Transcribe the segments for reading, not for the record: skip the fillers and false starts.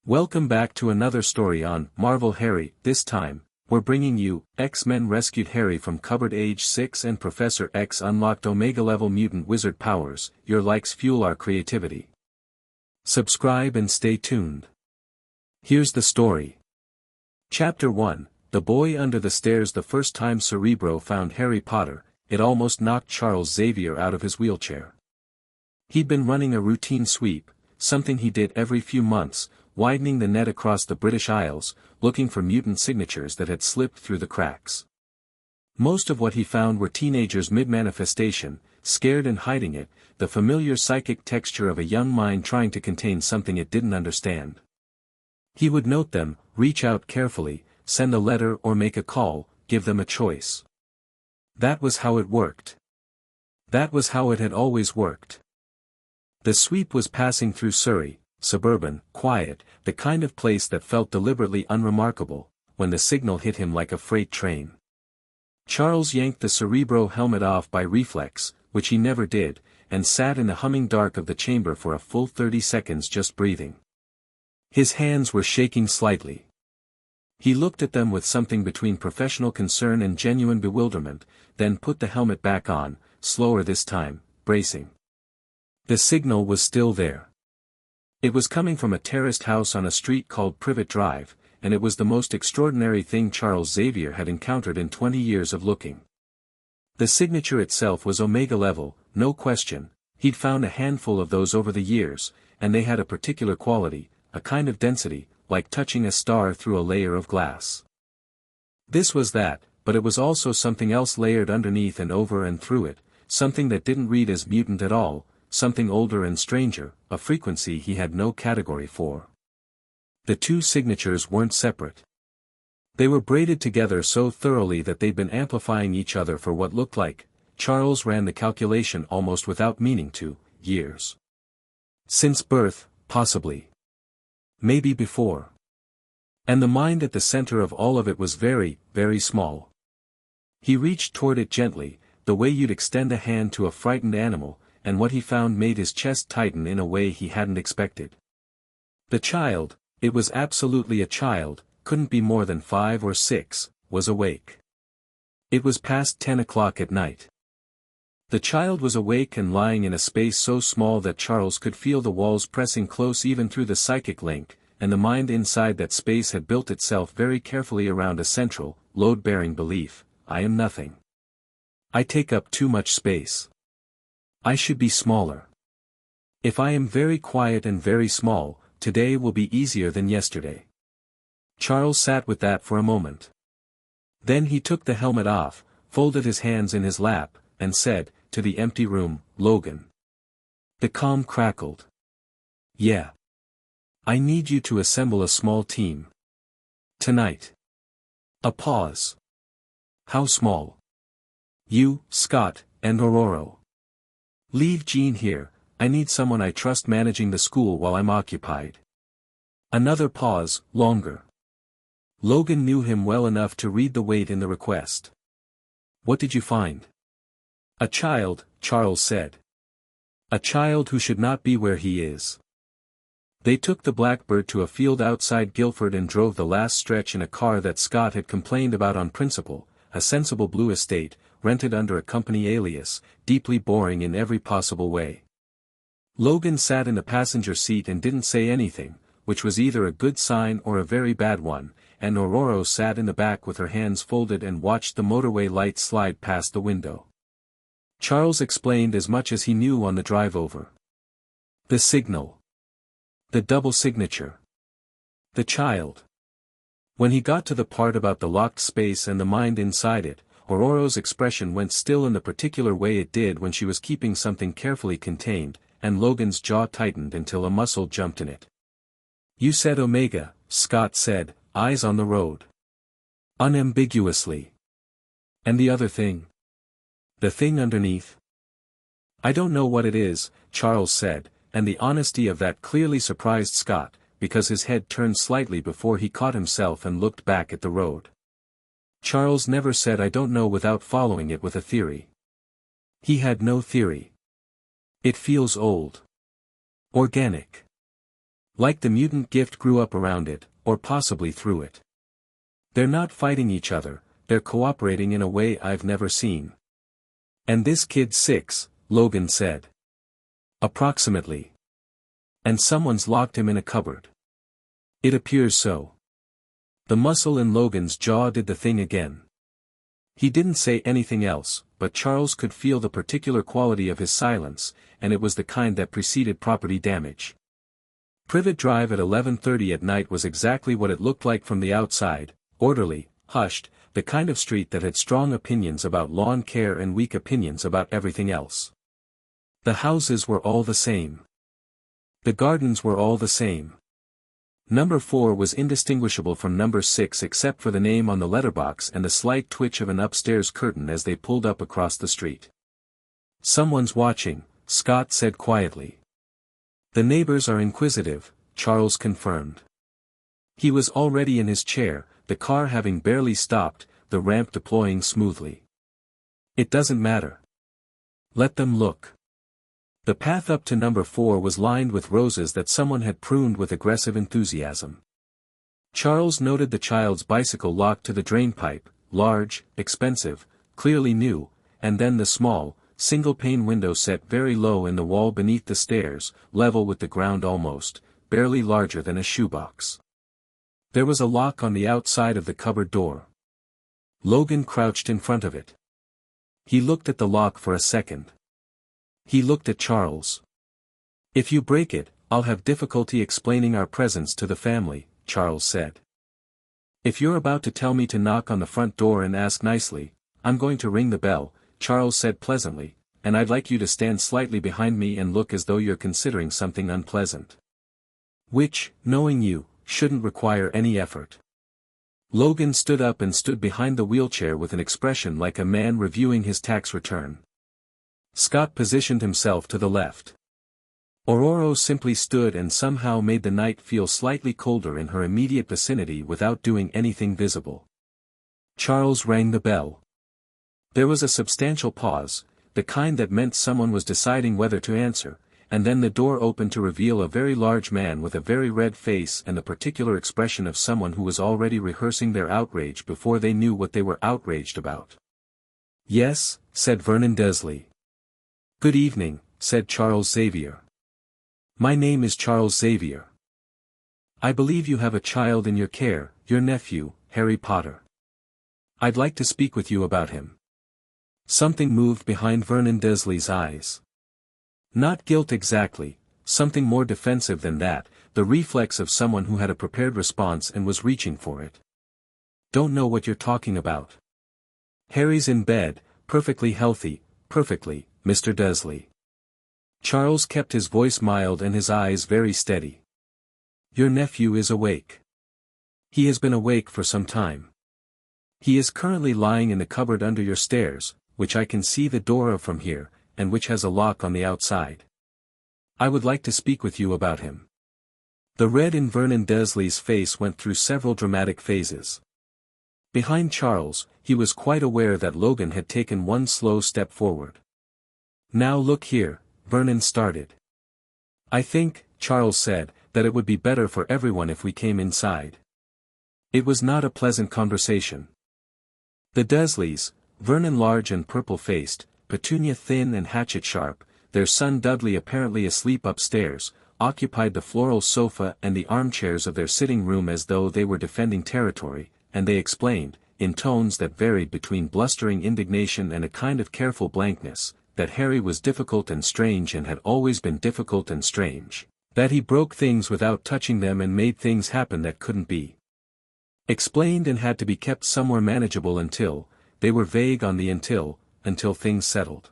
Welcome back to another story on Marvel Harry. This time, we're bringing you X-Men rescued Harry from cupboard age 6 and Professor X unlocked Omega-level mutant wizard powers. Your likes fuel our creativity. Subscribe and stay tuned. Here's the story. Chapter 1, The Boy Under the Stairs. The first time Cerebro found Harry Potter, it almost knocked Charles Xavier out of his wheelchair. He'd been running a routine sweep, something he did every few months, widening the net across the British Isles, looking for mutant signatures that had slipped through the cracks. Most of what he found were teenagers mid-manifestation, scared and hiding it, the familiar psychic texture of a young mind trying to contain something it didn't understand. He would note them, reach out carefully, send a letter or make a call, give them a choice. That was how it worked. That was how it had always worked. The sweep was passing through Surrey, suburban, quiet, the kind of place that felt deliberately unremarkable, when the signal hit him like a freight train. Charles yanked the Cerebro helmet off by reflex, which he never did, and sat in the humming dark of the chamber for a full 30 seconds just breathing. His hands were shaking slightly. He looked at them with something between professional concern and genuine bewilderment, then put the helmet back on, slower this time, bracing. The signal was still there. It was coming from a terraced house on a street called Privet Drive, and it was the most extraordinary thing Charles Xavier had encountered in 20 years of looking. The signature itself was Omega level, no question. He'd found a handful of those over the years, and they had a particular quality, a kind of density, like touching a star through a layer of glass. This was that, but it was also something else layered underneath and over and through it, something that didn't read as mutant at all, something older and stranger, a frequency he had no category for. The two signatures weren't separate. They were braided together so thoroughly that they'd been amplifying each other for what looked like, Charles ran the calculation almost without meaning to, years. Since birth, possibly. Maybe before. And the mind at the center of all of it was very, very small. He reached toward it gently, the way you'd extend a hand to a frightened animal, and what he found made his chest tighten in a way he hadn't expected. The child, it was absolutely a child, couldn't be more than 5 or 6, was awake. It was past 10 o'clock at night. The child was awake and lying in a space so small that Charles could feel the walls pressing close even through the psychic link, and the mind inside that space had built itself very carefully around a central, load-bearing belief: I am nothing. I take up too much space. I should be smaller. If I am very quiet and very small, today will be easier than yesterday. Charles sat with that for a moment. Then he took the helmet off, folded his hands in his lap, and said, to the empty room, Logan. The calm crackled. Yeah. I need you to assemble a small team. Tonight. A pause. How small? You, Scott, and Aurora. Leave Jean here, I need someone I trust managing the school while I'm occupied. Another pause, longer. Logan knew him well enough to read the weight in the request. What did you find? A child, Charles said. A child who should not be where he is. They took the Blackbird to a field outside Guildford and drove the last stretch in a car that Scott had complained about on principle, a sensible blue estate, rented under a company alias, deeply boring in every possible way. Logan sat in the passenger seat and didn't say anything, which was either a good sign or a very bad one, and Aurora sat in the back with her hands folded and watched the motorway lights slide past the window. Charles explained as much as he knew on the drive over. The signal. The double signature. The child. When he got to the part about the locked space and the mind inside it, Aurora's expression went still in the particular way it did when she was keeping something carefully contained, and Logan's jaw tightened until a muscle jumped in it. You said Omega, Scott said, eyes on the road. Unambiguously. And the other thing? The thing underneath? I don't know what it is, Charles said, and the honesty of that clearly surprised Scott, because his head turned slightly before he caught himself and looked back at the road. Charles never said I don't know without following it with a theory. He had no theory. It feels old. Organic. Like the mutant gift grew up around it, or possibly through it. They're not fighting each other, they're cooperating in a way I've never seen. And this kid's 6, Logan said. Approximately. And someone's locked him in a cupboard. It appears so. The muscle in Logan's jaw did the thing again. He didn't say anything else, but Charles could feel the particular quality of his silence, and it was the kind that preceded property damage. Privet Drive at 11:30 at night was exactly what it looked like from the outside, orderly, hushed, the kind of street that had strong opinions about lawn care and weak opinions about everything else. The houses were all the same. The gardens were all the same. Number 4 was indistinguishable from number 6 except for the name on the letterbox and the slight twitch of an upstairs curtain as they pulled up across the street. Someone's watching, Scott said quietly. The neighbors are inquisitive, Charles confirmed. He was already in his chair, the car having barely stopped, the ramp deploying smoothly. It doesn't matter. Let them look. The path up to number 4 was lined with roses that someone had pruned with aggressive enthusiasm. Charles noted the child's bicycle locked to the drainpipe, large, expensive, clearly new, and then the small, single-pane window set very low in the wall beneath the stairs, level with the ground almost, barely larger than a shoebox. There was a lock on the outside of the cupboard door. Logan crouched in front of it. He looked at the lock for a second. He looked at Charles. If you break it, I'll have difficulty explaining our presence to the family, Charles said. If you're about to tell me to knock on the front door and ask nicely, I'm going to ring the bell, Charles said pleasantly, and I'd like you to stand slightly behind me and look as though you're considering something unpleasant. Which, knowing you, shouldn't require any effort. Logan stood up and stood behind the wheelchair with an expression like a man reviewing his tax return. Scott positioned himself to the left. Aurora simply stood and somehow made the night feel slightly colder in her immediate vicinity without doing anything visible. Charles rang the bell. There was a substantial pause, the kind that meant someone was deciding whether to answer, and then the door opened to reveal a very large man with a very red face and the particular expression of someone who was already rehearsing their outrage before they knew what they were outraged about. Yes, said Vernon Desley. Good evening, said Charles Xavier. My name is Charles Xavier. I believe you have a child in your care, your nephew, Harry Potter. I'd like to speak with you about him. Something moved behind Vernon Desley's eyes. Not guilt exactly, something more defensive than that, the reflex of someone who had a prepared response and was reaching for it. Don't know what you're talking about. Harry's in bed, perfectly healthy, perfectly, Mr. Desley. Charles kept his voice mild and his eyes very steady. Your nephew is awake. He has been awake for some time. He is currently lying in the cupboard under your stairs, which I can see the door of from here, and which has a lock on the outside. I would like to speak with you about him. The red in Vernon Desley's face went through several dramatic phases. Behind Charles, he was quite aware that Logan had taken one slow step forward. Now look here, Vernon started. I think, Charles said, that it would be better for everyone if we came inside. It was not a pleasant conversation. The Desleys, Vernon large and purple-faced, Petunia thin and hatchet-sharp, their son Dudley apparently asleep upstairs, occupied the floral sofa and the armchairs of their sitting room as though they were defending territory, and they explained, in tones that varied between blustering indignation and a kind of careful blankness, that Harry was difficult and strange and had always been difficult and strange, that he broke things without touching them and made things happen that couldn't be explained and had to be kept somewhere manageable until, they were vague on the until things settled.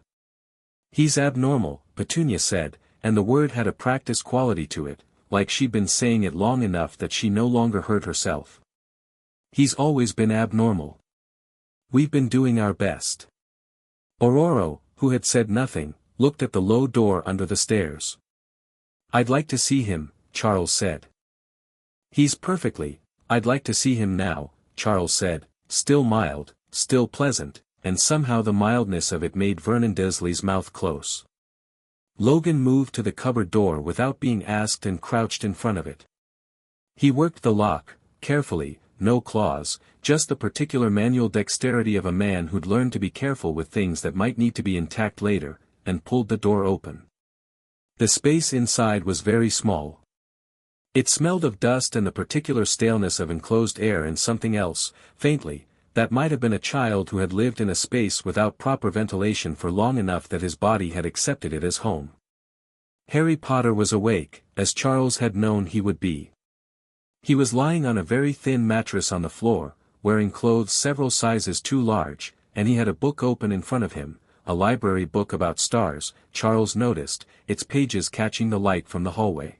He's abnormal, Petunia said, and the word had a practiced quality to it, like she'd been saying it long enough that she no longer heard herself. He's always been abnormal. We've been doing our best. Aurora, who had said nothing, looked at the low door under the stairs. I'd like to see him, Charles said. He's perfectly, I'd like to see him now, Charles said, still mild, still pleasant, and somehow the mildness of it made Vernon Desley's mouth close. Logan moved to the cupboard door without being asked and crouched in front of it. He worked the lock, carefully, no claws, just the particular manual dexterity of a man who'd learned to be careful with things that might need to be intact later, and pulled the door open. The space inside was very small. It smelled of dust and the particular staleness of enclosed air and something else, faintly, that might have been a child who had lived in a space without proper ventilation for long enough that his body had accepted it as home. Harry Potter was awake, as Charles had known he would be. He was lying on a very thin mattress on the floor, wearing clothes several sizes too large, and he had a book open in front of him, a library book about stars, Charles noticed, its pages catching the light from the hallway.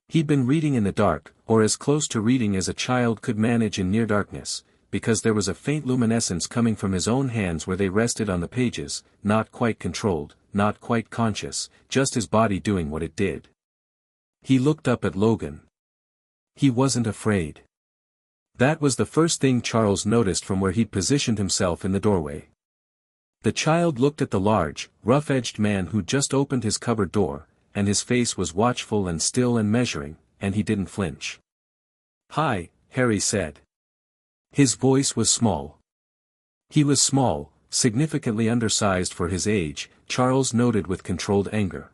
He'd been reading in the dark, or as close to reading as a child could manage in near darkness, because there was a faint luminescence coming from his own hands where they rested on the pages, not quite controlled, not quite conscious, just his body doing what it did. He looked up at Logan. He wasn't afraid. That was the first thing Charles noticed from where he'd positioned himself in the doorway. The child looked at the large, rough-edged man who'd just opened his cupboard door, and his face was watchful and still and measuring, and he didn't flinch. "Hi," Harry said. His voice was small. He was small, significantly undersized for his age, Charles noted with controlled anger.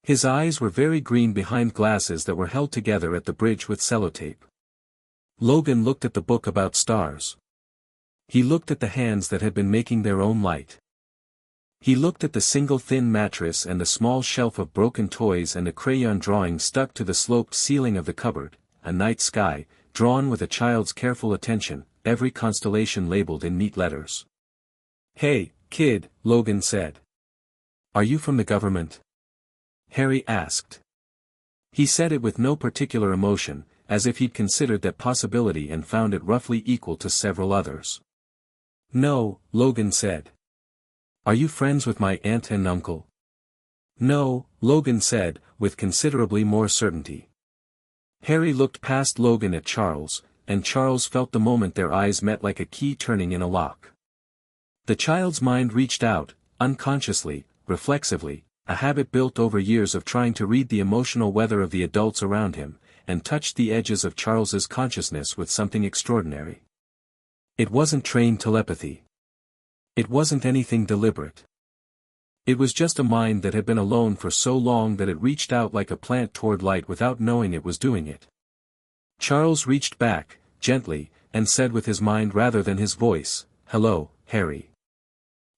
His eyes were very green behind glasses that were held together at the bridge with sellotape. Logan looked at the book about stars. He looked at the hands that had been making their own light. He looked at the single thin mattress and the small shelf of broken toys and a crayon drawing stuck to the sloped ceiling of the cupboard, a night sky, drawn with a child's careful attention, every constellation labeled in neat letters. "Hey, kid," Logan said. "Are you from the government?" Harry asked. He said it with no particular emotion, as if he'd considered that possibility and found it roughly equal to several others. "No," Logan said. "Are you friends with my aunt and uncle?" "No," Logan said, with considerably more certainty. Harry looked past Logan at Charles, and Charles felt the moment their eyes met like a key turning in a lock. The child's mind reached out, unconsciously, reflexively, a habit built over years of trying to read the emotional weather of the adults around him, and touched the edges of Charles's consciousness with something extraordinary. It wasn't trained telepathy. It wasn't anything deliberate. It was just a mind that had been alone for so long that it reached out like a plant toward light without knowing it was doing it. Charles reached back, gently, and said with his mind rather than his voice, "Hello, Harry.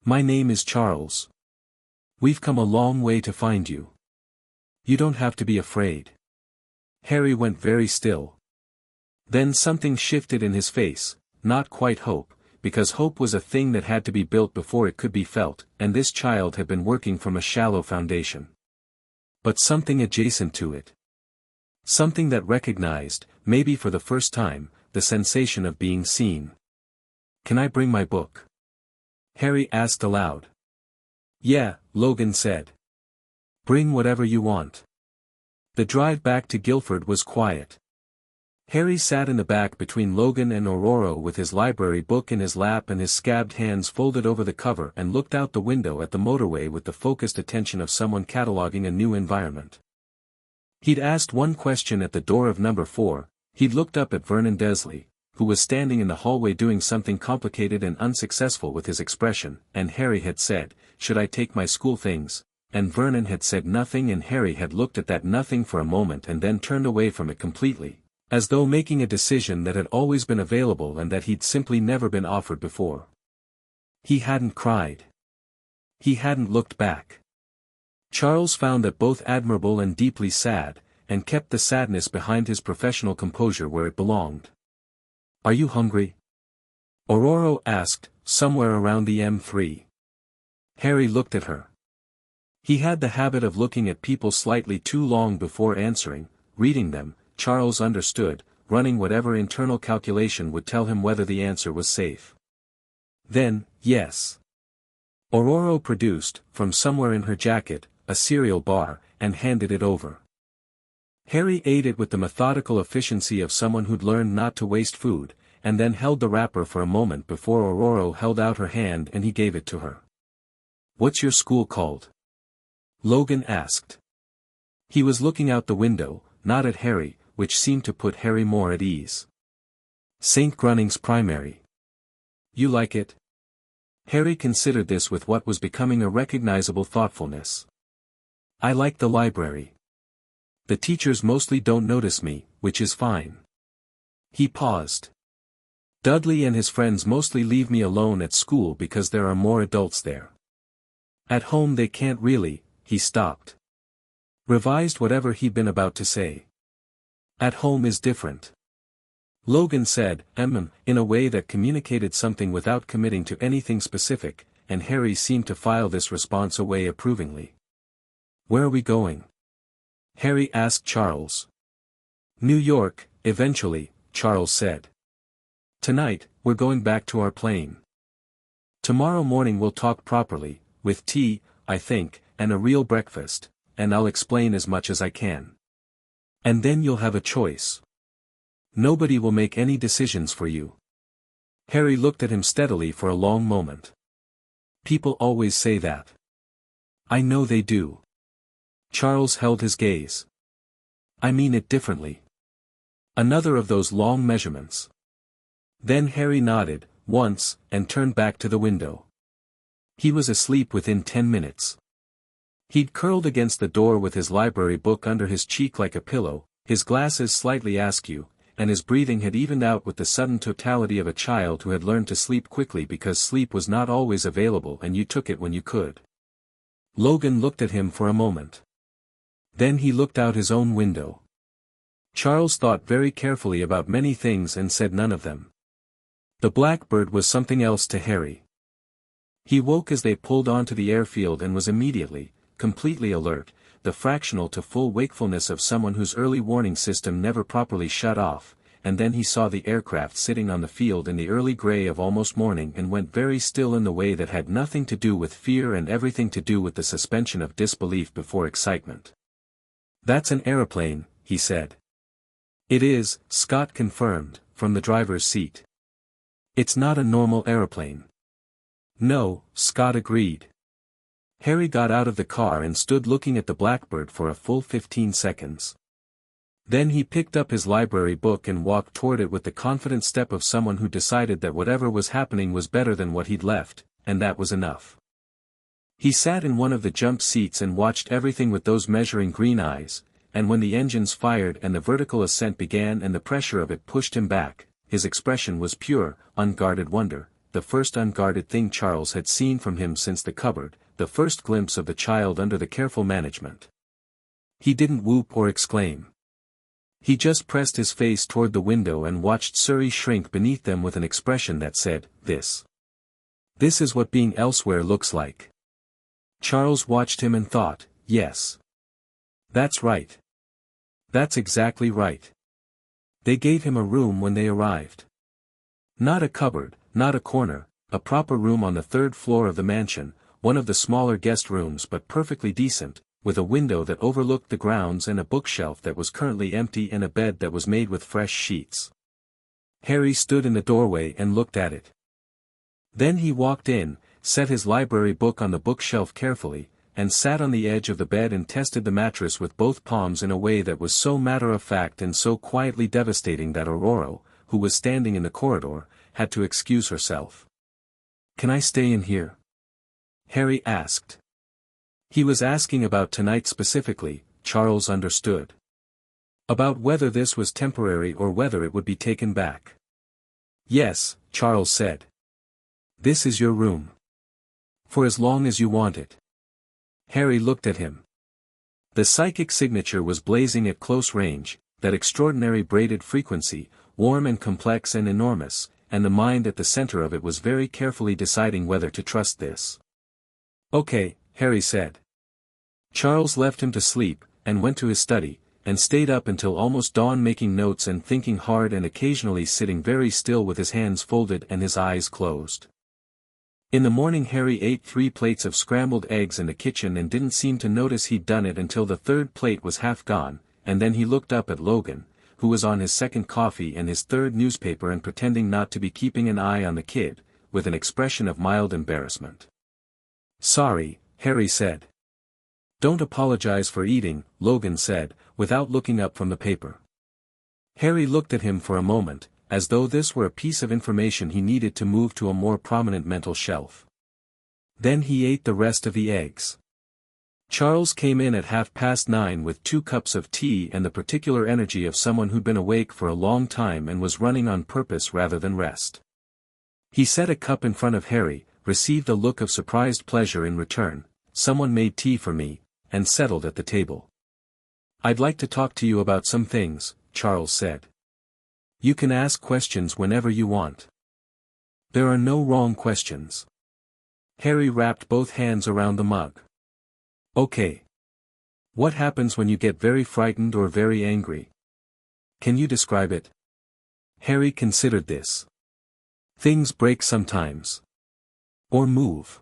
My name is Charles. We've come a long way to find you. You don't have to be afraid." Harry went very still. Then something shifted in his face, not quite hope, because hope was a thing that had to be built before it could be felt, and this child had been working from a shallow foundation. But something adjacent to it. Something that recognized, maybe for the first time, the sensation of being seen. "Can I bring my book?" Harry asked aloud. "Yeah," Logan said. "Bring whatever you want." The drive back to Guildford was quiet. Harry sat in the back between Logan and Aurora with his library book in his lap and his scabbed hands folded over the cover and looked out the window at the motorway with the focused attention of someone cataloging a new environment. He'd asked one question at the door of number 4, he'd looked up at Vernon Desley, who was standing in the hallway doing something complicated and unsuccessful with his expression, and Harry had said, "Should I take my school things?" And Vernon had said nothing and Harry had looked at that nothing for a moment and then turned away from it completely, as though making a decision that had always been available and that he'd simply never been offered before. He hadn't cried. He hadn't looked back. Charles found that both admirable and deeply sad, and kept the sadness behind his professional composure where it belonged. "Are you hungry?" Aurora asked, somewhere around the M3. Harry looked at her. He had the habit of looking at people slightly too long before answering, reading them, Charles understood, running whatever internal calculation would tell him whether the answer was safe. Then, yes. Aurora produced, from somewhere in her jacket, a cereal bar, and handed it over. Harry ate it with the methodical efficiency of someone who'd learned not to waste food, and then held the wrapper for a moment before Aurora held out her hand and he gave it to her. "What's your school called?" Logan asked. He was looking out the window, not at Harry, which seemed to put Harry more at ease. St. Grunning's Primary. You like it? Harry considered this with what was becoming a recognizable thoughtfulness. I like the library. The teachers mostly don't notice me, which is fine. He paused. Dudley and his friends mostly leave me alone at school because there are more adults there. At home they can't really. He stopped. Revised whatever he'd been about to say. At home is different. Logan said, in a way that communicated something without committing to anything specific, and Harry seemed to file this response away approvingly. Where are we going? Harry asked Charles. New York, eventually, Charles said. Tonight, we're going back to our plane. Tomorrow morning we'll talk properly, with tea, I think, and a real breakfast, and I'll explain as much as I can. And then you'll have a choice. Nobody will make any decisions for you. Harry looked at him steadily for a long moment. People always say that. I know they do. Charles held his gaze. I mean it differently. Another of those long measurements. Then Harry nodded, once, and turned back to the window. He was asleep within 10 minutes. He'd curled against the door with his library book under his cheek like a pillow, his glasses slightly askew, and his breathing had evened out with the sudden totality of a child who had learned to sleep quickly because sleep was not always available and you took it when you could. Logan looked at him for a moment. Then he looked out his own window. Charles thought very carefully about many things and said none of them. The blackbird was something else to Harry. He woke as they pulled onto the airfield and was immediately, completely alert, the fractional to full wakefulness of someone whose early warning system never properly shut off, and then he saw the aircraft sitting on the field in the early gray of almost morning and went very still in the way that had nothing to do with fear and everything to do with the suspension of disbelief before excitement. That's an aeroplane, he said. It is, Scott confirmed, from the driver's seat. It's not a normal aeroplane. No, Scott agreed. Harry got out of the car and stood looking at the blackbird for a full 15 seconds. Then he picked up his library book and walked toward it with the confident step of someone who decided that whatever was happening was better than what he'd left, and that was enough. He sat in one of the jump seats and watched everything with those measuring green eyes, and when the engines fired and the vertical ascent began and the pressure of it pushed him back, his expression was pure, unguarded wonder, the first unguarded thing Charles had seen from him since the cupboard, the first glimpse of the child under the careful management. He didn't whoop or exclaim. He just pressed his face toward the window and watched Surrey shrink beneath them with an expression that said, This is what being elsewhere looks like. Charles watched him and thought, yes. That's right. That's exactly right. They gave him a room when they arrived. Not a cupboard, not a corner, a proper room on the third floor of the mansion, one of the smaller guest rooms but perfectly decent, with a window that overlooked the grounds and a bookshelf that was currently empty and a bed that was made with fresh sheets. Harry stood in the doorway and looked at it. Then he walked in, set his library book on the bookshelf carefully, and sat on the edge of the bed and tested the mattress with both palms in a way that was so matter-of-fact and so quietly devastating that Aurora, who was standing in the corridor, had to excuse herself. Can I stay in here? Harry asked. He was asking about tonight specifically, Charles understood. About whether this was temporary or whether it would be taken back. Yes, Charles said. This is your room. For as long as you want it. Harry looked at him. The psychic signature was blazing at close range, that extraordinary braided frequency, warm and complex and enormous, and the mind at the center of it was very carefully deciding whether to trust this. Okay, Harry said. Charles left him to sleep, and went to his study, and stayed up until almost dawn making notes and thinking hard and occasionally sitting very still with his hands folded and his eyes closed. In the morning Harry ate 3 plates of scrambled eggs in the kitchen and didn't seem to notice he'd done it until the 3rd plate was half gone, and then he looked up at Logan, who was on his 2nd coffee and his 3rd newspaper and pretending not to be keeping an eye on the kid, with an expression of mild embarrassment. Sorry, Harry said. Don't apologize for eating, Logan said, without looking up from the paper. Harry looked at him for a moment, as though this were a piece of information he needed to move to a more prominent mental shelf. Then he ate the rest of the eggs. Charles came in at 9:30 with 2 cups of tea and the particular energy of someone who'd been awake for a long time and was running on purpose rather than rest. He set a cup in front of Harry, received a look of surprised pleasure in return, someone made tea for me, and settled at the table. I'd like to talk to you about some things, Charles said. You can ask questions whenever you want. There are no wrong questions. Harry wrapped both hands around the mug. Okay. What happens when you get very frightened or very angry? Can you describe it? Harry considered this. Things break sometimes. Or move.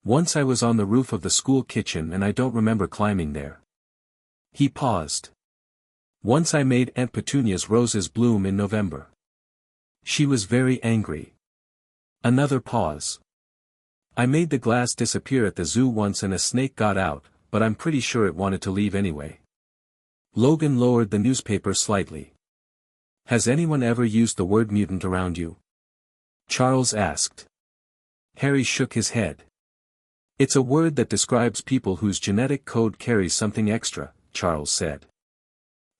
Once I was on the roof of the school kitchen and I don't remember climbing there. He paused. Once I made Aunt Petunia's roses bloom in November. She was very angry. Another pause. I made the glass disappear at the zoo once and a snake got out, but I'm pretty sure it wanted to leave anyway. Logan lowered the newspaper slightly. Has anyone ever used the word mutant around you? Charles asked. Harry shook his head. It's a word that describes people whose genetic code carries something extra, Charles said.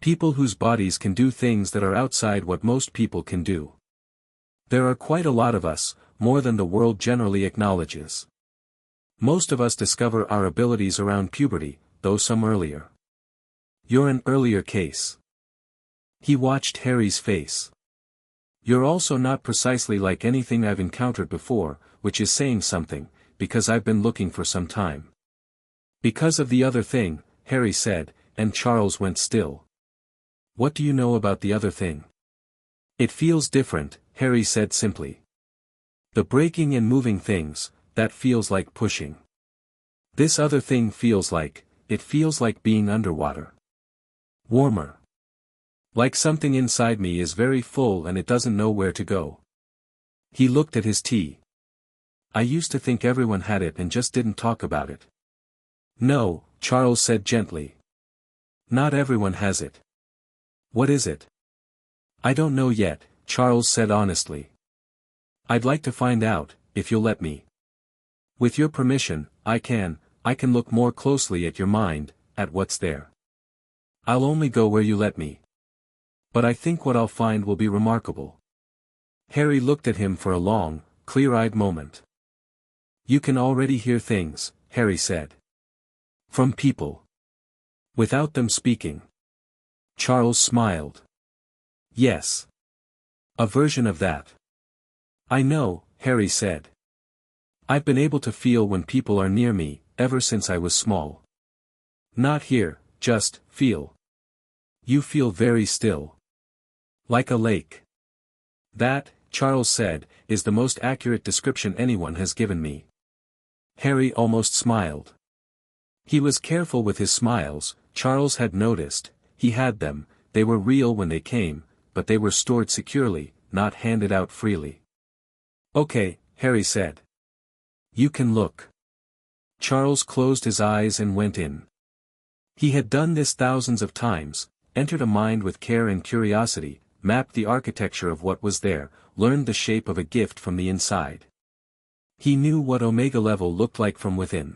People whose bodies can do things that are outside what most people can do. There are quite a lot of us, more than the world generally acknowledges. Most of us discover our abilities around puberty, though some earlier. You're an earlier case. He watched Harry's face. You're also not precisely like anything I've encountered before, which is saying something, because I've been looking for some time. Because of the other thing, Harry said, and Charles went still. What do you know about the other thing? It feels different, Harry said simply. The breaking and moving things, that feels like pushing. This other thing feels like being underwater. Warmer. Like something inside me is very full and it doesn't know where to go. He looked at his tea. I used to think everyone had it and just didn't talk about it. No, Charles said gently. Not everyone has it. What is it? I don't know yet, Charles said honestly. I'd like to find out, if you'll let me. With your permission, I can look more closely at your mind, at what's there. I'll only go where you let me. But I think what I'll find will be remarkable. Harry looked at him for a long, clear-eyed moment. You can already hear things, Harry said. From people. Without them speaking. Charles smiled. Yes. A version of that. I know, Harry said. I've been able to feel when people are near me, ever since I was small. Not here, just feel. You feel very still. Like a lake. That, Charles said, is the most accurate description anyone has given me. Harry almost smiled. He was careful with his smiles, Charles had noticed. He had them, they were real when they came, but they were stored securely, not handed out freely. Okay, Harry said. You can look. Charles closed his eyes and went in. He had done this thousands of times, entered a mind with care and curiosity, mapped the architecture of what was there, learned the shape of a gift from the inside. He knew what Omega level looked like from within.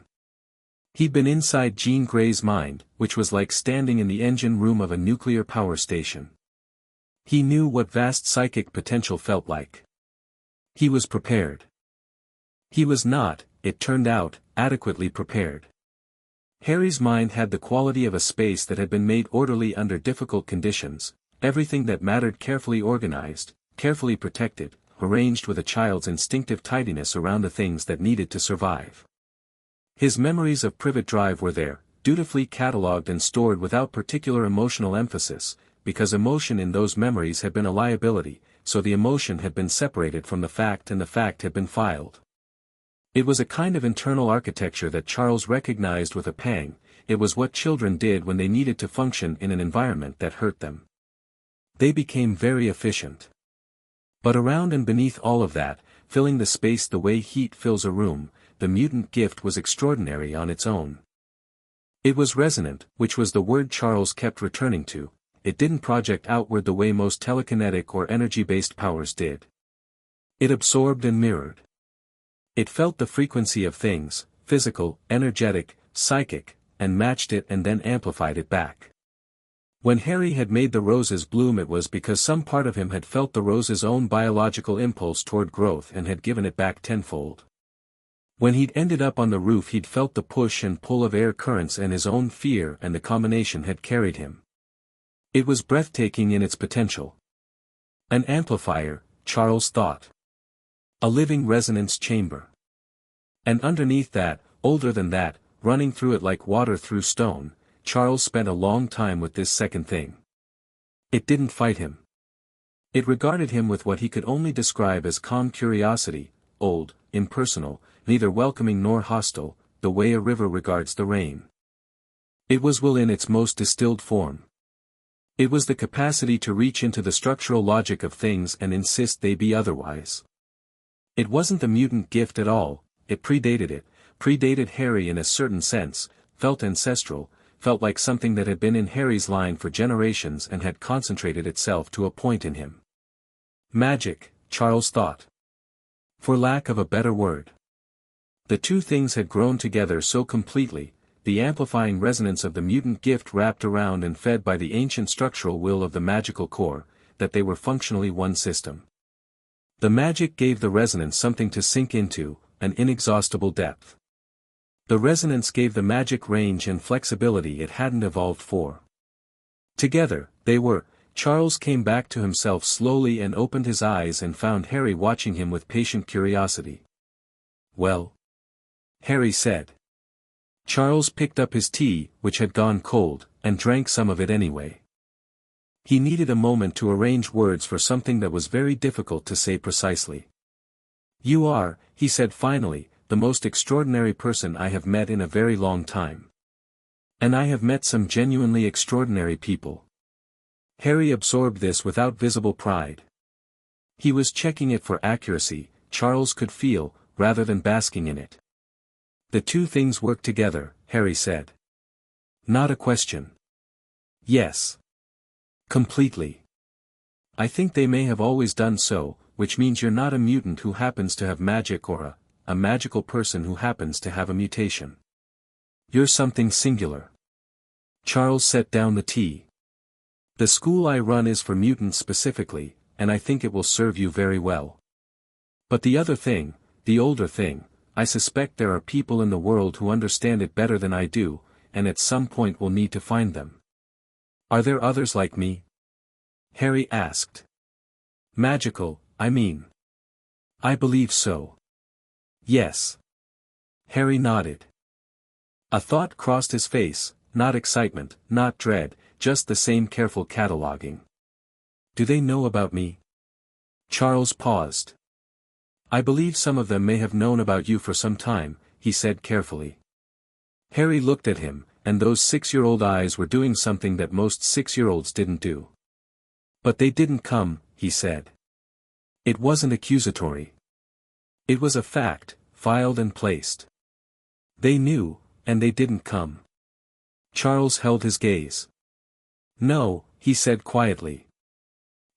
He'd been inside Jean Grey's mind, which was like standing in the engine room of a nuclear power station. He knew what vast psychic potential felt like. He was prepared. He was not, it turned out, adequately prepared. Harry's mind had the quality of a space that had been made orderly under difficult conditions, everything that mattered carefully organized, carefully protected, arranged with a child's instinctive tidiness around the things that needed to survive. His memories of Privet Drive were there, dutifully catalogued and stored without particular emotional emphasis, because emotion in those memories had been a liability, so the emotion had been separated from the fact and the fact had been filed. It was a kind of internal architecture that Charles recognized with a pang. It was what children did when they needed to function in an environment that hurt them. They became very efficient. But around and beneath all of that, filling the space the way heat fills a room, the mutant gift was extraordinary on its own. It was resonant, which was the word Charles kept returning to. It didn't project outward the way most telekinetic or energy-based powers did. It absorbed and mirrored. It felt the frequency of things, physical, energetic, psychic, and matched it and then amplified it back. When Harry had made the roses bloom, it was because some part of him had felt the rose's own biological impulse toward growth and had given it back tenfold. When he'd ended up on the roof, he'd felt the push and pull of air currents and his own fear, and the combination had carried him. It was breathtaking in its potential. An amplifier, Charles thought. A living resonance chamber. And underneath that, older than that, running through it like water through stone, Charles spent a long time with this second thing. It didn't fight him. It regarded him with what he could only describe as calm curiosity, old, impersonal, neither welcoming nor hostile, the way a river regards the rain. It was will in its most distilled form. It was the capacity to reach into the structural logic of things and insist they be otherwise. It wasn't the mutant gift at all, it predated Harry in a certain sense, felt ancestral, felt like something that had been in Harry's line for generations and had concentrated itself to a point in him. Magic, Charles thought. For lack of a better word. The two things had grown together so completely, the amplifying resonance of the mutant gift wrapped around and fed by the ancient structural will of the magical core, that they were functionally one system. The magic gave the resonance something to sink into, an inexhaustible depth. The resonance gave the magic range and flexibility it hadn't evolved for. Together, they were. Charles came back to himself slowly and opened his eyes and found Harry watching him with patient curiosity. "Well?" Harry said. Charles picked up his tea, which had gone cold, and drank some of it anyway. He needed a moment to arrange words for something that was very difficult to say precisely. "You are," he said finally, "the most extraordinary person I have met in a very long time. And I have met some genuinely extraordinary people." Harry absorbed this without visible pride. He was checking it for accuracy, Charles could feel, rather than basking in it. "The two things work together," Harry said. "Not a question." "Yes. Completely. I think they may have always done so, which means you're not a mutant who happens to have magic or a magical person who happens to have a mutation. You're something singular." Charles set down the tea. "The school I run is for mutants specifically, and I think it will serve you very well. But the other thing, the older thing, I suspect there are people in the world who understand it better than I do, and at some point will need to find them." "Are there others like me?" Harry asked. "Magical, I mean." "I believe so." "Yes." Harry nodded. A thought crossed his face, not excitement, not dread, just the same careful cataloging. "Do they know about me?" Charles paused. "I believe some of them may have known about you for some time," he said carefully. Harry looked at him, and those 6-year-old eyes were doing something that most 6-year-olds didn't do. "But they didn't come," he said. It wasn't accusatory. It was a fact, filed and placed. They knew, and they didn't come. Charles held his gaze. "No," he said quietly.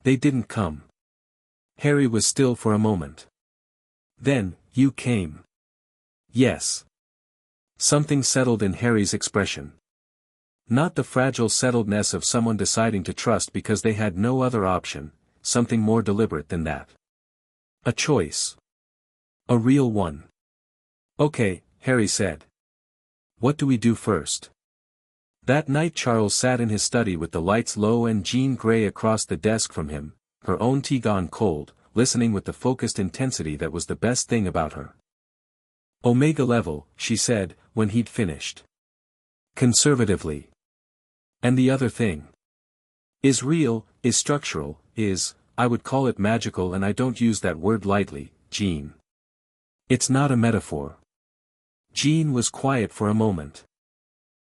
"They didn't come." Harry was still for a moment. "Then, you came." "Yes." Something settled in Harry's expression. Not the fragile settledness of someone deciding to trust because they had no other option, something more deliberate than that. A choice. A real one. "Okay," Harry said. "What do we do first?" That night Charles sat in his study with the lights low and Jean Grey across the desk from him, her own tea gone cold, listening with the focused intensity that was the best thing about her. "Omega level," she said, when he'd finished. "Conservatively. And the other thing is real, is structural, is, I would call it magical, and I don't use that word lightly, Jean. It's not a metaphor." Jean was quiet for a moment.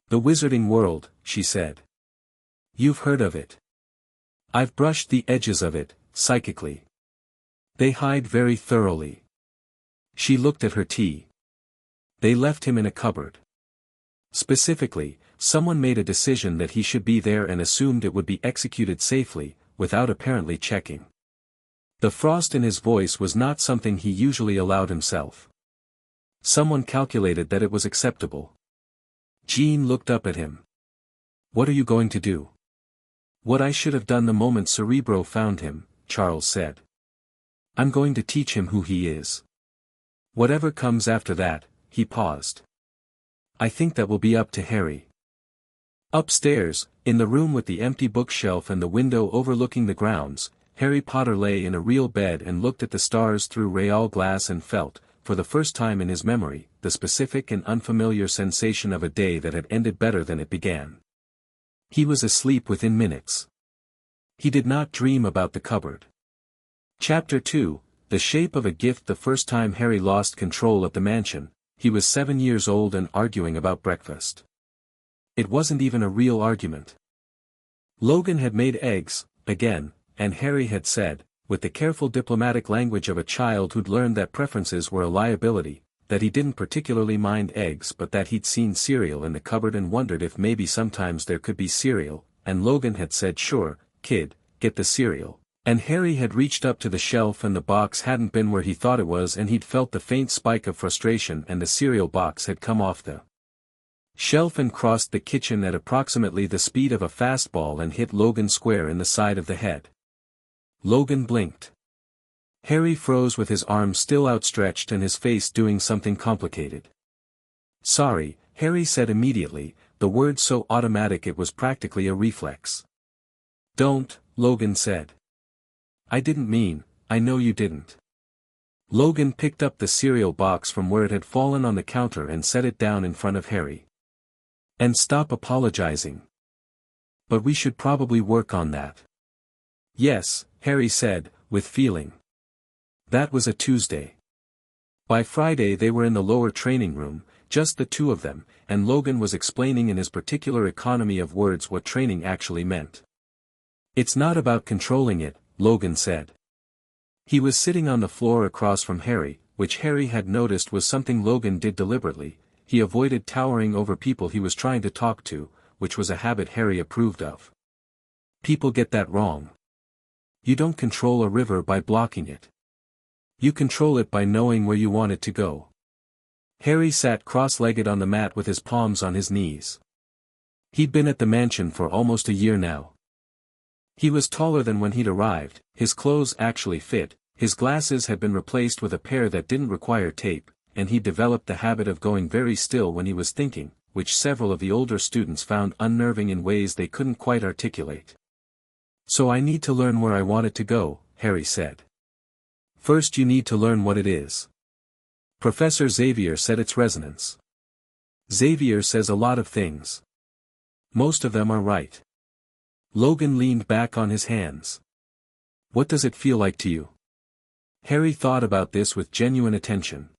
"The wizarding world," she said. "You've heard of it." "I've brushed the edges of it, psychically. They hide very thoroughly." She looked at her tea. "They left him in a cupboard. Specifically, someone made a decision that he should be there and assumed it would be executed safely, without apparently checking. The frost in his voice was not something he usually allowed himself. Someone calculated that it was acceptable. Jean looked up at him. "What are you going to do?" "What I should have done the moment Cerebro found him," Charles said. "I'm going to teach him who he is. Whatever comes after that." He paused. "I think that will be up to Harry." Upstairs, in the room with the empty bookshelf and the window overlooking the grounds, Harry Potter lay in a real bed and looked at the stars through Real glass and felt, for the first time in his memory, the specific and unfamiliar sensation of a day that had ended better than it began. He was asleep within minutes. He did not dream about the cupboard. Chapter 2, The Shape of a Gift. The first time Harry lost control of the mansion, he was 7 years old and arguing about breakfast. It wasn't even a real argument. Logan had made eggs, again, and Harry had said, with the careful diplomatic language of a child who'd learned that preferences were a liability, that he didn't particularly mind eggs but that he'd seen cereal in the cupboard and wondered if maybe sometimes there could be cereal, and Logan had said sure, kid, get the cereal. And Harry had reached up to the shelf and the box hadn't been where he thought it was and he'd felt the faint spike of frustration and the cereal box had come off the shelf and crossed the kitchen at approximately the speed of a fastball and hit Logan square in the side of the head. Logan blinked. Harry froze with his arms still outstretched and his face doing something complicated. "Sorry," Harry said immediately, the word so automatic it was practically a reflex. "Don't," Logan said. "I didn't mean, I know you didn't." Logan picked up the cereal box from where it had fallen on the counter and set it down in front of Harry. "And stop apologizing. But we should probably work on that." "Yes," Harry said, with feeling. That was a Tuesday. By Friday they were in the lower training room, just the two of them, and Logan was explaining in his particular economy of words what training actually meant. "It's not about controlling it," Logan said. He was sitting on the floor across from Harry, which Harry had noticed was something Logan did deliberately. He avoided towering over people he was trying to talk to, which was a habit Harry approved of. People get that wrong. You don't control a river by blocking it. You control it by knowing where you want it to go. Harry sat cross-legged on the mat with his palms on his knees. He'd been at the mansion for almost a year now. He was taller than when he'd arrived, his clothes actually fit, his glasses had been replaced with a pair that didn't require tape, and he developed the habit of going very still when he was thinking, which several of the older students found unnerving in ways they couldn't quite articulate. "So I need to learn where I want it to go," Harry said. "First you need to learn what it is." Professor Xavier said its resonance. "Xavier says a lot of things. Most of them are right." Logan leaned back on his hands. "What does it feel like to you?" Harry thought about this with genuine attention.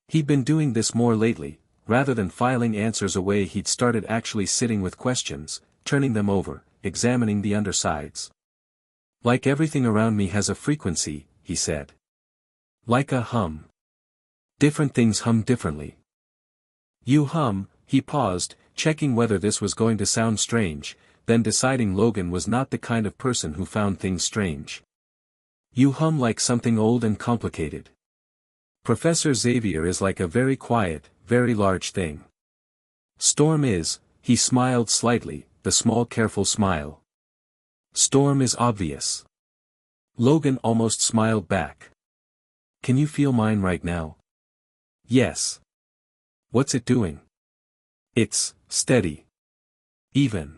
He'd been doing this more lately, rather than filing answers away he'd started actually sitting with questions, turning them over, examining the undersides. "Like everything around me has a frequency," he said. "Like a hum. Different things hum differently." "You hum," he paused, checking whether this was going to sound strange, then deciding Logan was not the kind of person who found things strange. "You hum like something old and complicated. Professor Xavier is like a very quiet, very large thing. Storm is," he smiled slightly, the small careful smile. "Storm is obvious." Logan almost smiled back. "Can you feel mine right now?" "Yes." "What's it doing?" "It's steady. Even.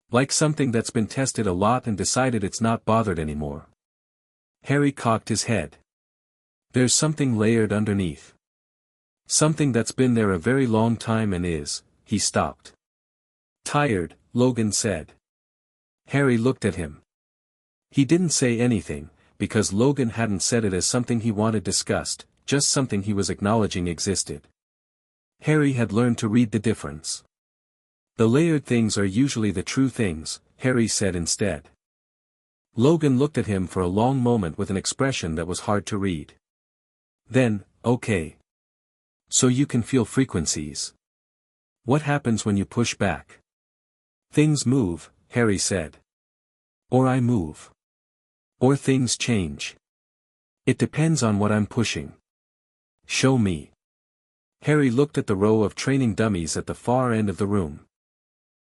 Like something that's been tested a lot and decided it's not bothered anymore." Harry cocked his head. "There's something layered underneath. Something that's been there a very long time and is," he stopped. "Tired," Logan said. Harry looked at him. He didn't say anything, because Logan hadn't said it as something he wanted discussed, just something he was acknowledging existed. Harry had learned to read the difference. "The layered things are usually the true things," Harry said instead. Logan looked at him for a long moment with an expression that was hard to read. Then, "Okay. So you can feel frequencies." What happens when you push back? Things move, Harry said. Or I move. Or things change. It depends on what I'm pushing. Show me. Harry looked at the row of training dummies at the far end of the room.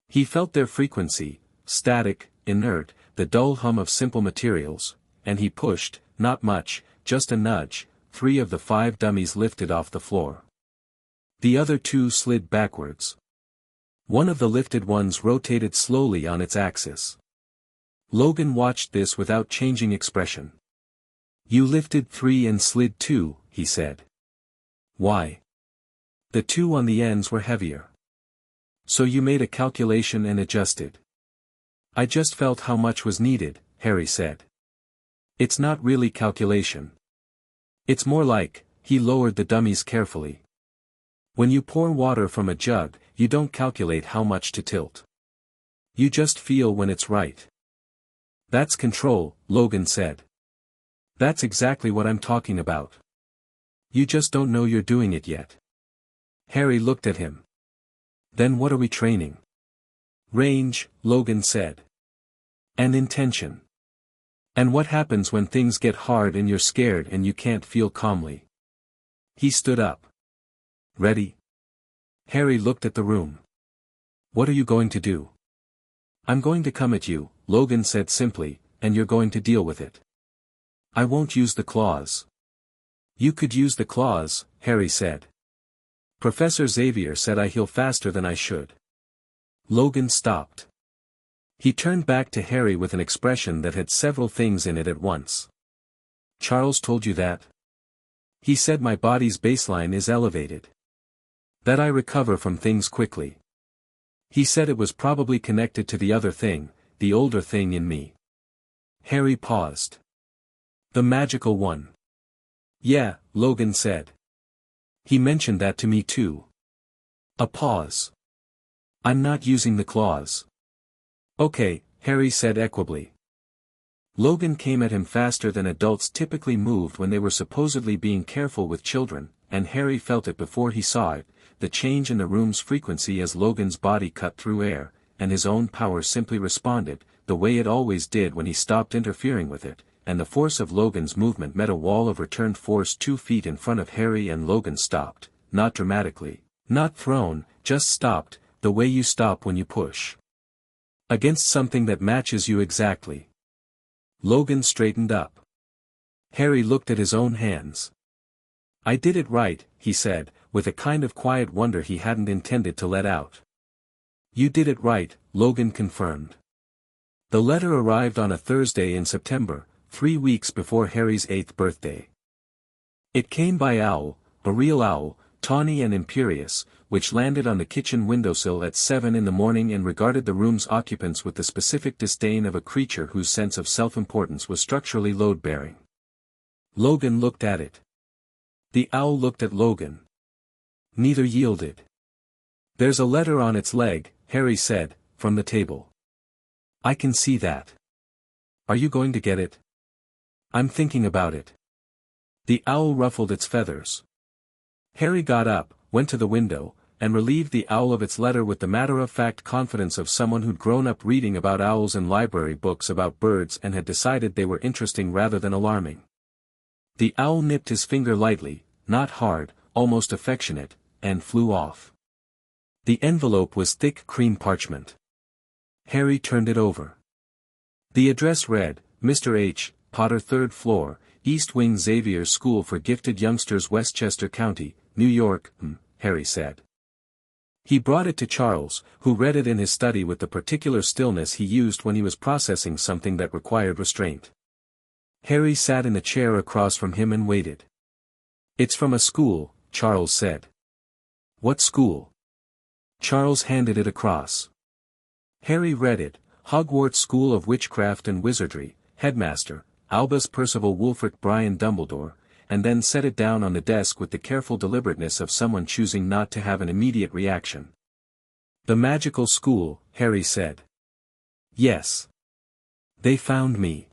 He felt their frequency, static, inert, the dull hum of simple materials, and he pushed, not much, just a nudge. 3 of the 5 dummies lifted off the floor. The other 2 slid backwards. One of the lifted ones rotated slowly on its axis. Logan watched this without changing expression. You lifted 3 and slid 2, he said. Why? The 2 on the ends were heavier. So you made a calculation and adjusted. I just felt how much was needed, Harry said. It's not really calculation. It's more like, he lowered the dummies carefully. When you pour water from a jug, you don't calculate how much to tilt. You just feel when it's right. That's control, Logan said. That's exactly what I'm talking about. You just don't know you're doing it yet. Harry looked at him. Then what are we training? Range, Logan said. And intention. And what happens when things get hard and you're scared and you can't feel calmly? He stood up. Ready? Harry looked at the room. What are you going to do? I'm going to come at you, Logan said simply, and you're going to deal with it. I won't use the claws. You could use the claws, Harry said. Professor Xavier said I heal faster than I should. Logan stopped. He turned back to Harry with an expression that had several things in it at once. Charles told you that? He said my body's baseline is elevated. That I recover from things quickly. He said it was probably connected to the other thing, the older thing in me. Harry paused. The magical one. Yeah, Logan said. He mentioned that to me too. A pause. I'm not using the claws. Okay, Harry said equably. Logan came at him faster than adults typically moved when they were supposedly being careful with children, and Harry felt it before he saw it, the change in the room's frequency as Logan's body cut through air, and his own power simply responded, the way it always did when he stopped interfering with it, and the force of Logan's movement met a wall of returned force 2 feet in front of Harry and Logan stopped, not dramatically, not thrown, just stopped, the way you stop when you push. Against something that matches you exactly. Logan straightened up. Harry looked at his own hands. I did it right, he said, with a kind of quiet wonder he hadn't intended to let out. You did it right, Logan confirmed. The letter arrived on a Thursday in September, 3 weeks before Harry's 8th birthday. It came by owl, a real owl, tawny and imperious, which landed on the kitchen windowsill at 7 in the morning and regarded the room's occupants with the specific disdain of a creature whose sense of self-importance was structurally load-bearing. Logan looked at it. The owl looked at Logan. Neither yielded. There's a letter on its leg, Harry said, from the table. I can see that. Are you going to get it? I'm thinking about it. The owl ruffled its feathers. Harry got up, went to the window, and relieved the owl of its letter with the matter-of-fact confidence of someone who'd grown up reading about owls in library books about birds and had decided they were interesting rather than alarming. The owl nipped his finger lightly, not hard, almost affectionate, and flew off. The envelope was thick cream parchment. Harry turned it over. The address read, Mr. H., Potter 3rd floor, East Wing Xavier School for Gifted Youngsters Westchester County, New York, Harry said. He brought it to Charles, who read it in his study with the particular stillness he used when he was processing something that required restraint. Harry sat in the chair across from him and waited. It's from a school, Charles said. What school? Charles handed it across. Harry read it, Hogwarts School of Witchcraft and Wizardry, Headmaster, Albus Percival Wulfric Brian Dumbledore, and then set it down on the desk with the careful deliberateness of someone choosing not to have an immediate reaction. The magical school, Harry said. Yes. They found me.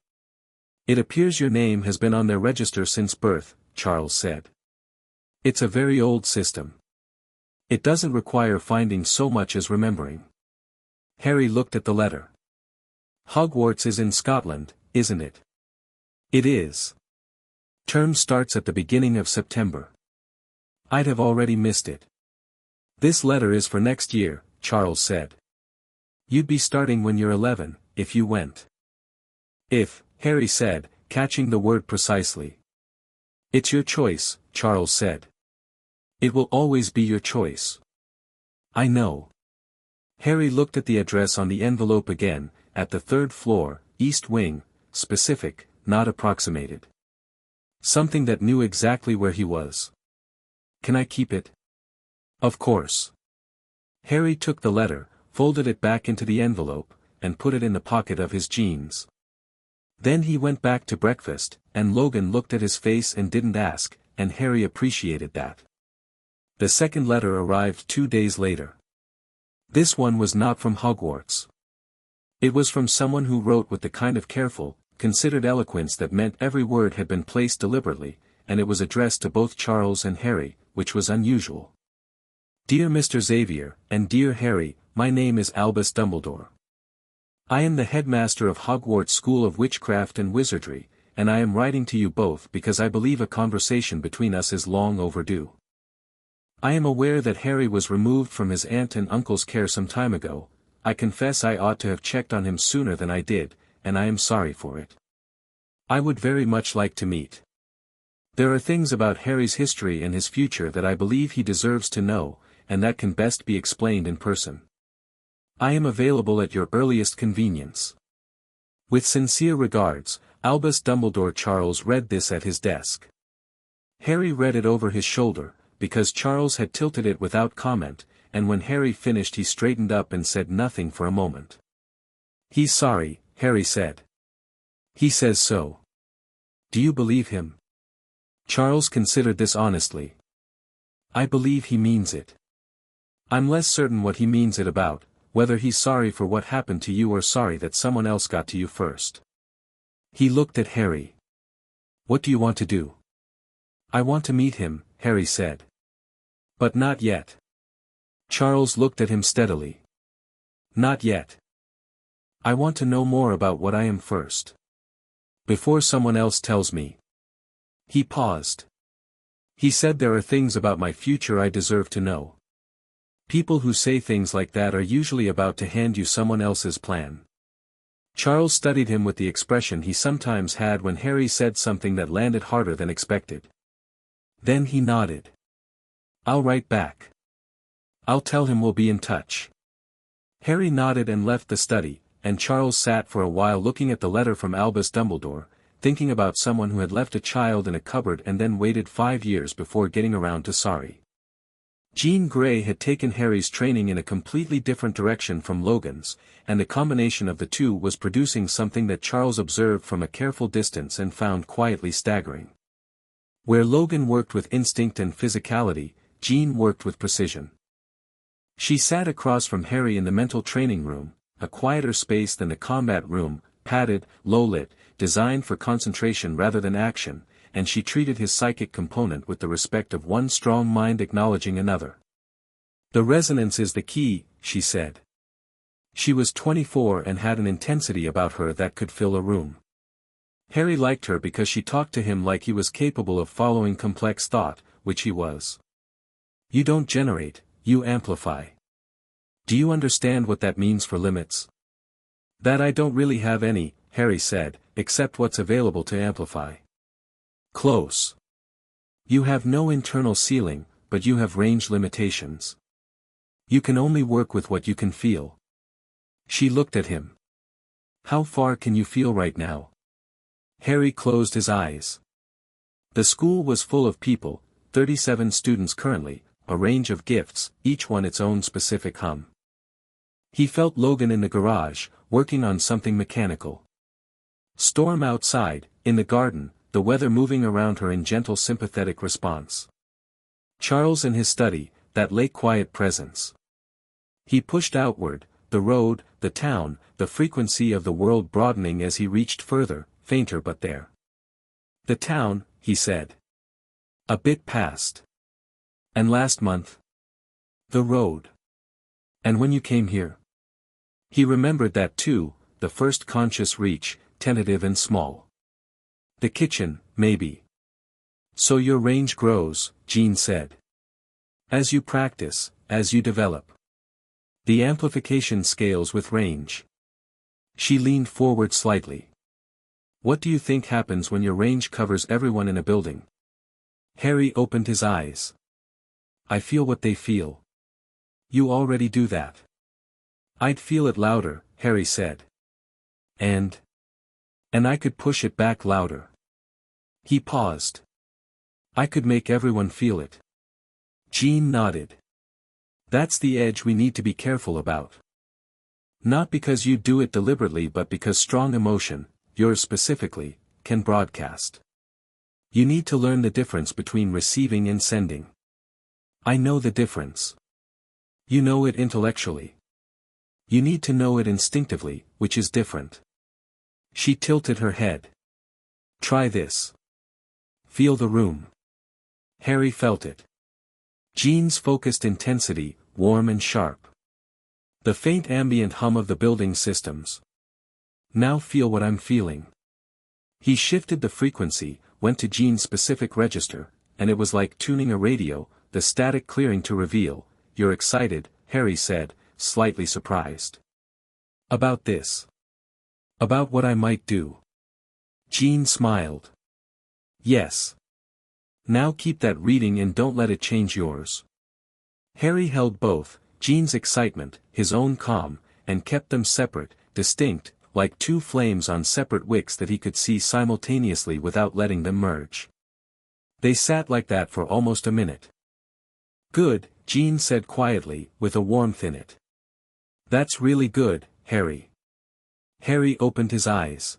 It appears your name has been on their register since birth, Charles said. It's a very old system. It doesn't require finding so much as remembering. Harry looked at the letter. Hogwarts is in Scotland, isn't it? It is. Term starts at the beginning of September. I'd have already missed it. This letter is for next year, Charles said. You'd be starting when you're 11, if you went. If, Harry said, catching the word precisely. It's your choice, Charles said. It will always be your choice. I know. Harry looked at the address on the envelope again, at the 3rd floor, East Wing, specific, not approximated. Something that knew exactly where he was. Can I keep it? Of course. Harry took the letter, folded it back into the envelope, and put it in the pocket of his jeans. Then he went back to breakfast, and Logan looked at his face and didn't ask, and Harry appreciated that. The second letter arrived 2 days later. This one was not from Hogwarts. It was from someone who wrote with the kind of careful, considered eloquence that meant every word had been placed deliberately, and it was addressed to both Charles and Harry, which was unusual. Dear Mr. Xavier, and dear Harry, my name is Albus Dumbledore. I am the headmaster of Hogwarts School of Witchcraft and Wizardry, and I am writing to you both because I believe a conversation between us is long overdue. I am aware that Harry was removed from his aunt and uncle's care some time ago. I confess I ought to have checked on him sooner than I did, and I am sorry for it. I would very much like to meet. There are things about Harry's history and his future that I believe he deserves to know, and that can best be explained in person. I am available at your earliest convenience. With sincere regards, Albus Dumbledore. Charles read this at his desk. Harry read it over his shoulder, because Charles had tilted it without comment, and when Harry finished he straightened up and said nothing for a moment. He's sorry, Harry said. He says so. Do you believe him? Charles considered this honestly. I believe he means it. I'm less certain what he means it about, whether he's sorry for what happened to you or sorry that someone else got to you first. He looked at Harry. What do you want to do? I want to meet him, Harry said. But not yet. Charles looked at him steadily. Not yet. I want to know more about what I am first. Before someone else tells me. He paused. He said there are things about my future I deserve to know. People who say things like that are usually about to hand you someone else's plan. Charles studied him with the expression he sometimes had when Harry said something that landed harder than expected. Then he nodded. I'll write back. I'll tell him we'll be in touch. Harry nodded and left the study, and Charles sat for a while looking at the letter from Albus Dumbledore, thinking about someone who had left a child in a cupboard and then waited 5 years before getting around to sorry. Jean Grey had taken Harry's training in a completely different direction from Logan's, and the combination of the two was producing something that Charles observed from a careful distance and found quietly staggering. Where Logan worked with instinct and physicality, Jean worked with precision. She sat across from Harry in the mental training room, a quieter space than the combat room, padded, low-lit, designed for concentration rather than action, and she treated his psychic component with the respect of one strong mind acknowledging another. The resonance is the key, she said. She was 24 and had an intensity about her that could fill a room. Harry liked her because she talked to him like he was capable of following complex thought, which he was. You don't generate, you amplify. Do you understand what that means for limits? That I don't really have any, Harry said, except what's available to amplify. Close. You have no internal ceiling, but you have range limitations. You can only work with what you can feel. She looked at him. How far can you feel right now? Harry closed his eyes. The school was full of people, 37 students currently, a range of gifts, each one its own specific hum. He felt Logan in the garage, working on something mechanical. Storm outside, in the garden, the weather moving around her in gentle sympathetic response. Charles in his study, that late quiet presence. He pushed outward, the road, the town, the frequency of the world broadening as he reached further, fainter but there. The town, he said. A bit past. And last month? The road. And when you came here? He remembered that too, the first conscious reach, tentative and small. The kitchen, maybe. So your range grows, Jean said. As you practice, as you develop. The amplification scales with range. She leaned forward slightly. What do you think happens when your range covers everyone in a building? Harry opened his eyes. I feel what they feel. You already do that. I'd feel it louder, Harry said. And I could push it back louder. He paused. I could make everyone feel it. Jean nodded. That's the edge we need to be careful about. Not because you do it deliberately but because strong emotion, yours specifically, can broadcast. You need to learn the difference between receiving and sending. I know the difference. You know it intellectually. You need to know it instinctively, which is different. She tilted her head. Try this. Feel the room. Harry felt it. Jean's focused intensity, warm and sharp. The faint ambient hum of the building systems. Now feel what I'm feeling. He shifted the frequency, went to Jean's specific register, and it was like tuning a radio, the static clearing to reveal, you're excited, Harry said, slightly surprised. About this. About what I might do. Jean smiled. Yes. Now keep that reading and don't let it change yours. Harry held both, Jean's excitement, his own calm, and kept them separate, distinct, like two flames on separate wicks that he could see simultaneously without letting them merge. They sat like that for almost a minute. Good, Jean said quietly, with a warmth in it. That's really good, Harry. Harry opened his eyes.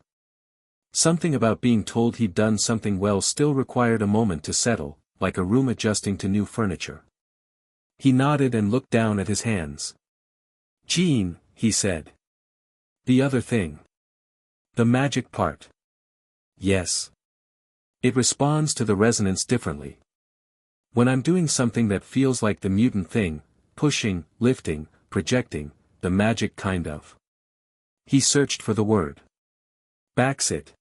Something about being told he'd done something well still required a moment to settle, like a room adjusting to new furniture. He nodded and looked down at his hands. Jean, he said. The other thing. The magic part. Yes. It responds to the resonance differently. When I'm doing something that feels like the mutant thing, pushing, lifting, projecting, the magic kind of. He searched for the word. Backs it.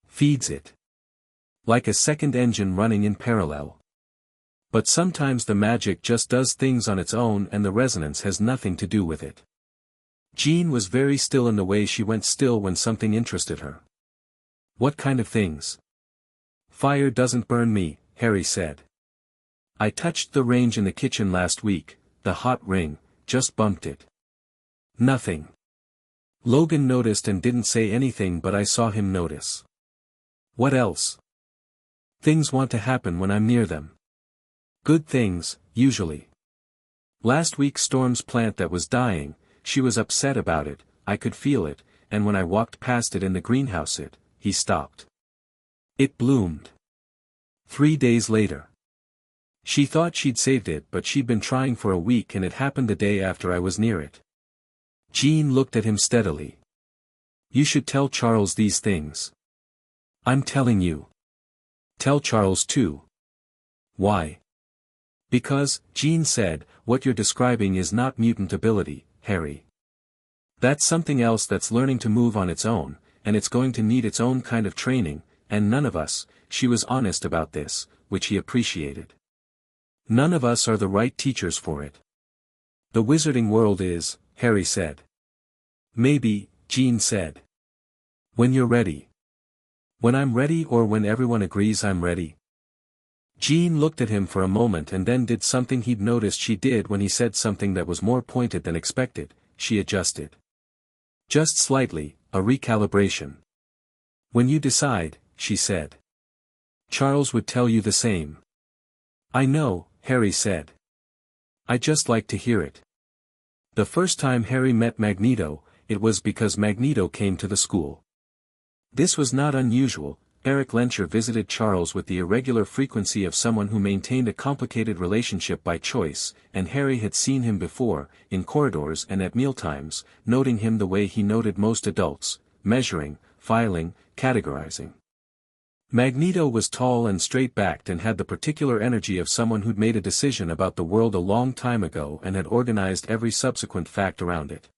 Feeds it. Like a second engine running in parallel. But sometimes the magic just does things on its own and the resonance has nothing to do with it. Jean was very still in the way she went still when something interested her. What kind of things? Fire doesn't burn me, Harry said. I touched the range in the kitchen last week, the hot ring, just bumped it. Nothing. Logan noticed and didn't say anything but I saw him notice. What else? Things want to happen when I'm near them. Good things, usually. Last week Storm's plant that was dying, she was upset about it, I could feel it, and when I walked past it in the greenhouse he stopped. It bloomed. 3 days later. She thought she'd saved it but she'd been trying for a week and it happened the day after I was near it. Jean looked at him steadily. You should tell Charles these things. I'm telling you. Tell Charles too. Why? Because, Jean said, what you're describing is not mutant ability, Harry. That's something else that's learning to move on its own, and it's going to need its own kind of training, and none of us, she was honest about this, which he appreciated. None of us are the right teachers for it. The wizarding world is, Harry said. Maybe, Jean said. When you're ready. When I'm ready or when everyone agrees I'm ready. Jean looked at him for a moment and then did something he'd noticed she did when he said something that was more pointed than expected, she adjusted. Just slightly, a recalibration. When you decide, she said. Charles would tell you the same. I know, Harry said. I just like to hear it. The first time Harry met Magneto, it was because Magneto came to the school. This was not unusual. Eric Lencher visited Charles with the irregular frequency of someone who maintained a complicated relationship by choice, and Harry had seen him before, in corridors and at mealtimes, noting him the way he noted most adults, measuring, filing, categorizing. Magneto was tall and straight-backed and had the particular energy of someone who'd made a decision about the world a long time ago and had organized every subsequent fact around it.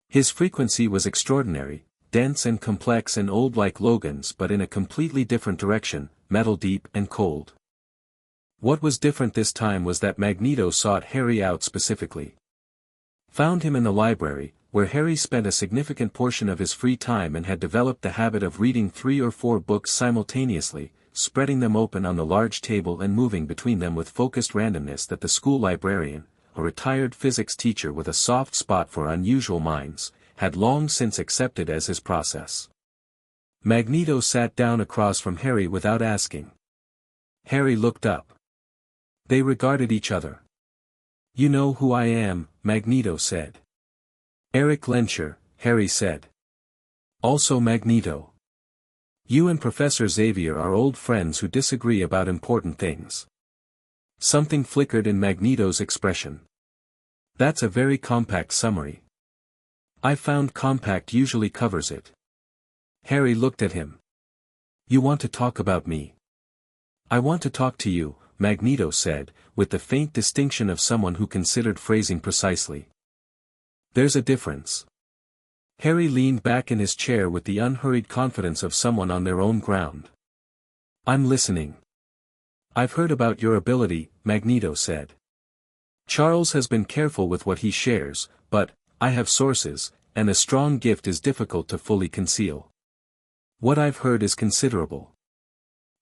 His frequency was extraordinary, dense and complex and old like Logan's, but in a completely different direction, metal deep and cold. What was different this time was that Magneto sought Harry out specifically. Found him in the library, where Harry spent a significant portion of his free time and had developed the habit of reading 3 or 4 books simultaneously, spreading them open on the large table and moving between them with focused randomness that the school librarian, a retired physics teacher with a soft spot for unusual minds, had long since accepted as his process. Magneto sat down across from Harry without asking. Harry looked up. They regarded each other. "You know who I am," Magneto said. "Eric Lenscher," Harry said. "Also Magneto. You and Professor Xavier are old friends who disagree about important things." Something flickered in Magneto's expression. "That's a very compact summary." "I found compact usually covers it." Harry looked at him. "You want to talk about me?" "I want to talk to you," Magneto said, with the faint distinction of someone who considered phrasing precisely. "There's a difference." Harry leaned back in his chair with the unhurried confidence of someone on their own ground. "I'm listening." "I've heard about your ability," Magneto said. "Charles has been careful with what he shares, but, I have sources, and a strong gift is difficult to fully conceal. What I've heard is considerable."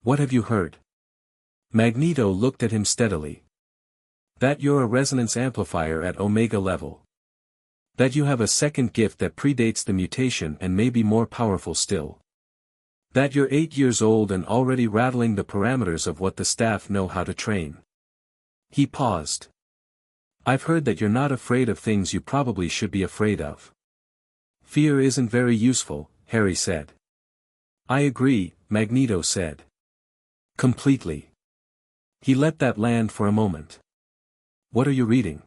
"What have you heard?" Magneto looked at him steadily. "That you're a resonance amplifier at Omega level. That you have a second gift that predates the mutation and may be more powerful still. That you're 8 years old and already rattling the parameters of what the staff know how to train." He paused. "I've heard that you're not afraid of things you probably should be afraid of." "Fear isn't very useful," Harry said. "I agree," Magneto said. "Completely." He let that land for a moment. "What are you reading?"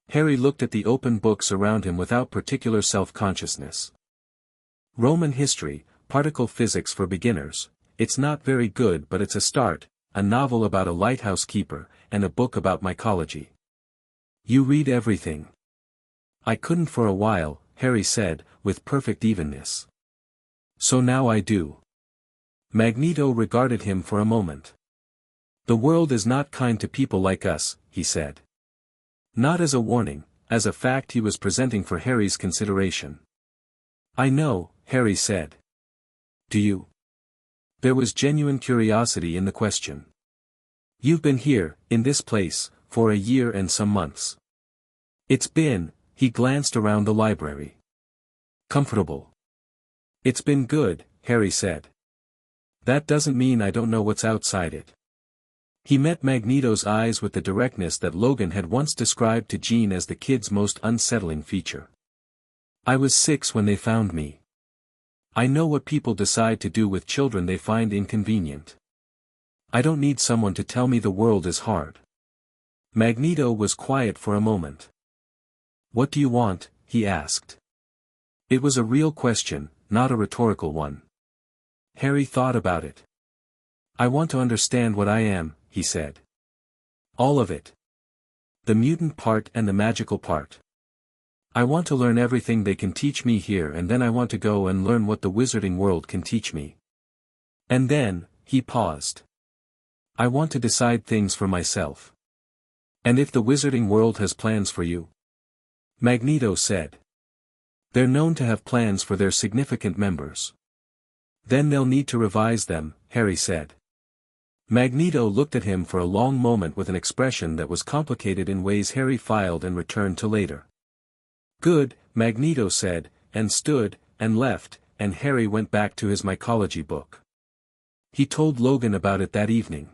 Harry looked at the open books around him without particular self-consciousness. "Roman history, particle physics for beginners. It's not very good but it's a start, a novel about a lighthouse keeper, and a book about mycology." "You read everything." "I couldn't for a while," Harry said, with perfect evenness. "So now I do." Magneto regarded him for a moment. "The world is not kind to people like us," he said. Not as a warning, as a fact he was presenting for Harry's consideration. "I know," Harry said. "Do you?" There was genuine curiosity in the question. "You've been here, in this place, for a year and some months." "It's been," he glanced around the library. "Comfortable." "It's been good," Harry said. "That doesn't mean I don't know what's outside it." He met Magneto's eyes with the directness that Logan had once described to Jean as the kid's most unsettling feature. "I was 6 when they found me. I know what people decide to do with children they find inconvenient. I don't need someone to tell me the world is hard." Magneto was quiet for a moment. "What do you want?" he asked. It was a real question, not a rhetorical one. Harry thought about it. "I want to understand what I am," he said. "All of it. The mutant part and the magical part. I want to learn everything they can teach me here and then I want to go and learn what the wizarding world can teach me. And then," he paused. "I want to decide things for myself." "And if the wizarding world has plans for you?" Magneto said. "They're known to have plans for their significant members." "Then they'll need to revise them," Harry said. Magneto looked at him for a long moment with an expression that was complicated in ways Harry filed and returned to later. "Good," Magneto said, and stood, and left, and Harry went back to his mycology book. He told Logan about it that evening.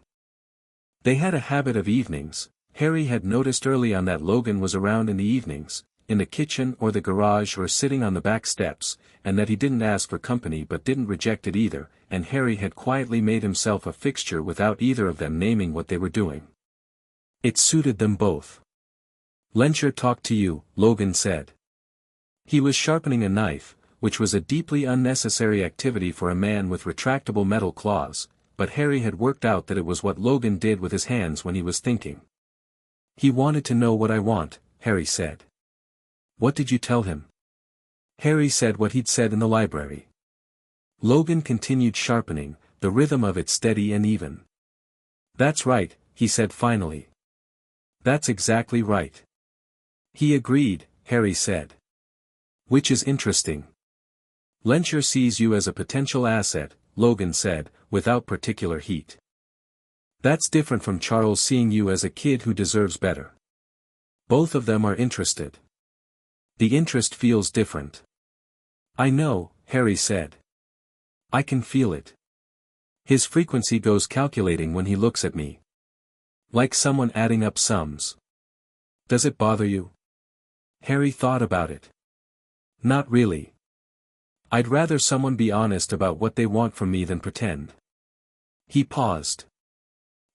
They had a habit of evenings. Harry had noticed early on that Logan was around in the evenings, in the kitchen or the garage or sitting on the back steps, and that he didn't ask for company but didn't reject it either, and Harry had quietly made himself a fixture without either of them naming what they were doing. It suited them both. "Lenscher talked to you," Logan said. He was sharpening a knife, which was a deeply unnecessary activity for a man with retractable metal claws, but Harry had worked out that it was what Logan did with his hands when he was thinking. "He wanted to know what I want," Harry said. "What did you tell him?" Harry said what he'd said in the library. Logan continued sharpening, the rhythm of it steady and even. "That's right," he said finally. "That's exactly right." He agreed, Harry said. "Which is interesting. Lencher sees you as a potential asset," Logan said, without particular heat. "That's different from Charles seeing you as a kid who deserves better. Both of them are interested. The interest feels different." "I know," Harry said. "I can feel it. His frequency goes calculating when he looks at me. Like someone adding up sums. Does it bother you?" Harry thought about it. "Not really. I'd rather someone be honest about what they want from me than pretend." He paused.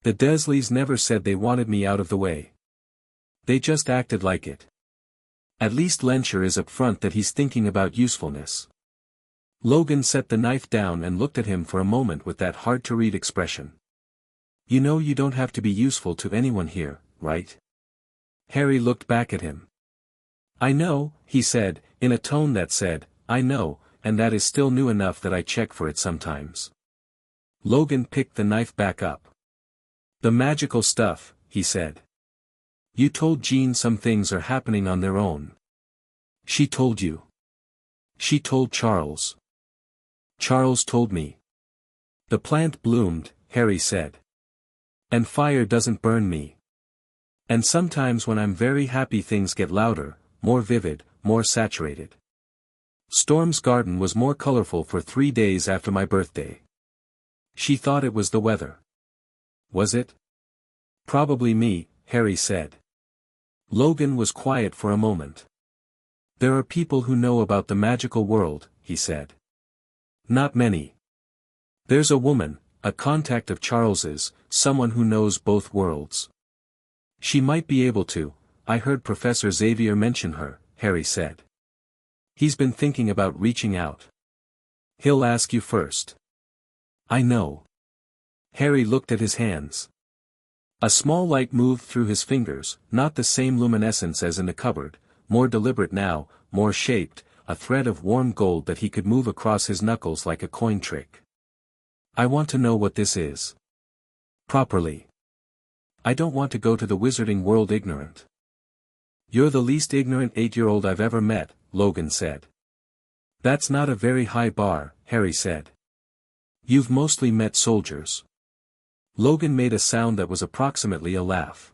"The Dursleys never said they wanted me out of the way. They just acted like it. At least Lencher is upfront that he's thinking about usefulness." Logan set the knife down and looked at him for a moment with that hard-to-read expression. "You know you don't have to be useful to anyone here, right?" Harry looked back at him. "I know," he said, in a tone that said, "I know, and that is still new enough that I check for it sometimes." Logan picked the knife back up. "The magical stuff," he said. "You told Jean some things are happening on their own." "She told you?" "She told Charles." "Charles told me." "The plant bloomed," Harry said. "And fire doesn't burn me. And sometimes when I'm very happy things get louder, more vivid, more saturated. Storm's garden was more colorful for 3 days after my birthday." She thought it was the weather. "Was it?" "Probably me," Harry said. Logan was quiet for a moment. "There are people who know about the magical world," he said. "Not many. There's a woman, a contact of Charles's, someone who knows both worlds. She might be able to. I heard Professor Xavier mention her," Harry said. "He's been thinking about reaching out. He'll ask you first." "I know." Harry looked at his hands. A small light moved through his fingers, not the same luminescence as in the cupboard, more deliberate now, more shaped, a thread of warm gold that he could move across his knuckles like a coin trick. "I want to know what this is. Properly. I don't want to go to the wizarding world ignorant." "You're the least ignorant 8-year-old I've ever met," Logan said. "That's not a very high bar," Harry said. "You've mostly met soldiers." Logan made a sound that was approximately a laugh.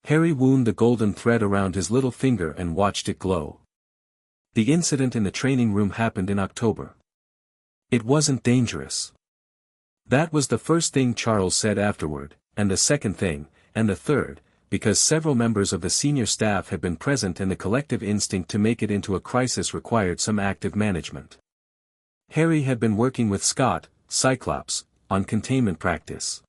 Harry wound the golden thread around his little finger and watched it glow. "The incident in the training room happened in October. It wasn't dangerous." That was the first thing Charles said afterward, and the second thing, and the third, because several members of the senior staff had been present and the collective instinct to make it into a crisis required some active management. Harry had been working with Scott, Cyclops, on containment practice.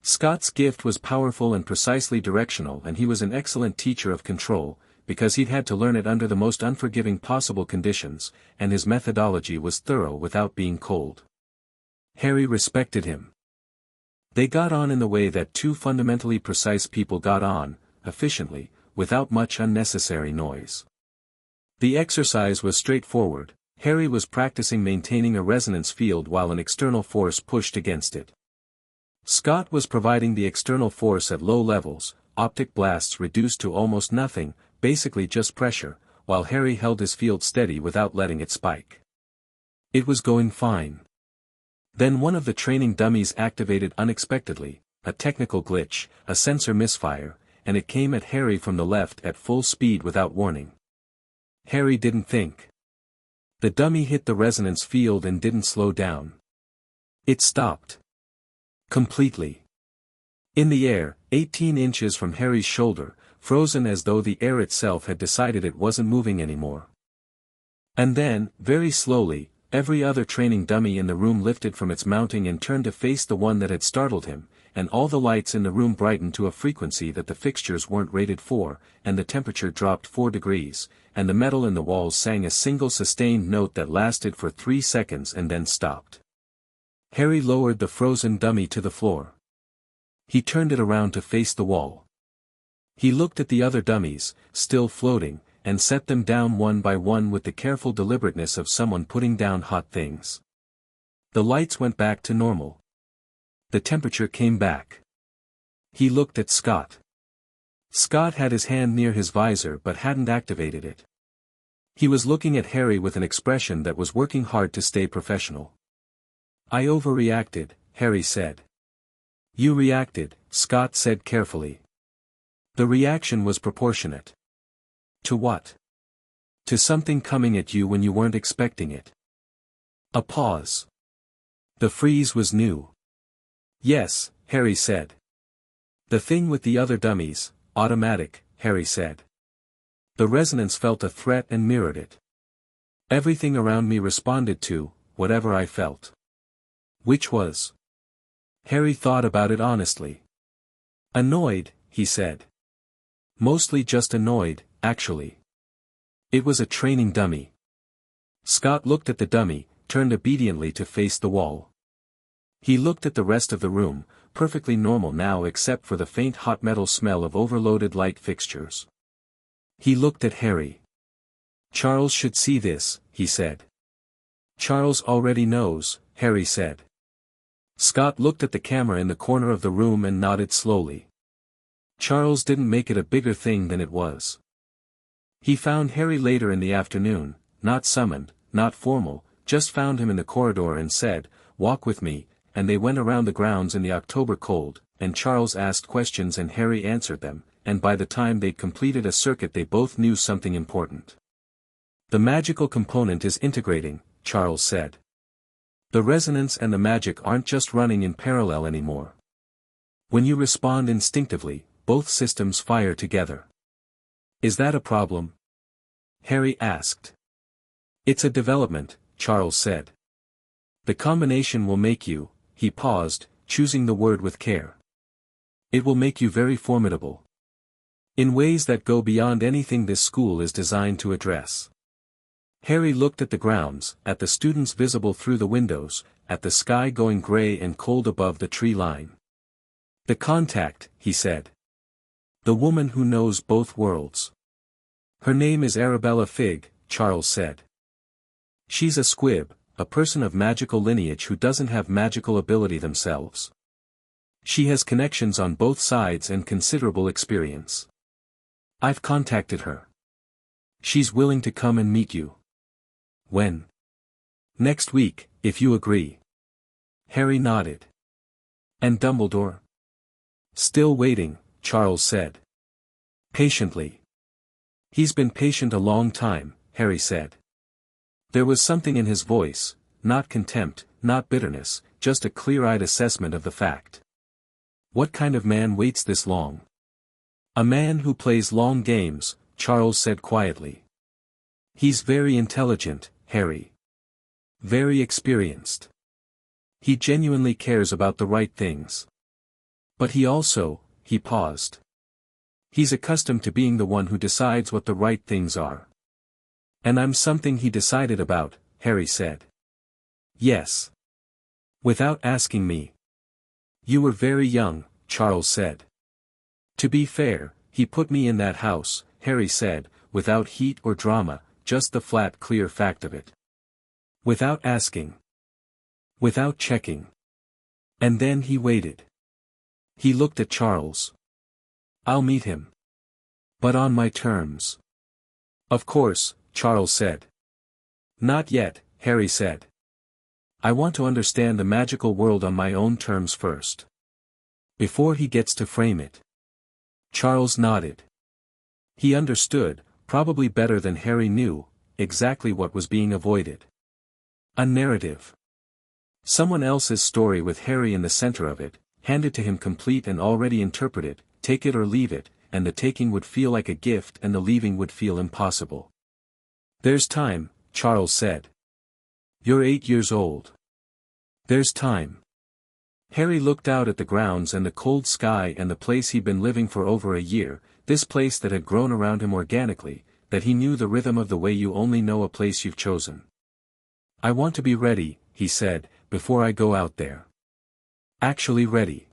Scott's gift was powerful and precisely directional, and he was an excellent teacher of control, because he'd had to learn it under the most unforgiving possible conditions, and his methodology was thorough without being cold. Harry respected him. They got on in the way that two fundamentally precise people got on, efficiently, without much unnecessary noise. The exercise was straightforward. Harry was practicing maintaining a resonance field while an external force pushed against it. Scott was providing the external force at low levels, optic blasts reduced to almost nothing, basically just pressure, while Harry held his field steady without letting it spike. It was going fine. Then one of the training dummies activated unexpectedly, a technical glitch, a sensor misfire, and it came at Harry from the left at full speed without warning. Harry didn't think. The dummy hit the resonance field and didn't slow down. It stopped. Completely. In the air, 18 inches from Harry's shoulder, frozen as though the air itself had decided it wasn't moving anymore. And then, very slowly, Every other training dummy in the room lifted from its mounting and turned to face the one that had startled him, and all the lights in the room brightened to a frequency that the fixtures weren't rated for, and the temperature dropped 4 degrees, and the metal in the walls sang a single sustained note that lasted for 3 seconds and then stopped. Harry lowered the frozen dummy to the floor. He turned it around to face the wall. He looked at the other dummies, still floating, and set them down one by one with the careful deliberateness of someone putting down hot things. The lights went back to normal. The temperature came back. He looked at Scott. Scott had his hand near his visor but hadn't activated it. He was looking at Harry with an expression that was working hard to stay professional. "I overreacted," Harry said. "You reacted," Scott said carefully. "The reaction was proportionate." "To what?" "To something coming at you when you weren't expecting it." A pause. The freeze was new. "Yes," Harry said. "The thing with the other dummies, automatic," Harry said. The resonance felt a threat and mirrored it. Everything around me responded to whatever I felt. Which was? Harry thought about it honestly. "Annoyed," he said. "Mostly just annoyed, actually." It was a training dummy. Scott looked at the dummy, turned obediently to face the wall. He looked at the rest of the room, perfectly normal now except for the faint hot metal smell of overloaded light fixtures. He looked at Harry. "Charles should see this," he said. "Charles already knows," Harry said. Scott looked at the camera in the corner of the room and nodded slowly. Charles didn't make it a bigger thing than it was. He found Harry later in the afternoon, not summoned, not formal, just found him in the corridor and said, "Walk with me," and they went around the grounds in the October cold, and Charles asked questions and Harry answered them, and by the time they'd completed a circuit they both knew something important. "The magical component is integrating," Charles said. "The resonance and the magic aren't just running in parallel anymore. When you respond instinctively, both systems fire together." "Is that a problem?" Harry asked. "It's a development," Charles said. "The combination will make you," he paused, choosing the word with care. "It will make you very formidable. In ways that go beyond anything this school is designed to address." Harry looked at the grounds, at the students visible through the windows, at the sky going gray and cold above the tree line. "The contact," he said. "The woman who knows both worlds. Her name is Arabella Figg," Charles said. "She's a squib, a person of magical lineage who doesn't have magical ability themselves. She has connections on both sides and considerable experience. I've contacted her. She's willing to come and meet you." "When?" "Next week, if you agree." Harry nodded. "And Dumbledore?" "Still waiting," Charles said. "Patiently." "He's been patient a long time," Harry said. There was something in his voice, not contempt, not bitterness, just a clear-eyed assessment of the fact. "What kind of man waits this long?" "A man who plays long games," Charles said quietly. "He's very intelligent, Harry. Very experienced. He genuinely cares about the right things. But he also," he paused. "He's accustomed to being the one who decides what the right things are." "And I'm something he decided about," Harry said. "Yes. Without asking me." "You were very young," Charles said. "To be fair, he put me in that house," Harry said, without heat or drama, just the flat clear fact of it. "Without asking. Without checking. And then he waited." He looked at Charles. "I'll meet him. But on my terms." "Of course," Charles said. "Not yet," Harry said. "I want to understand the magical world on my own terms first. Before he gets to frame it." Charles nodded. He understood, probably better than Harry knew, exactly what was being avoided. A narrative. Someone else's story with Harry in the center of it, handed to him complete and already interpreted, take it or leave it, and the taking would feel like a gift and the leaving would feel impossible. "There's time," Charles said. You're 8 years old. There's time. Harry looked out at the grounds and the cold sky and the place he'd been living for over a year, this place that had grown around him organically, that he knew the rhythm of the way you only know a place you've chosen. I want to be ready, he said, before I go out there. Actually ready.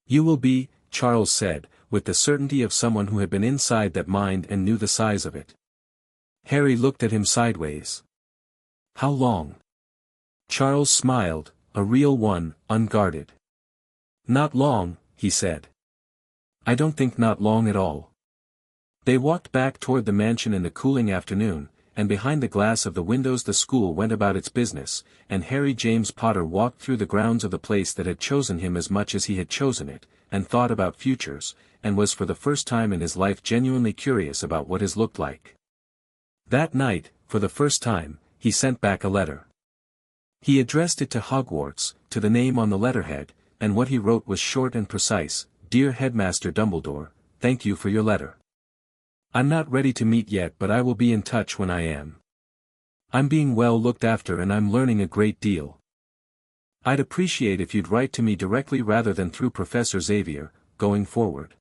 You will be, Charles said, with the certainty of someone who had been inside that mind and knew the size of it. Harry looked at him sideways. How long? Charles smiled, a real one, unguarded. Not long, he said. I don't think not long at all. They walked back toward the mansion in the cooling afternoon, and behind the glass of the windows the school went about its business, and Harry James Potter walked through the grounds of the place that had chosen him as much as he had chosen it, and thought about futures, and was for the first time in his life genuinely curious about what his looked like. That night, for the first time, he sent back a letter. He addressed it to Hogwarts, to the name on the letterhead, and what he wrote was short and precise. Dear Headmaster Dumbledore, thank you for your letter. I'm not ready to meet yet, but I will be in touch when I am. I'm being well looked after and I'm learning a great deal. I'd appreciate if you'd write to me directly rather than through Professor Xavier, going forward.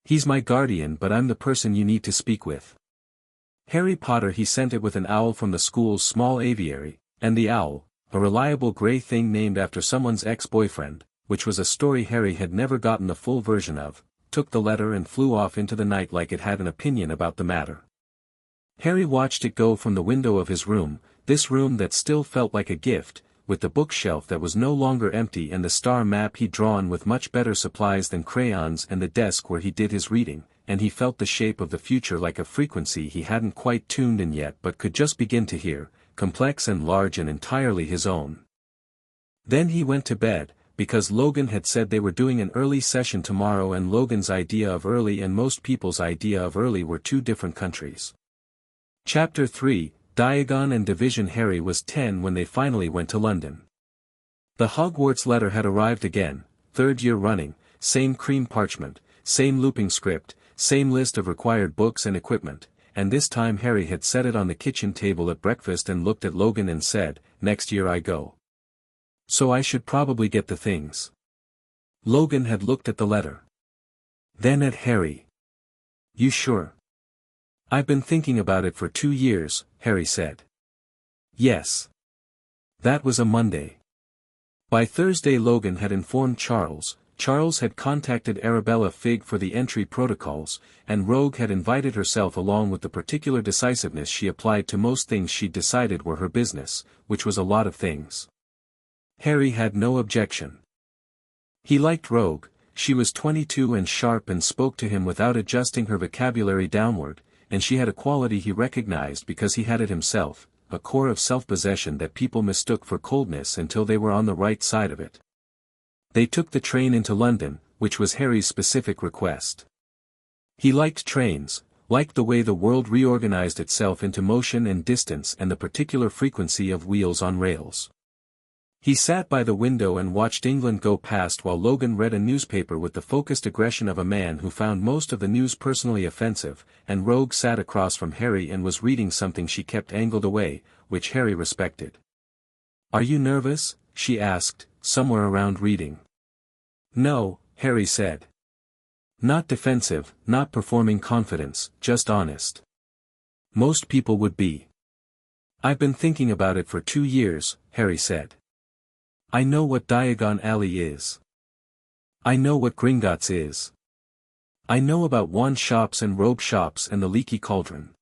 He's my guardian, but I'm the person you need to speak with. Harry Potter. He sent it with an owl from the school's small aviary, and the owl, a reliable grey thing named after someone's ex-boyfriend, which was a story Harry had never gotten the full version of, took the letter and flew off into the night like it had an opinion about the matter. Harry watched it go from the window of his room, this room that still felt like a gift, with the bookshelf that was no longer empty and the star map he'd drawn with much better supplies than crayons and the desk where he did his reading, and he felt the shape of the future like a frequency he hadn't quite tuned in yet but could just begin to hear, complex and large and entirely his own. Then he went to bed, because Logan had said they were doing an early session tomorrow, and Logan's idea of early and most people's idea of early were two different countries. Chapter 3, Diagon and Division. Harry was 10 when they finally went to London. The Hogwarts letter had arrived again, 3rd year running, same cream parchment, same looping script, same list of required books and equipment, and this time Harry had set it on the kitchen table at breakfast and looked at Logan and said, "Next year I go. So I should probably get the things." Logan had looked at the letter. Then at Harry. "You sure?" "I've been thinking about it for 2 years," Harry said. "Yes." That was a Monday. By Thursday Logan had informed Charles. Charles had contacted Arabella Figg for the entry protocols, and Rogue had invited herself along with the particular decisiveness she applied to most things she'd decided were her business, which was a lot of things. Harry had no objection. He liked Rogue. She was 22 and sharp and spoke to him without adjusting her vocabulary downward, and she had a quality he recognized because he had it himself, a core of self-possession that people mistook for coldness until they were on the right side of it. They took the train into London, which was Harry's specific request. He liked trains, liked the way the world reorganized itself into motion and distance and the particular frequency of wheels on rails. He sat by the window and watched England go past while Logan read a newspaper with the focused aggression of a man who found most of the news personally offensive, and Rogue sat across from Harry and was reading something she kept angled away, which Harry respected. "Are you nervous?" she asked, somewhere around reading. "No," Harry said. "Not defensive, not performing confidence, just honest. Most people would be." "I've been thinking about it for 2 years," Harry said. "I know what Diagon Alley is. I know what Gringotts is. I know about wand shops and robe shops and the Leaky Cauldron."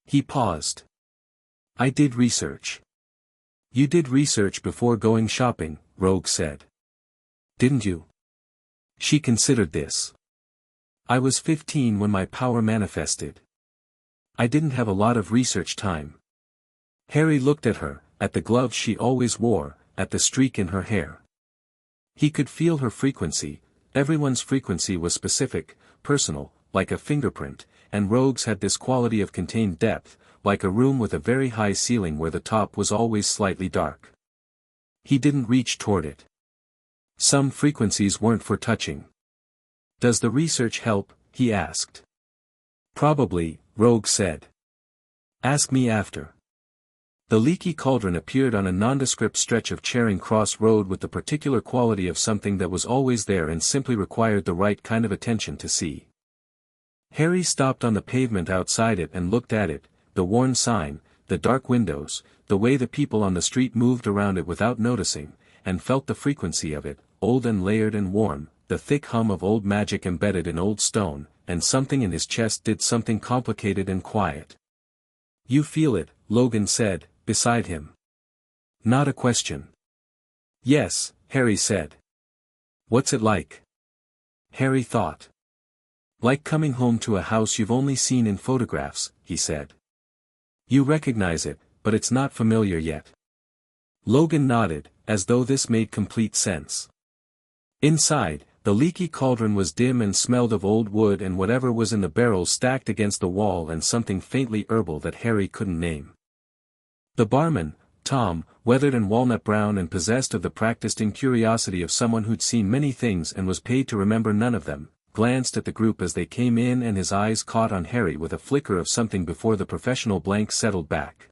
He paused. "I did research." "You did research before going shopping," Rogue said. "Didn't you?" She considered this. "I was 15 when my power manifested. I didn't have a lot of research time." Harry looked at her, at the gloves she always wore, at the streak in her hair. He could feel her frequency. Everyone's frequency was specific, personal, like a fingerprint, and Rogue's had this quality of contained depth, like a room with a very high ceiling where the top was always slightly dark. He didn't reach toward it. Some frequencies weren't for touching. "Does the research help?" he asked. "Probably," Rogue said. "Ask me after." The leaky cauldron appeared on a nondescript stretch of Charing Cross Road with the particular quality of something that was always there and simply required the right kind of attention to see. Harry stopped on the pavement outside it and looked at it, the worn sign, the dark windows, the way the people on the street moved around it without noticing, and felt the frequency of it, old and layered and warm, the thick hum of old magic embedded in old stone, and something in his chest did something complicated and quiet. "You feel it," Logan said, beside him. "Not a question." "Yes," Harry said. "What's it like?" Harry thought. "Like coming home to a house you've only seen in photographs," he said. "You recognize it, but it's not familiar yet." Logan nodded, as though this made complete sense. Inside, the leaky cauldron was dim and smelled of old wood and whatever was in the barrels stacked against the wall and something faintly herbal that Harry couldn't name. The barman, Tom, weathered and walnut brown and possessed of the practiced incuriosity of someone who'd seen many things and was paid to remember none of them, glanced at the group as they came in and his eyes caught on Harry with a flicker of something before the professional blank settled back.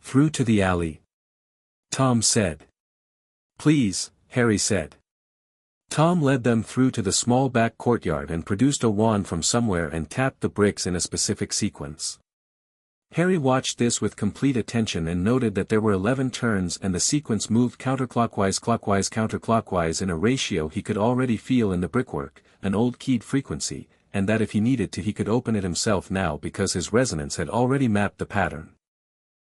"Through to the alley," Tom said. "Please," Harry said. Tom led them through to the small back courtyard and produced a wand from somewhere and tapped the bricks in a specific sequence. Harry watched this with complete attention and noted that there were 11 turns and the sequence moved counterclockwise in a ratio he could already feel in the brickwork, an old keyed frequency, and that if he needed to he could open it himself now because his resonance had already mapped the pattern.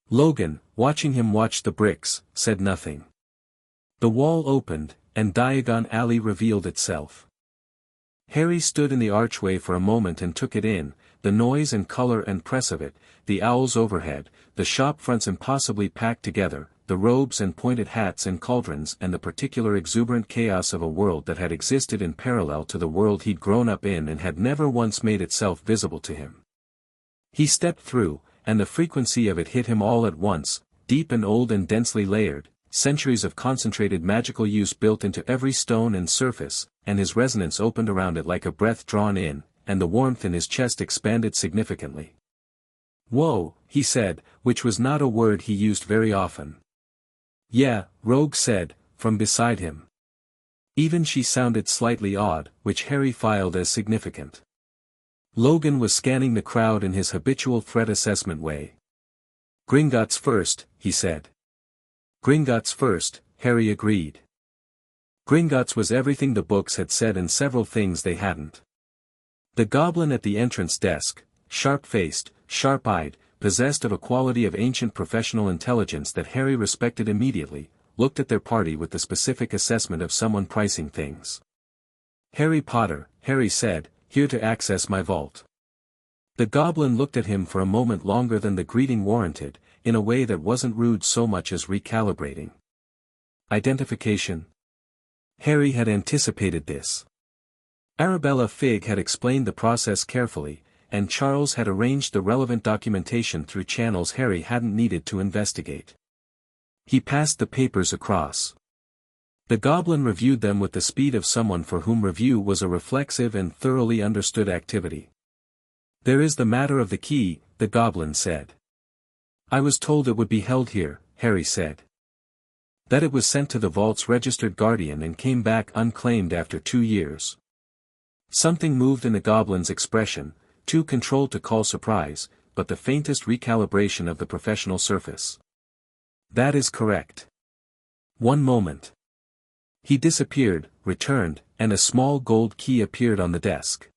Logan, watching him watch the bricks, said nothing. The wall opened, and Diagon Alley revealed itself. Harry stood in the archway for a moment and took it in, the noise and color and press of it, the owls overhead, the shop fronts impossibly packed together, the robes and pointed hats and cauldrons and the particular exuberant chaos of a world that had existed in parallel to the world he'd grown up in and had never once made itself visible to him. He stepped through, and the frequency of it hit him all at once, deep and old and densely layered, centuries of concentrated magical use built into every stone and surface, and his resonance opened around it like a breath drawn in, and the warmth in his chest expanded significantly. "Whoa," he said, which was not a word he used very often. "Yeah," Rogue said, from beside him. Even she sounded slightly odd, which Harry filed as significant. Logan was scanning the crowd in his habitual threat assessment way. "Gringotts first," he said. "Gringotts first," Harry agreed. Gringotts was everything the books had said and several things they hadn't. The goblin at the entrance desk, sharp-faced, sharp-eyed, possessed of a quality of ancient professional intelligence that Harry respected immediately, looked at their party with the specific assessment of someone pricing things. "Harry Potter," Harry said, "here to access my vault." The goblin looked at him for a moment longer than the greeting warranted, in a way that wasn't rude so much as recalibrating. "Identification?" Harry had anticipated this. Arabella Figg had explained the process carefully, and Charles had arranged the relevant documentation through channels Harry hadn't needed to investigate. He passed the papers across. The goblin reviewed them with the speed of someone for whom review was a reflexive and thoroughly understood activity. "There is the matter of the key," the goblin said. "I was told it would be held here," Harry said. "That it was sent to the vault's registered guardian and came back unclaimed after 2 years." Something moved in the goblin's expression, too controlled to call surprise, but the faintest recalibration of the professional surface. "That is correct." "One moment." He disappeared, returned, and a small gold key appeared on the desk.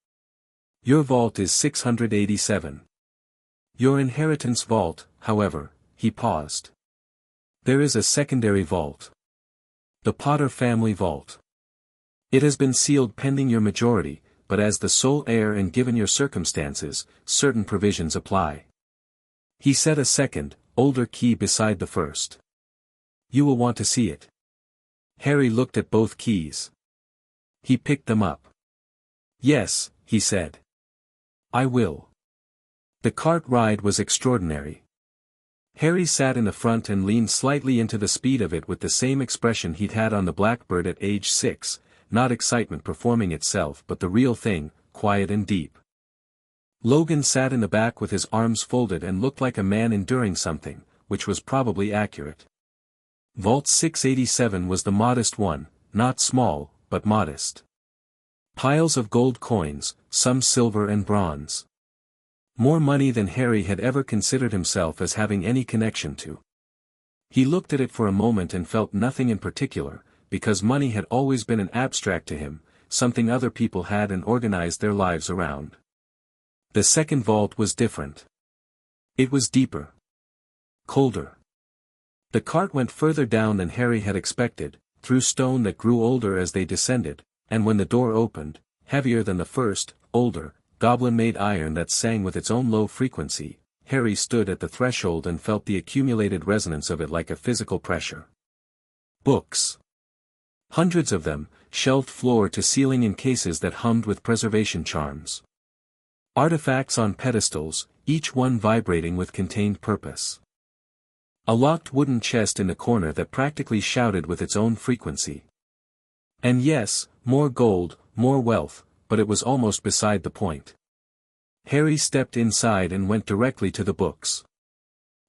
"Your vault is 687. Your inheritance vault, however," he paused. "There is a secondary vault. The Potter family vault. It has been sealed pending your majority, but as the sole heir and given your circumstances, certain provisions apply." He set a second, older key beside the first. "You will want to see it." Harry looked at both keys. He picked them up. "Yes," he said. "I will." The cart ride was extraordinary. Harry sat in the front and leaned slightly into the speed of it with the same expression he'd had on the Blackbird at age 6, not excitement performing itself but the real thing, quiet and deep. Logan sat in the back with his arms folded and looked like a man enduring something, which was probably accurate. Vault 687 was the modest one, not small, but modest. Piles of gold coins, some silver and bronze. More money than Harry had ever considered himself as having any connection to. He looked at it for a moment and felt nothing in particular, because money had always been an abstract to him, something other people had and organized their lives around. The second vault was different. It was deeper. Colder. The cart went further down than Harry had expected, through stone that grew older as they descended, and when the door opened, heavier than the first, older, goblin-made iron that sang with its own low frequency, Harry stood at the threshold and felt the accumulated resonance of it like a physical pressure. Books. Hundreds of them, shelved floor to ceiling in cases that hummed with preservation charms. Artifacts on pedestals, each one vibrating with contained purpose. A locked wooden chest in the corner that practically shouted with its own frequency. And yes, more gold, more wealth, but it was almost beside the point. Harry stepped inside and went directly to the books.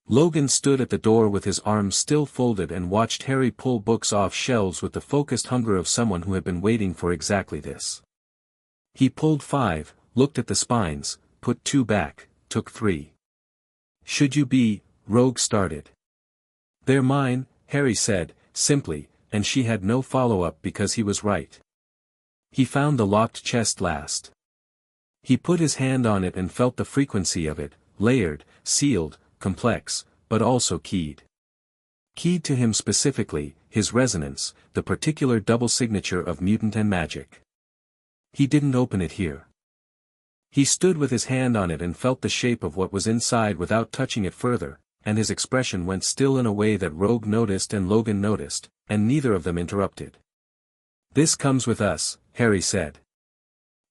Logan stood at the door with his arms still folded and watched Harry pull books off shelves with the focused hunger of someone who had been waiting for exactly this. He pulled 5, looked at the spines, put 2 back, took 3. "Should you be?" Rogue started. "They're mine," Harry said, simply, and she had no follow-up because he was right. He found the locked chest last. He put his hand on it and felt the frequency of it, layered, sealed, complex, but also keyed. Keyed to him specifically, his resonance, the particular double signature of mutant and magic. He didn't open it here. He stood with his hand on it and felt the shape of what was inside without touching it further, and his expression went still in a way that Rogue noticed and Logan noticed, and neither of them interrupted. "This comes with us," Harry said.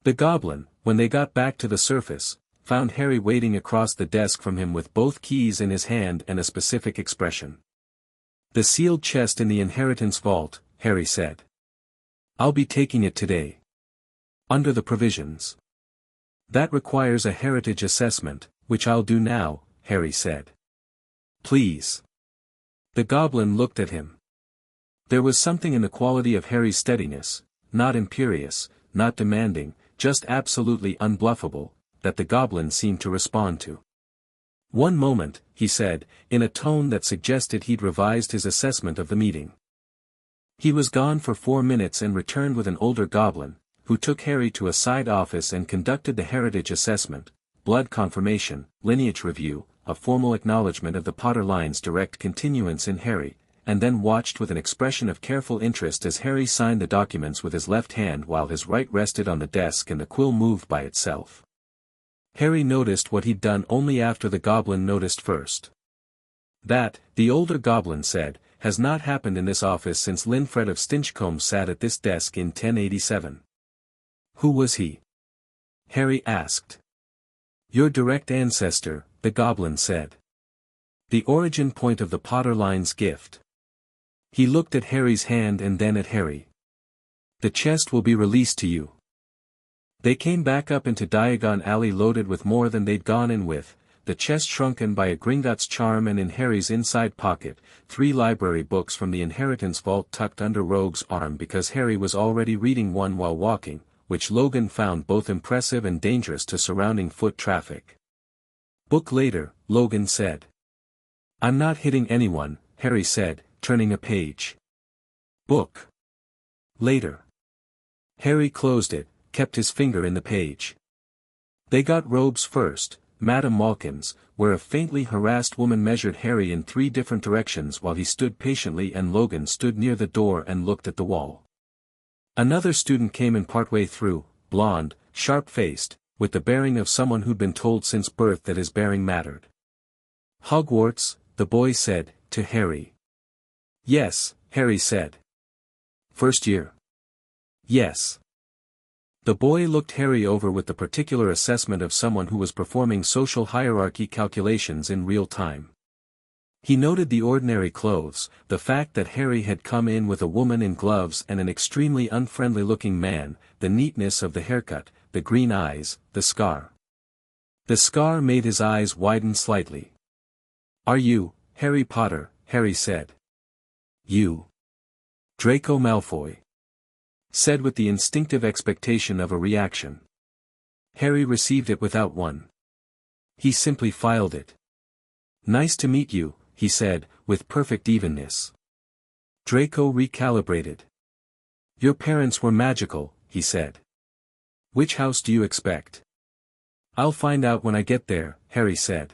The goblin, when they got back to the surface, found Harry waiting across the desk from him with both keys in his hand and a specific expression. "The sealed chest in the inheritance vault," Harry said. "I'll be taking it today. Under the provisions. That requires a heritage assessment, which I'll do now," Harry said. "Please." The goblin looked at him. There was something in the quality of Harry's steadiness, not imperious, not demanding, just absolutely unbluffable, that the goblin seemed to respond to. "One moment," he said, in a tone that suggested he'd revised his assessment of the meeting. He was gone for 4 minutes and returned with an older goblin, who took Harry to a side office and conducted the heritage assessment, blood confirmation, lineage review, a formal acknowledgement of the Potter line's direct continuance in Harry, and then watched with an expression of careful interest as Harry signed the documents with his left hand while his right rested on the desk and the quill moved by itself. Harry noticed what he'd done only after the goblin noticed first. "That," the older goblin said, "has not happened in this office since Linfred of Stinchcombe sat at this desk in 1087. "Who was he?" Harry asked. "Your direct ancestor," the goblin said. "The origin point of the Potter line's gift." He looked at Harry's hand and then at Harry. "The chest will be released to you." They came back up into Diagon Alley loaded with more than they'd gone in with, the chest shrunken by a Gringotts charm, and in Harry's inside pocket, 3 library books from the inheritance vault tucked under Rogue's arm because Harry was already reading one while walking, which Logan found both impressive and dangerous to surrounding foot traffic. "Book later," Logan said. "I'm not hitting anyone," Harry said, turning a page. "Book later." Harry closed it, kept his finger in the page. They got robes first, Madame Malkin's, where a faintly harassed woman measured Harry in 3 different directions while he stood patiently, and Logan stood near the door and looked at the wall. Another student came in partway through, blonde, sharp-faced, with the bearing of someone who'd been told since birth that his bearing mattered. "Hogwarts," the boy said, to Harry. "Yes," Harry said. "First year?" "Yes." The boy looked Harry over with the particular assessment of someone who was performing social hierarchy calculations in real time. He noted the ordinary clothes, the fact that Harry had come in with a woman in gloves and an extremely unfriendly-looking man, the neatness of the haircut, the green eyes, the scar. The scar made his eyes widen slightly. "Are you," Harry Potter, Harry said. You. Draco Malfoy said with the instinctive expectation of a reaction. Harry received it without one. He simply filed it. Nice to meet you, he said, with perfect evenness. Draco recalibrated. Your parents were magical, he said. Which house do you expect? I'll find out when I get there, Harry said.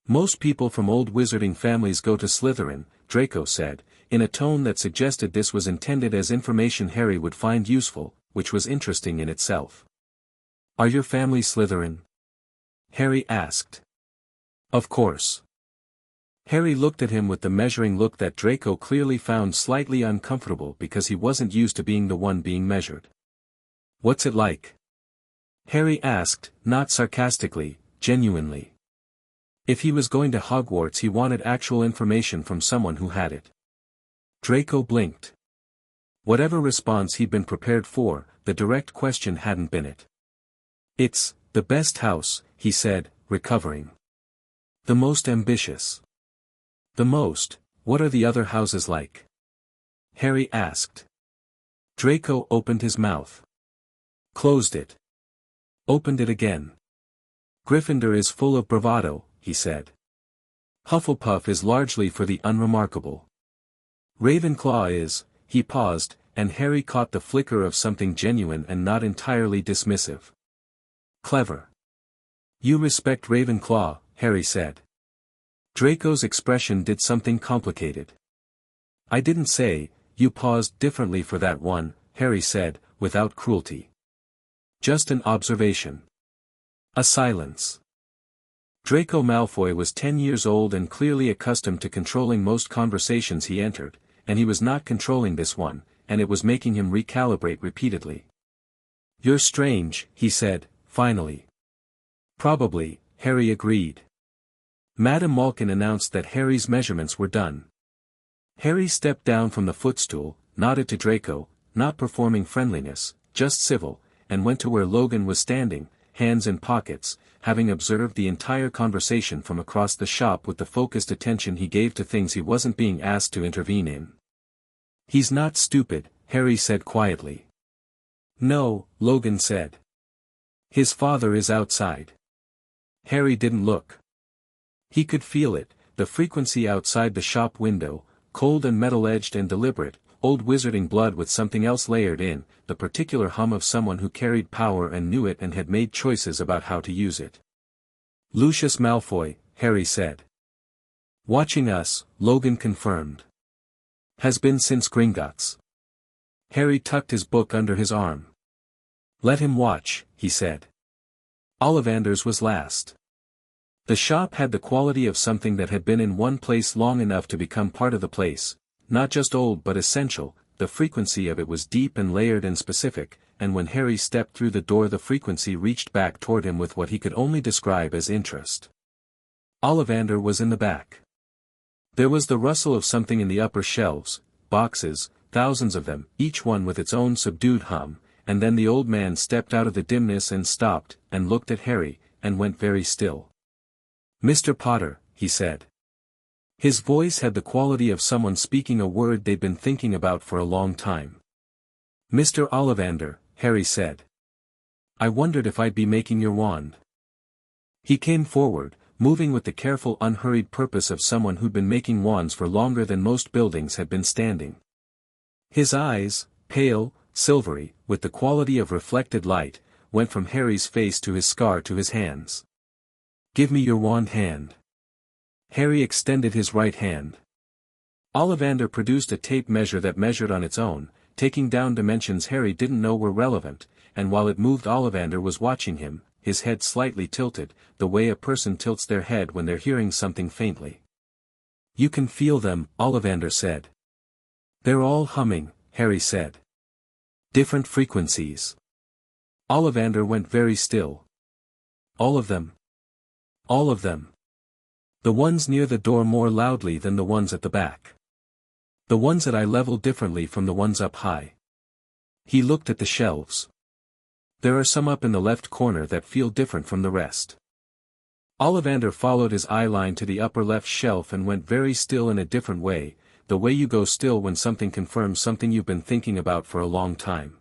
Most people from old wizarding families go to Slytherin, Draco said, in a tone that suggested this was intended as information Harry would find useful, which was interesting in itself. Are your family Slytherin? Harry asked. Of course. Harry looked at him with the measuring look that Draco clearly found slightly uncomfortable because he wasn't used to being the one being measured. What's it like? Harry asked, not sarcastically, genuinely. If he was going to Hogwarts, he wanted actual information from someone who had it. Draco blinked. Whatever response he'd been prepared for, the direct question hadn't been it. It's the best house, he said, recovering. The most ambitious. The most, what are the other houses like? Harry asked. Draco opened his mouth. Closed it. Opened it again. Gryffindor is full of bravado, he said. Hufflepuff is largely for the unremarkable. Ravenclaw is, he paused, and Harry caught the flicker of something genuine and not entirely dismissive. Clever. You respect Ravenclaw, Harry said. Draco's expression did something complicated. I didn't say, you paused differently for that one, Harry said, without cruelty. Just an observation. A silence. Draco Malfoy was 10 years old and clearly accustomed to controlling most conversations he entered, and he was not controlling this one, and it was making him recalibrate repeatedly. You're strange, he said, finally. Probably, Harry agreed. Madame Malkin announced that Harry's measurements were done. Harry stepped down from the footstool, nodded to Draco, not performing friendliness, just civil, and went to where Logan was standing, hands in pockets, having observed the entire conversation from across the shop with the focused attention he gave to things he wasn't being asked to intervene in. He's not stupid, Harry said quietly. No, Logan said. His father is outside. Harry didn't look. He could feel it, the frequency outside the shop window, cold and metal-edged and deliberate, old wizarding blood with something else layered in, the particular hum of someone who carried power and knew it and had made choices about how to use it. Lucius Malfoy, Harry said. Watching us, Logan confirmed. Has been since Gringotts. Harry tucked his book under his arm. Let him watch, he said. Ollivander's was last. The shop had the quality of something that had been in one place long enough to become part of the place, not just old but essential. The frequency of it was deep and layered and specific, and when Harry stepped through the door the frequency reached back toward him with what he could only describe as interest. Ollivander was in the back. There was the rustle of something in the upper shelves, boxes, thousands of them, each one with its own subdued hum, and then the old man stepped out of the dimness and stopped, and looked at Harry, and went very still. Mr. Potter, he said. His voice had the quality of someone speaking a word they'd been thinking about for a long time. Mr. Ollivander, Harry said. I wondered if I'd be making your wand. He came forward, moving with the careful unhurried purpose of someone who'd been making wands for longer than most buildings had been standing. His eyes, pale, silvery, with the quality of reflected light, went from Harry's face to his scar to his hands. Give me your wand hand. Harry extended his right hand. Ollivander produced a tape measure that measured on its own, taking down dimensions Harry didn't know were relevant, and while it moved Ollivander was watching him, his head slightly tilted, the way a person tilts their head when they're hearing something faintly. You can feel them, Ollivander said. They're all humming, Harry said. Different frequencies. Ollivander went very still. All of them. All of them. The ones near the door more loudly than the ones at the back. The ones at eye level differently from the ones up high. He looked at the shelves. There are some up in the left corner that feel different from the rest. Ollivander followed his eye line to the upper left shelf and went very still in a different way, the way you go still when something confirms something you've been thinking about for a long time.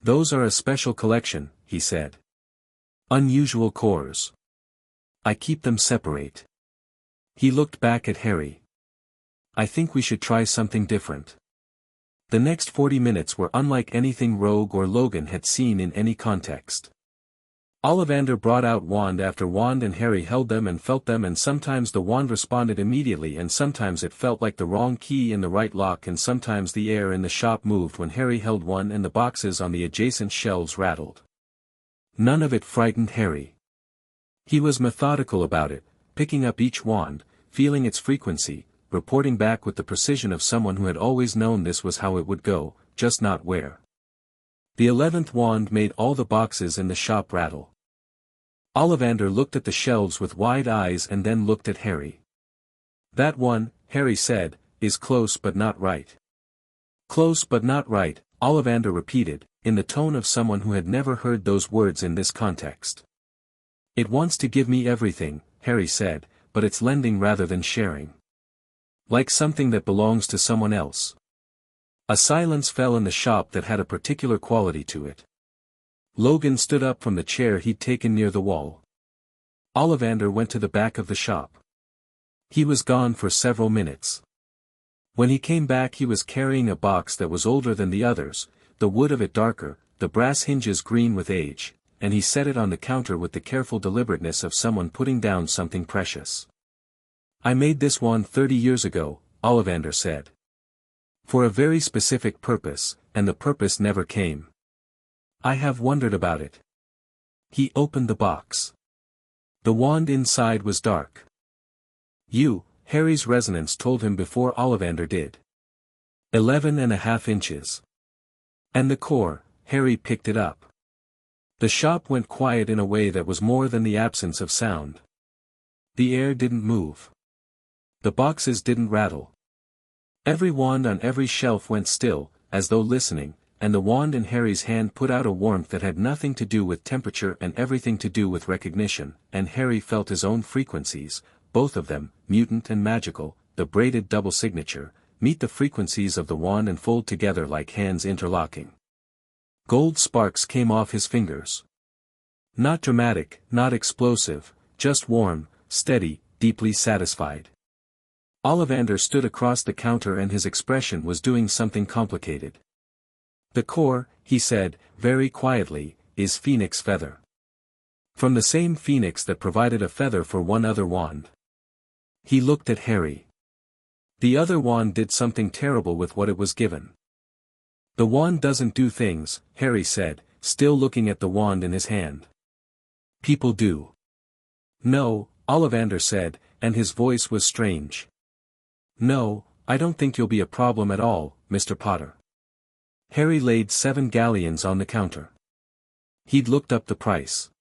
Those are a special collection, he said. Unusual cores. I keep them separate. He looked back at Harry. I think we should try something different. The next 40 minutes were unlike anything Rogue or Logan had seen in any context. Ollivander brought out wand after wand and Harry held them and felt them, and sometimes the wand responded immediately and sometimes it felt like the wrong key in the right lock, and sometimes the air in the shop moved when Harry held one and the boxes on the adjacent shelves rattled. None of it frightened Harry. He was methodical about it, picking up each wand, feeling its frequency, reporting back with the precision of someone who had always known this was how it would go, just not where. The 11th wand made all the boxes in the shop rattle. Ollivander looked at the shelves with wide eyes and then looked at Harry. That one, Harry said, is close but not right. Close but not right, Ollivander repeated, in the tone of someone who had never heard those words in this context. It wants to give me everything, Harry said, but it's lending rather than sharing. Like something that belongs to someone else. A silence fell in the shop that had a particular quality to it. Logan stood up from the chair he'd taken near the wall. Ollivander went to the back of the shop. He was gone for several minutes. When he came back he was carrying a box that was older than the others, the wood of it darker, the brass hinges green with age, and he set it on the counter with the careful deliberateness of someone putting down something precious. I made this wand 30 years ago, Ollivander said. For a very specific purpose, and the purpose never came. I have wondered about it. He opened the box. The wand inside was dark. Harry's resonance told him before Ollivander did. 11.5 inches. And the core, Harry picked it up. The shop went quiet in a way that was more than the absence of sound. The air didn't move. The boxes didn't rattle. Every wand on every shelf went still, as though listening, and the wand in Harry's hand put out a warmth that had nothing to do with temperature and everything to do with recognition, and Harry felt his own frequencies, both of them, mutant and magical, the braided double signature, meet the frequencies of the wand and fold together like hands interlocking. Gold sparks came off his fingers. Not dramatic, not explosive, just warm, steady, deeply satisfied. Ollivander stood across the counter and his expression was doing something complicated. The core, he said, very quietly, is phoenix feather. From the same phoenix that provided a feather for one other wand. He looked at Harry. The other wand did something terrible with what it was given. The wand doesn't do things, Harry said, still looking at the wand in his hand. People do. No, Ollivander said, and his voice was strange. No, I don't think you'll be a problem at all, Mr. Potter. Harry laid 7 galleons on the counter. He'd looked up the price.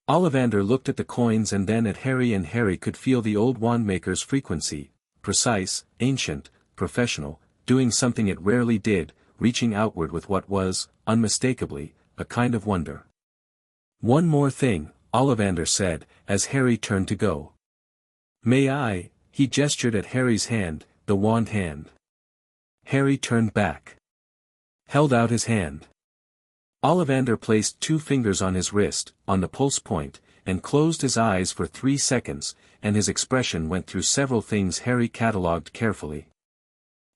Ollivander looked at the coins and then at Harry, and Harry could feel the old wandmaker's frequency, precise, ancient, professional, doing something it rarely did, reaching outward with what was, unmistakably, a kind of wonder. One more thing, Ollivander said, as Harry turned to go. May I? He gestured at Harry's hand, the wand hand. Harry turned back. Held out his hand. Ollivander placed 2 fingers on his wrist, on the pulse point, and closed his eyes for 3 seconds, and his expression went through several things Harry catalogued carefully.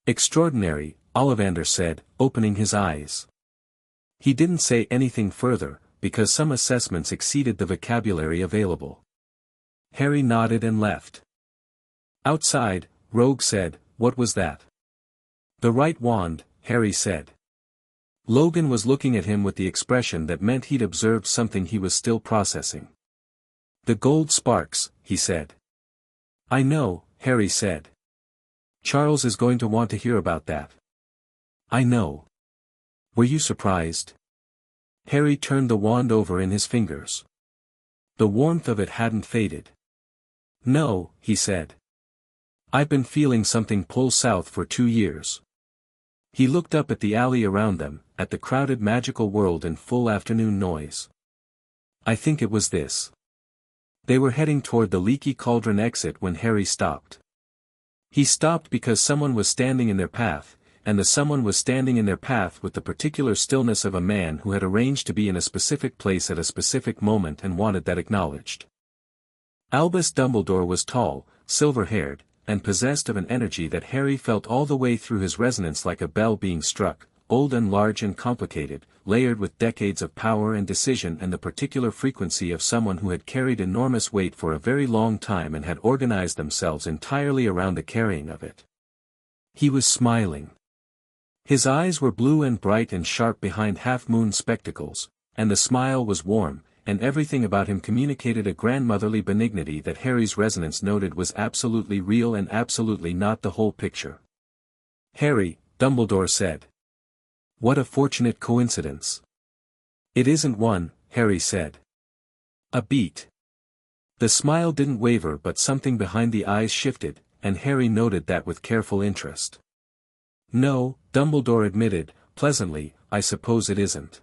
Extraordinary, Ollivander said, opening his eyes. He didn't say anything further, because some assessments exceeded the vocabulary available. Harry nodded and left. Outside, Rogue said, "What was that?" "The right wand," Harry said. Logan was looking at him with the expression that meant he'd observed something he was still processing. "The gold sparks," he said. "I know," Harry said. "Charles is going to want to hear about that." "I know." "Were you surprised?" Harry turned the wand over in his fingers. The warmth of it hadn't faded. "No," he said. "I've been feeling something pull south for 2 years." He looked up at the alley around them, at the crowded magical world in full afternoon noise. "I think it was this." They were heading toward the leaky cauldron exit when Harry stopped. He stopped because someone was standing in their path, and the someone was standing in their path with the particular stillness of a man who had arranged to be in a specific place at a specific moment and wanted that acknowledged. Albus Dumbledore was tall, silver-haired, and possessed of an energy that Harry felt all the way through his resonance like a bell being struck, old and large and complicated, layered with decades of power and decision and the particular frequency of someone who had carried enormous weight for a very long time and had organized themselves entirely around the carrying of it. He was smiling. His eyes were blue and bright and sharp behind half-moon spectacles, and the smile was warm, and everything about him communicated a grandmotherly benignity that Harry's resonance noted was absolutely real and absolutely not the whole picture. "Harry," Dumbledore said. "What a fortunate coincidence." "It isn't one," Harry said. "A beat." The smile didn't waver but something behind the eyes shifted, and Harry noted that with careful interest. "No," Dumbledore admitted, pleasantly, "I suppose it isn't.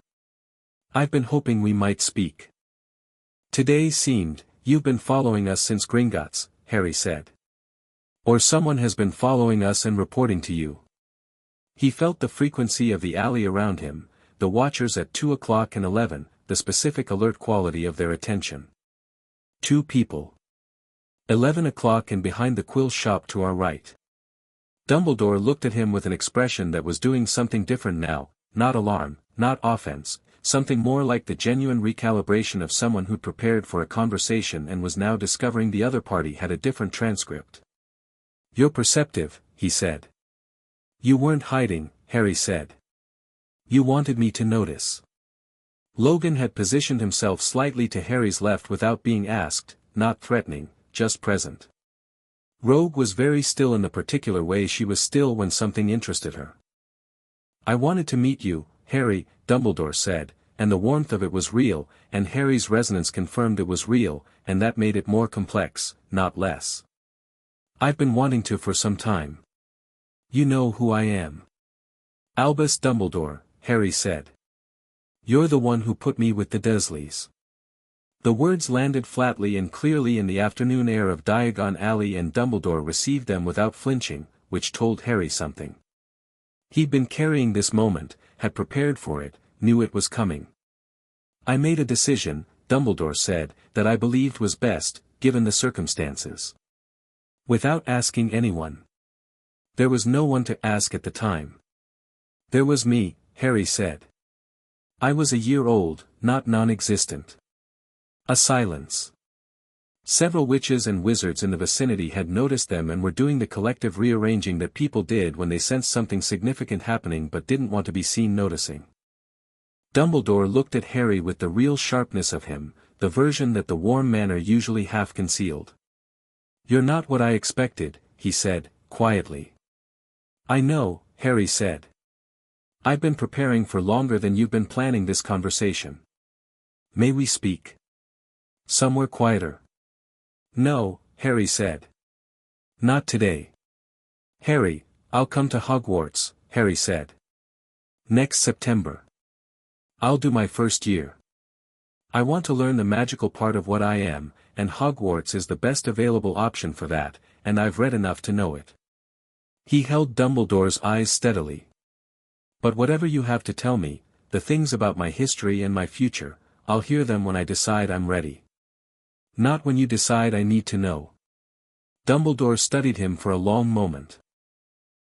I've been hoping we might speak. Today seemed, you've been following us since Gringotts," Harry said. "Or someone has been following us and reporting to you." He felt the frequency of the alley around him, the watchers at 2 o'clock and 11, the specific alert quality of their attention. Two people. 11 o'clock and behind the quill shop to our right. Dumbledore looked at him with an expression that was doing something different now, not alarm, not offense, something more like the genuine recalibration of someone who'd prepared for a conversation and was now discovering the other party had a different transcript. "You're perceptive," he said. "You weren't hiding," Harry said. "You wanted me to notice." Logan had positioned himself slightly to Harry's left without being asked, not threatening, just present. Rogue was very still in the particular way she was still when something interested her. "I wanted to meet you, Harry," Dumbledore said, and the warmth of it was real, and Harry's resonance confirmed it was real, and that made it more complex, not less. "I've been wanting to for some time. You know who I am." "Albus Dumbledore," Harry said. "You're the one who put me with the Dursleys." The words landed flatly and clearly in the afternoon air of Diagon Alley and Dumbledore received them without flinching, which told Harry something. He'd been carrying this moment, had prepared for it, knew it was coming. "I made a decision," Dumbledore said, "that I believed was best, given the circumstances. Without asking anyone. There was no one to ask at the time." "There was me," Harry said. "I was a year old, not non-existent." A silence. Several witches and wizards in the vicinity had noticed them and were doing the collective rearranging that people did when they sensed something significant happening but didn't want to be seen noticing. Dumbledore looked at Harry with the real sharpness of him, the version that the warm manner usually half concealed. "You're not what I expected," he said, quietly. "I know," Harry said. "I've been preparing for longer than you've been planning this conversation. May we speak? Somewhere quieter?" "No," Harry said. "Not today." "Harry, I'll come to Hogwarts," Harry said. "Next September. I'll do my first year. I want to learn the magical part of what I am, and Hogwarts is the best available option for that, and I've read enough to know it." He held Dumbledore's eyes steadily. "But whatever you have to tell me, the things about my history and my future, I'll hear them when I decide I'm ready. Not when you decide I need to know." Dumbledore studied him for a long moment.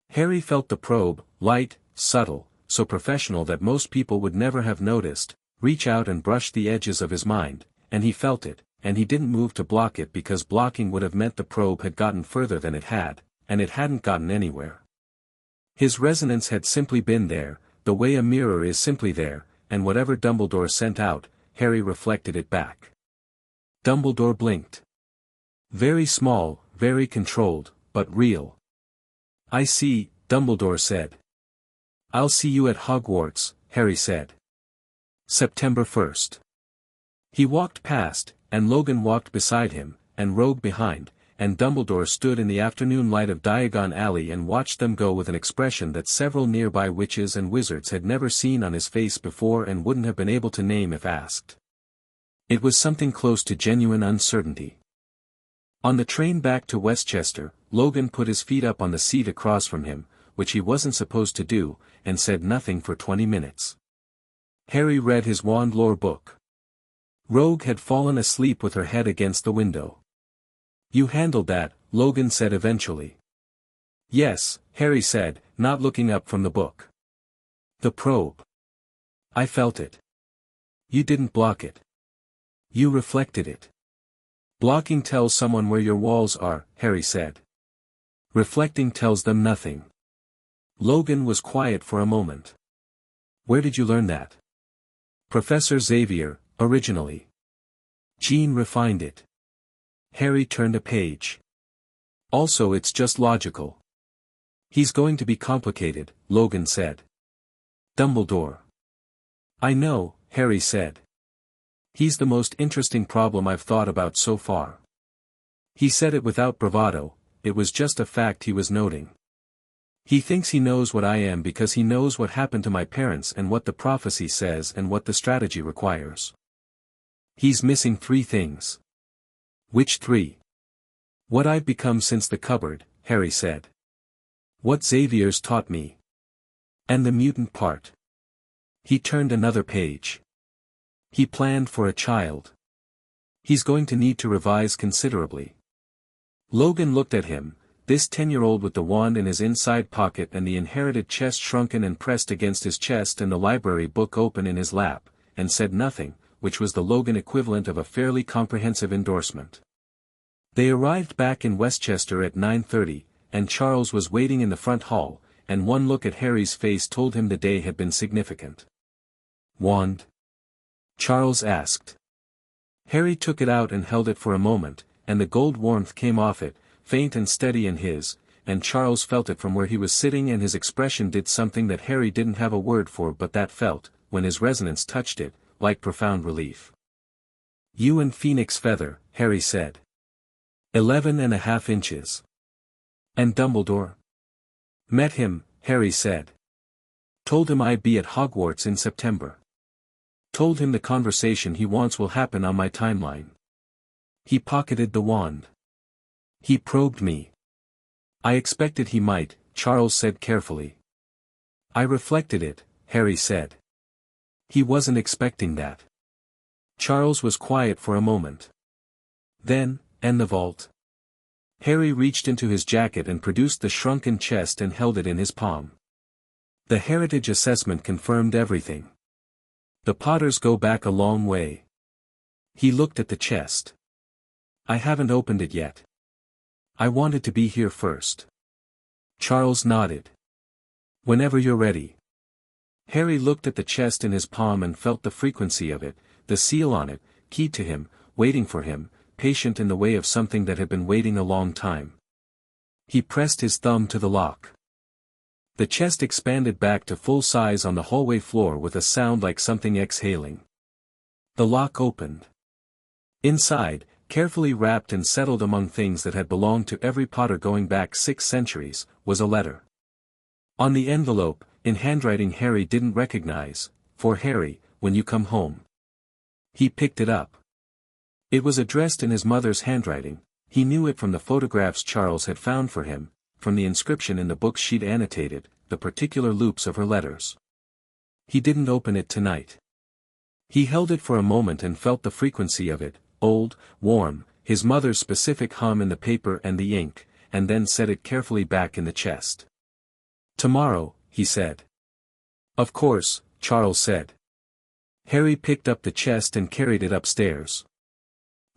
Harry felt the probe, light, subtle, so professional that most people would never have noticed, reach out and brush the edges of his mind, and he felt it, and he didn't move to block it because blocking would have meant the probe had gotten further than it had, and it hadn't gotten anywhere. His resonance had simply been there, the way a mirror is simply there, and whatever Dumbledore sent out, Harry reflected it back. Dumbledore blinked. "Very small, very controlled, but real." "I see," Dumbledore said. "I'll see you at Hogwarts," Harry said. September 1st. He walked past, and Logan walked beside him, and Rogue behind, and Dumbledore stood in the afternoon light of Diagon Alley and watched them go with an expression that several nearby witches and wizards had never seen on his face before and wouldn't have been able to name if asked. It was something close to genuine uncertainty. On the train back to Westchester, Logan put his feet up on the seat across from him, which he wasn't supposed to do, and said nothing for 20 minutes. Harry read his wand lore book. Rogue had fallen asleep with her head against the window. "You handled that," Logan said eventually. "Yes," Harry said, not looking up from the book. "The probe. I felt it." "You didn't block it. You reflected it." "Blocking tells someone where your walls are," Harry said. "Reflecting tells them nothing." Logan was quiet for a moment. "Where did you learn that?" "Professor Xavier, originally. Jean refined it." Harry turned a page. "Also, it's just logical." "He's going to be complicated," Logan said. "Dumbledore." "I know," Harry said. "He's the most interesting problem I've thought about so far." He said it without bravado, it was just a fact he was noting. "He thinks he knows what I am because he knows what happened to my parents and what the prophecy says and what the strategy requires. He's missing 3 things." "Which 3? "What I've become since the cupboard," Harry said. "What Xavier's taught me. And the mutant part." He turned another page. "He planned for a child. He's going to need to revise considerably." Logan looked at him, this 10-year-old with the wand in his inside pocket and the inherited chest shrunken and pressed against his chest and the library book open in his lap, and said nothing, which was the Logan equivalent of a fairly comprehensive endorsement. They arrived back in Westchester at 9:30, and Charles was waiting in the front hall, and one look at Harry's face told him the day had been significant. "Wand?" Charles asked. Harry took it out and held it for a moment, and the gold warmth came off it, faint and steady in his, and Charles felt it from where he was sitting, and his expression did something that Harry didn't have a word for but that felt, when his resonance touched it, like profound relief. "You and Phoenix Feather," Harry said. 11.5 inches. "And Dumbledore?" "Met him," Harry said. "Told him I'd be at Hogwarts in September. Told him the conversation he wants will happen on my timeline." He pocketed the wand. "He probed me. I expected he might," Charles said carefully. "I reflected it," Harry said. He wasn't expecting that. Charles was quiet for a moment. Then, "And the vault?" Harry reached into his jacket and produced the shrunken chest and held it in his palm. "The heritage assessment confirmed everything. The Potters go back a long way." He looked at the chest. "I haven't opened it yet. I wanted to be here first." Charles nodded. "Whenever you're ready." Harry looked at the chest in his palm and felt the frequency of it, the seal on it, keyed to him, waiting for him, patient in the way of something that had been waiting a long time. He pressed his thumb to the lock. The chest expanded back to full size on the hallway floor with a sound like something exhaling. The lock opened. Inside, carefully wrapped and settled among things that had belonged to every Potter going back 6 centuries, was a letter. On the envelope, in handwriting Harry didn't recognize, "For Harry, when you come home." He picked it up. It was addressed in his mother's handwriting. He knew it from the photographs Charles had found for him, from the inscription in the books she'd annotated, the particular loops of her letters. He didn't open it tonight. He held it for a moment and felt the frequency of it, old, warm, his mother's specific hum in the paper and the ink, and then set it carefully back in the chest. "Tomorrow," he said. "Of course," Charles said. Harry picked up the chest and carried it upstairs.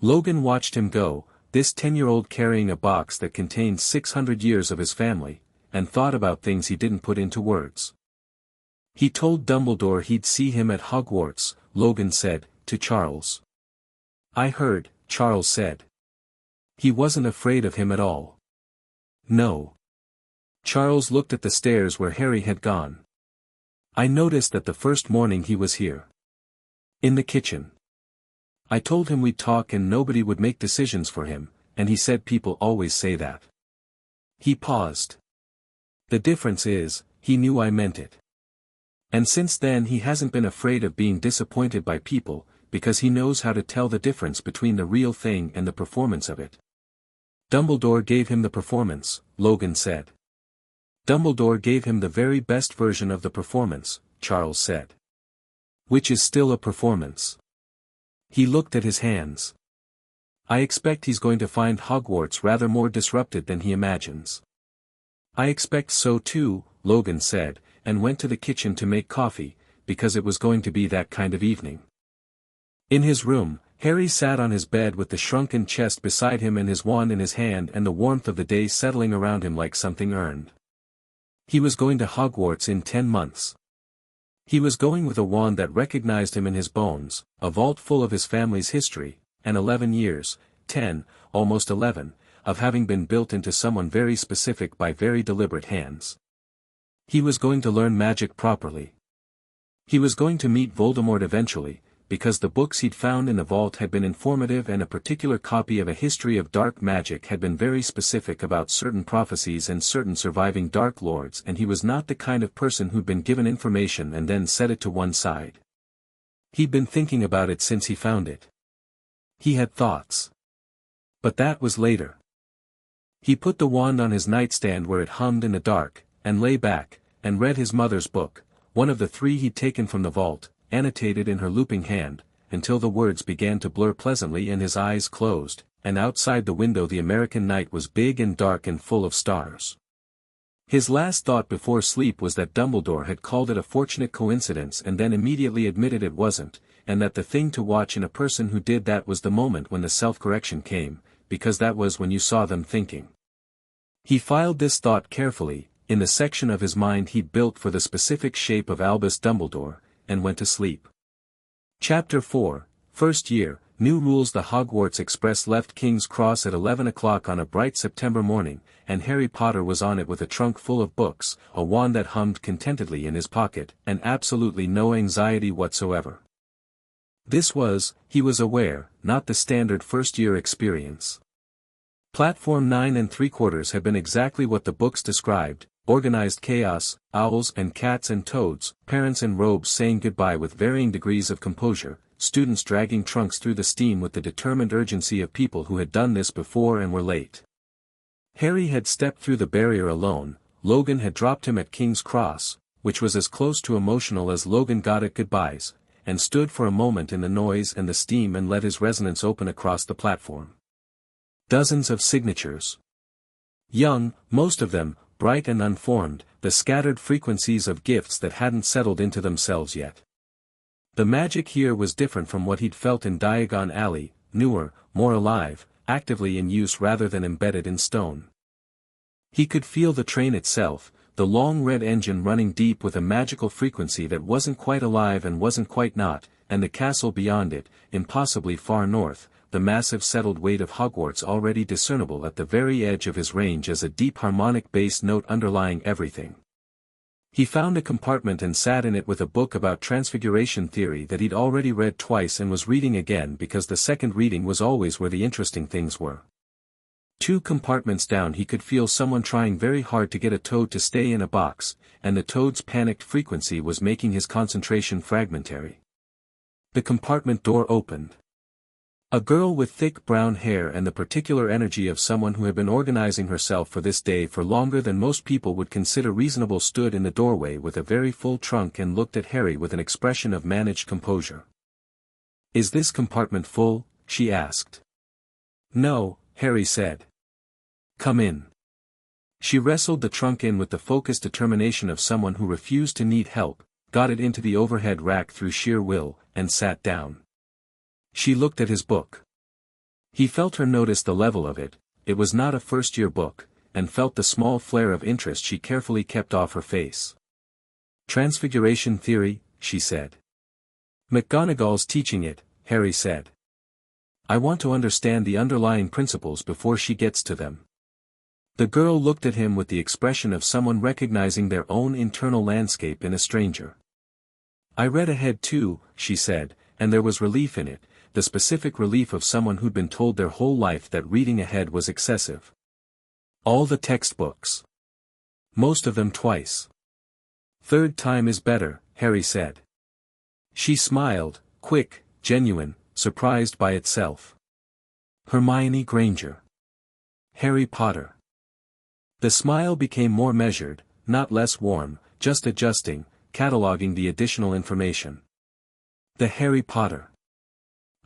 Logan watched him go, this 10-year-old carrying a box that contained 600 years of his family, and thought about things he didn't put into words. "He told Dumbledore he'd see him at Hogwarts," Logan said, to Charles. "I heard," Charles said. "He wasn't afraid of him at all." "No." Charles looked at the stairs where Harry had gone. "I noticed that the first morning he was here. In the kitchen. I told him we'd talk and nobody would make decisions for him, and he said people always say that." He paused. "The difference is, he knew I meant it. And since then he hasn't been afraid of being disappointed by people, because he knows how to tell the difference between the real thing and the performance of it. Dumbledore gave him the performance, Logan said. Dumbledore gave him the very best version of the performance, Charles said. Which is still a performance. He looked at his hands. I expect he's going to find Hogwarts rather more disrupted than he imagines. I expect so too, Logan said, and went to the kitchen to make coffee, because it was going to be that kind of evening. In his room, Harry sat on his bed with the shrunken chest beside him and his wand in his hand and the warmth of the day settling around him like something earned. He was going to Hogwarts in 10 months. He was going with a wand that recognized him in his bones, a vault full of his family's history, and 11 years, 10, almost 11, of having been built into someone very specific by very deliberate hands. He was going to learn magic properly. He was going to meet Voldemort eventually, because the books he'd found in the vault had been informative and a particular copy of a history of dark magic had been very specific about certain prophecies and certain surviving Dark Lords, and he was not the kind of person who'd been given information and then set it to one side. He'd been thinking about it since he found it. He had thoughts. But that was later. He put the wand on his nightstand where it hummed in the dark, and lay back, and read his mother's book, one of the 3 he'd taken from the vault, annotated in her looping hand, until the words began to blur pleasantly and his eyes closed, and outside the window the American night was big and dark and full of stars. His last thought before sleep was that Dumbledore had called it a fortunate coincidence and then immediately admitted it wasn't, and that the thing to watch in a person who did that was the moment when the self-correction came, because that was when you saw them thinking. He filed this thought carefully, in the section of his mind he'd built for the specific shape of Albus Dumbledore, and went to sleep. Chapter 4, First Year, New Rules. The Hogwarts Express left King's Cross at 11 o'clock on a bright September morning, and Harry Potter was on it with a trunk full of books, a wand that hummed contentedly in his pocket, and absolutely no anxiety whatsoever. This was, he was aware, not the standard first-year experience. Platform 9 3/4 had been exactly what the books described: organized chaos, owls and cats and toads, parents in robes saying goodbye with varying degrees of composure, students dragging trunks through the steam with the determined urgency of people who had done this before and were late. Harry had stepped through the barrier alone. Logan had dropped him at King's Cross, which was as close to emotional as Logan got at goodbyes, and stood for a moment in the noise and the steam and let his resonance open across the platform. Dozens of signatures. Young, most of them, bright and unformed, the scattered frequencies of gifts that hadn't settled into themselves yet. The magic here was different from what he'd felt in Diagon Alley, newer, more alive, actively in use rather than embedded in stone. He could feel the train itself, the long red engine running deep with a magical frequency that wasn't quite alive and wasn't quite not, and the castle beyond it, impossibly far north, the massive settled weight of Hogwarts already discernible at the very edge of his range as a deep harmonic bass note underlying everything. He found a compartment and sat in it with a book about transfiguration theory that he'd already read twice and was reading again because the second reading was always where the interesting things were. 2 compartments down he could feel someone trying very hard to get a toad to stay in a box, and the toad's panicked frequency was making his concentration fragmentary. The compartment door opened. A girl with thick brown hair and the particular energy of someone who had been organizing herself for this day for longer than most people would consider reasonable stood in the doorway with a very full trunk and looked at Harry with an expression of managed composure. "Is this compartment full?" she asked. "No," Harry said. "Come in." She wrestled the trunk in with the focused determination of someone who refused to need help, got it into the overhead rack through sheer will, and sat down. She looked at his book. He felt her notice the level of it. It was not a first-year book, and felt the small flare of interest she carefully kept off her face. "Transfiguration theory," she said. "McGonagall's teaching it," Harry said. "I want to understand the underlying principles before she gets to them." The girl looked at him with the expression of someone recognizing their own internal landscape in a stranger. "I read ahead too," she said, and there was relief in it, the specific relief of someone who'd been told their whole life that reading ahead was excessive. "All the textbooks. Most of them twice." "Third time is better," Harry said. She smiled, quick, genuine, surprised by itself. Hermione Granger. Harry Potter. The smile became more measured, not less warm, just adjusting, cataloging the additional information. The Harry Potter.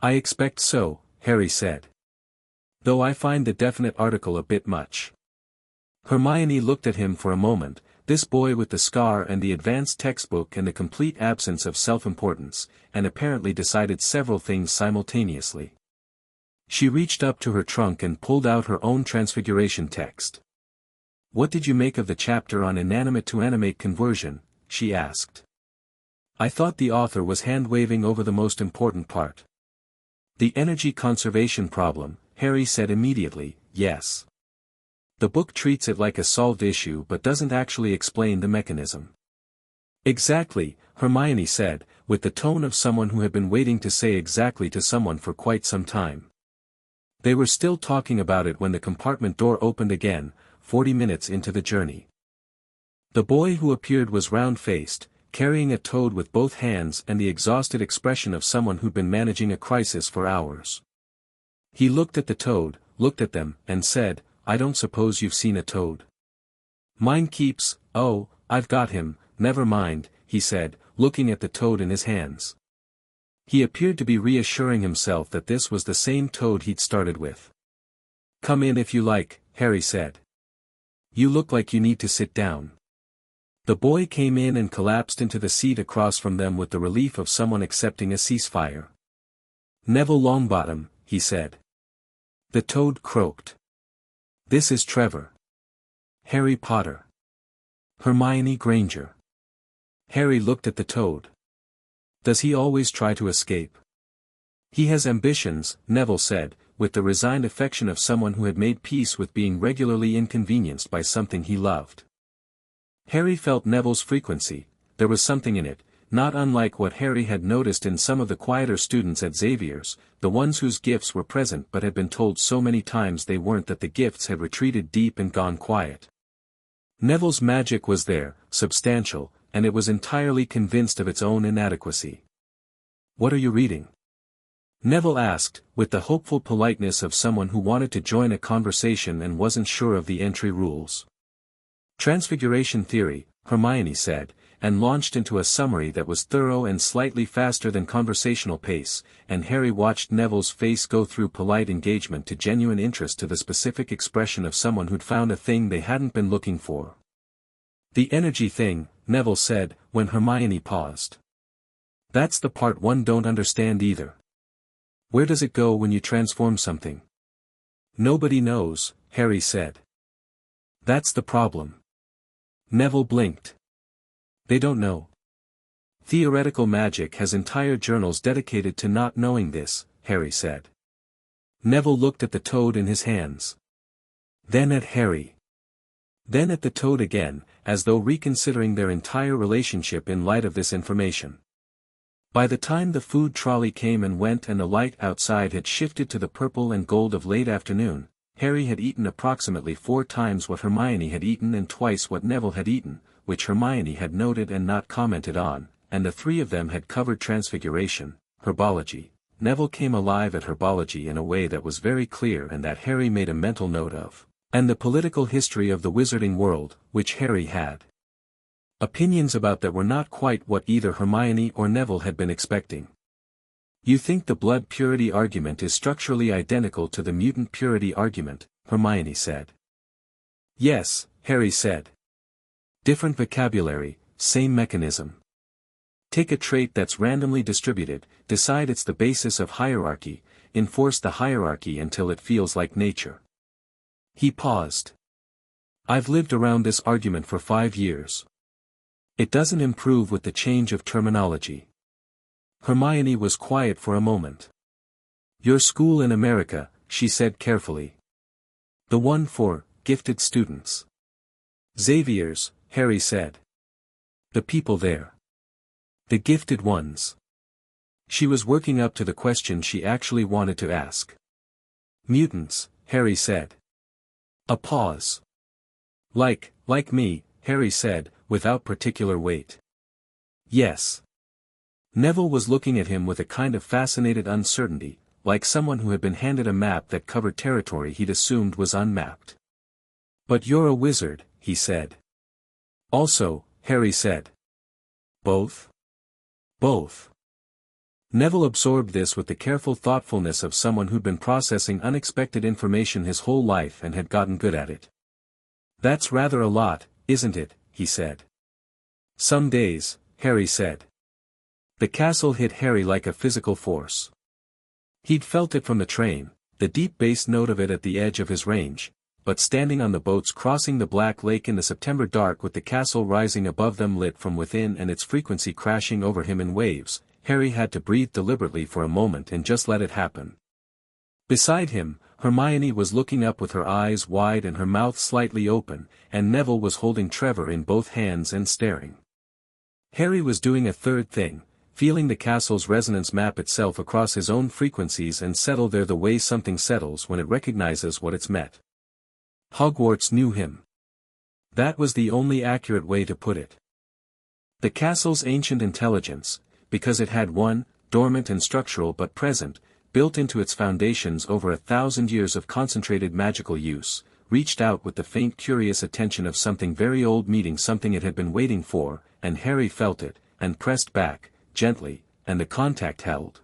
I expect so, Harry said. Though I find the definite article a bit much. Hermione looked at him for a moment, this boy with the scar and the advanced textbook and the complete absence of self-importance, and apparently decided several things simultaneously. She reached up to her trunk and pulled out her own Transfiguration text. What did you make of the chapter on inanimate to animate conversion? She asked. I thought the author was hand-waving over the most important part. The energy conservation problem, Harry said immediately, yes. The book treats it like a solved issue but doesn't actually explain the mechanism. Exactly, Hermione said, with the tone of someone who had been waiting to say exactly to someone for quite some time. They were still talking about it when the compartment door opened again, 40 minutes into the journey. The boy who appeared was round-faced, carrying a toad with both hands and the exhausted expression of someone who'd been managing a crisis for hours. He looked at the toad, looked at them, and said, I don't suppose you've seen a toad. Mine keeps, oh, I've got him, never mind, he said, looking at the toad in his hands. He appeared to be reassuring himself that this was the same toad he'd started with. Come in if you like, Harry said. You look like you need to sit down. The boy came in and collapsed into the seat across from them with the relief of someone accepting a ceasefire. Neville Longbottom, he said. The toad croaked. This is Trevor. Harry Potter. Hermione Granger. Harry looked at the toad. Does he always try to escape? He has ambitions, Neville said, with the resigned affection of someone who had made peace with being regularly inconvenienced by something he loved. Harry felt Neville's frequency, there was something in it, not unlike what Harry had noticed in some of the quieter students at Xavier's, the ones whose gifts were present but had been told so many times they weren't that the gifts had retreated deep and gone quiet. Neville's magic was there, substantial, and it was entirely convinced of its own inadequacy. What are you reading? Neville asked, with the hopeful politeness of someone who wanted to join a conversation and wasn't sure of the entry rules. Transfiguration theory, Hermione said, and launched into a summary that was thorough and slightly faster than conversational pace, and Harry watched Neville's face go through polite engagement to genuine interest to the specific expression of someone who'd found a thing they hadn't been looking for. The energy thing, Neville said, when Hermione paused. That's the part one don't understand either. Where does it go when you transform something? Nobody knows, Harry said. That's the problem. Neville blinked. They don't know. Theoretical magic has entire journals dedicated to not knowing this, Harry said. Neville looked at the toad in his hands. Then at Harry. Then at the toad again, as though reconsidering their entire relationship in light of this information. By the time the food trolley came and went and the light outside had shifted to the purple and gold of late afternoon, Harry had eaten approximately 4 times what Hermione had eaten and twice what Neville had eaten, which Hermione had noted and not commented on, and the 3 of them had covered transfiguration, herbology. Neville came alive at herbology in a way that was very clear and that Harry made a mental note of, and the political history of the wizarding world, which Harry had. Opinions about that were not quite what either Hermione or Neville had been expecting. You think the blood purity argument is structurally identical to the mutant purity argument, Hermione said. Yes, Harry said. Different vocabulary, same mechanism. Take a trait that's randomly distributed, decide it's the basis of hierarchy, enforce the hierarchy until it feels like nature. He paused. I've lived around this argument for 5 years. It doesn't improve with the change of terminology. Hermione was quiet for a moment. Your school in America, she said carefully. The one for gifted students. Xavier's, Harry said. The people there. The gifted ones. She was working up to the question she actually wanted to ask. Mutants, Harry said. A pause. Like me, Harry said, without particular weight. Yes. Neville was looking at him with a kind of fascinated uncertainty, like someone who had been handed a map that covered territory he'd assumed was unmapped. "But you're a wizard," he said. "Also," Harry said. "Both?" "Both." Neville absorbed this with the careful thoughtfulness of someone who'd been processing unexpected information his whole life and had gotten good at it. "That's rather a lot, isn't it?" he said. "Some days," Harry said. The castle hit Harry like a physical force. He'd felt it from the train, the deep bass note of it at the edge of his range, but standing on the boats crossing the Black Lake in the September dark with the castle rising above them lit from within and its frequency crashing over him in waves, Harry had to breathe deliberately for a moment and just let it happen. Beside him, Hermione was looking up with her eyes wide and her mouth slightly open, and Neville was holding Trevor in both hands and staring. Harry was doing a third thing, feeling the castle's resonance map itself across his own frequencies and settle there the way something settles when it recognizes what it's met. Hogwarts knew him. That was the only accurate way to put it. The castle's ancient intelligence, because it had one, dormant and structural but present, built into its foundations over 1,000 years of concentrated magical use, reached out with the faint curious attention of something very old meeting something it had been waiting for, and Harry felt it, and pressed back, gently, and the contact held.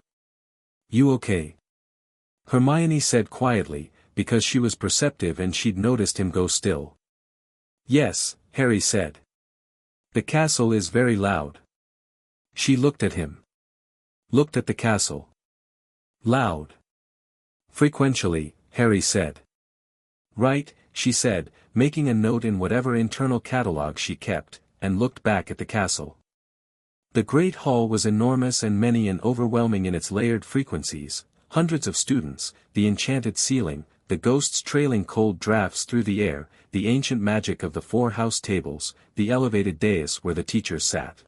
"You okay?" Hermione said quietly, because she was perceptive and she'd noticed him go still. "Yes," Harry said. "The castle is very loud." She looked at him. Looked at the castle. "Loud?" "Frequentially," Harry said. "Right," she said, making a note in whatever internal catalogue she kept, and looked back at the castle. The great hall was enormous and many and overwhelming in its layered frequencies, hundreds of students, the enchanted ceiling, the ghosts trailing cold drafts through the air, the ancient magic of the 4 house tables, the elevated dais where the teachers sat.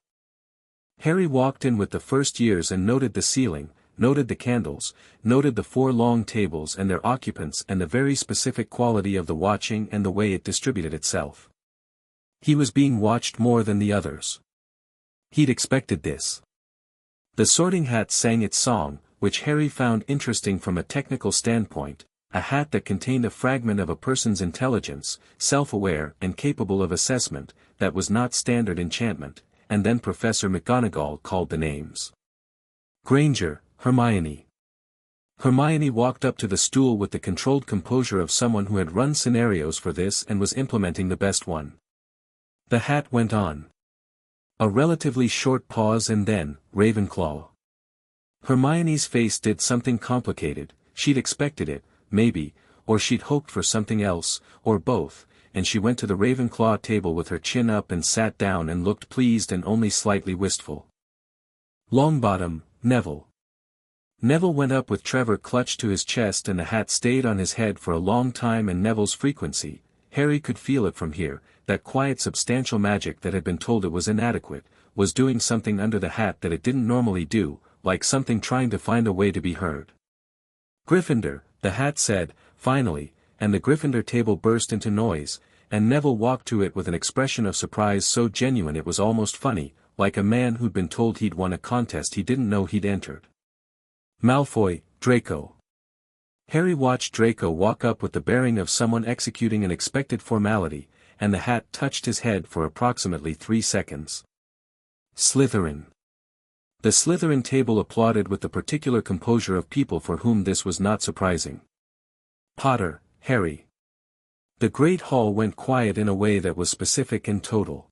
Harry walked in with the first years and noted the ceiling, noted the candles, noted the 4 long tables and their occupants and the very specific quality of the watching and the way it distributed itself. He was being watched more than the others. He'd expected this. The Sorting Hat sang its song, which Harry found interesting from a technical standpoint, a hat that contained a fragment of a person's intelligence, self-aware and capable of assessment, that was not standard enchantment, and then Professor McGonagall called the names. Granger, Hermione. Hermione walked up to the stool with the controlled composure of someone who had run scenarios for this and was implementing the best one. The hat went on. A relatively short pause and then, Ravenclaw. Hermione's face did something complicated, she'd expected it, maybe, or she'd hoped for something else, or both, and she went to the Ravenclaw table with her chin up and sat down and looked pleased and only slightly wistful. Longbottom, Neville. Neville went up with Trevor clutched to his chest and the hat stayed on his head for a long time and Neville's frequency, Harry could feel it from here, that quiet substantial magic that had been told it was inadequate, was doing something under the hat that it didn't normally do, like something trying to find a way to be heard. Gryffindor, the hat said, finally, and the Gryffindor table burst into noise, and Neville walked to it with an expression of surprise so genuine it was almost funny, like a man who'd been told he'd won a contest he didn't know he'd entered. Malfoy, Draco. Harry watched Draco walk up with the bearing of someone executing an expected formality, and the hat touched his head for approximately 3 seconds. Slytherin. The Slytherin table applauded with the particular composure of people for whom this was not surprising. Potter, Harry. The great hall went quiet in a way that was specific and total.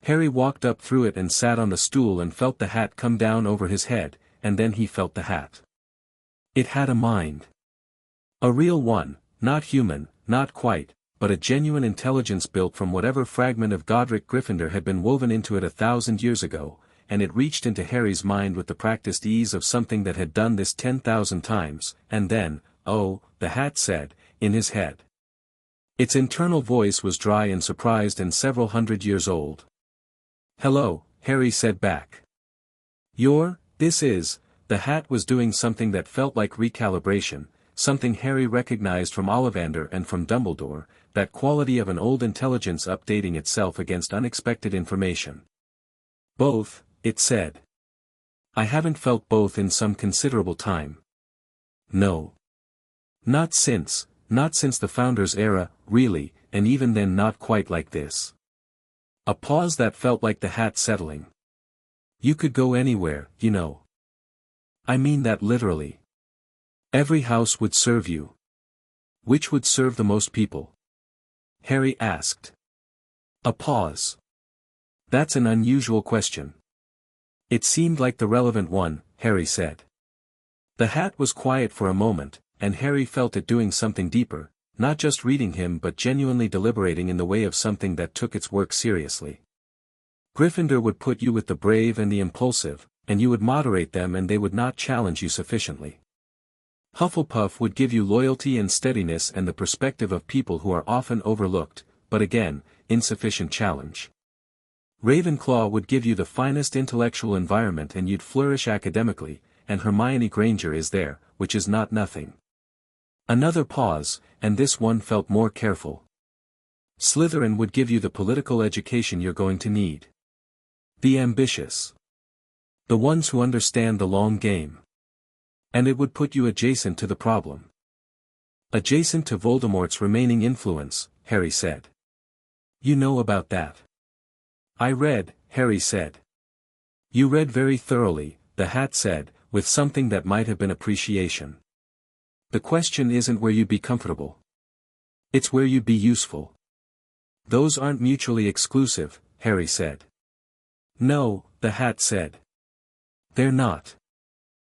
Harry walked up through it and sat on the stool and felt the hat come down over his head, and then he felt the hat. It had a mind. A real one, not human, not quite, but a genuine intelligence built from whatever fragment of Godric Gryffindor had been woven into it 1,000 years ago, and it reached into Harry's mind with the practiced ease of something that had done this 10,000 times, and then, oh, the hat said, in his head. Its internal voice was dry and surprised and several hundred years old. Hello, Harry said back. This is, the hat was doing something that felt like recalibration, something Harry recognized from Ollivander and from Dumbledore, that quality of an old intelligence updating itself against unexpected information. Both, it said. I haven't felt both in some considerable time. No. Not since the Founder's era, really, and even then not quite like this. A pause that felt like the hat settling. You could go anywhere, you know. I mean that literally. Every house would serve you. Which would serve the most people? Harry asked. A pause. That's an unusual question. It seemed like the relevant one, Harry said. The hat was quiet for a moment, and Harry felt it doing something deeper, not just reading him but genuinely deliberating in the way of something that took its work seriously. Gryffindor would put you with the brave and the impulsive, and you would moderate them and they would not challenge you sufficiently. Hufflepuff would give you loyalty and steadiness and the perspective of people who are often overlooked, but again, insufficient challenge. Ravenclaw would give you the finest intellectual environment and you'd flourish academically, and Hermione Granger is there, which is not nothing. Another pause, and this one felt more careful. Slytherin would give you the political education you're going to need. The ambitious. The ones who understand the long game. And it would put you adjacent to the problem. Adjacent to Voldemort's remaining influence, Harry said. You know about that. I read, Harry said. You read very thoroughly, the hat said, with something that might have been appreciation. The question isn't where you'd be comfortable. It's where you'd be useful. Those aren't mutually exclusive, Harry said. No, the hat said. They're not.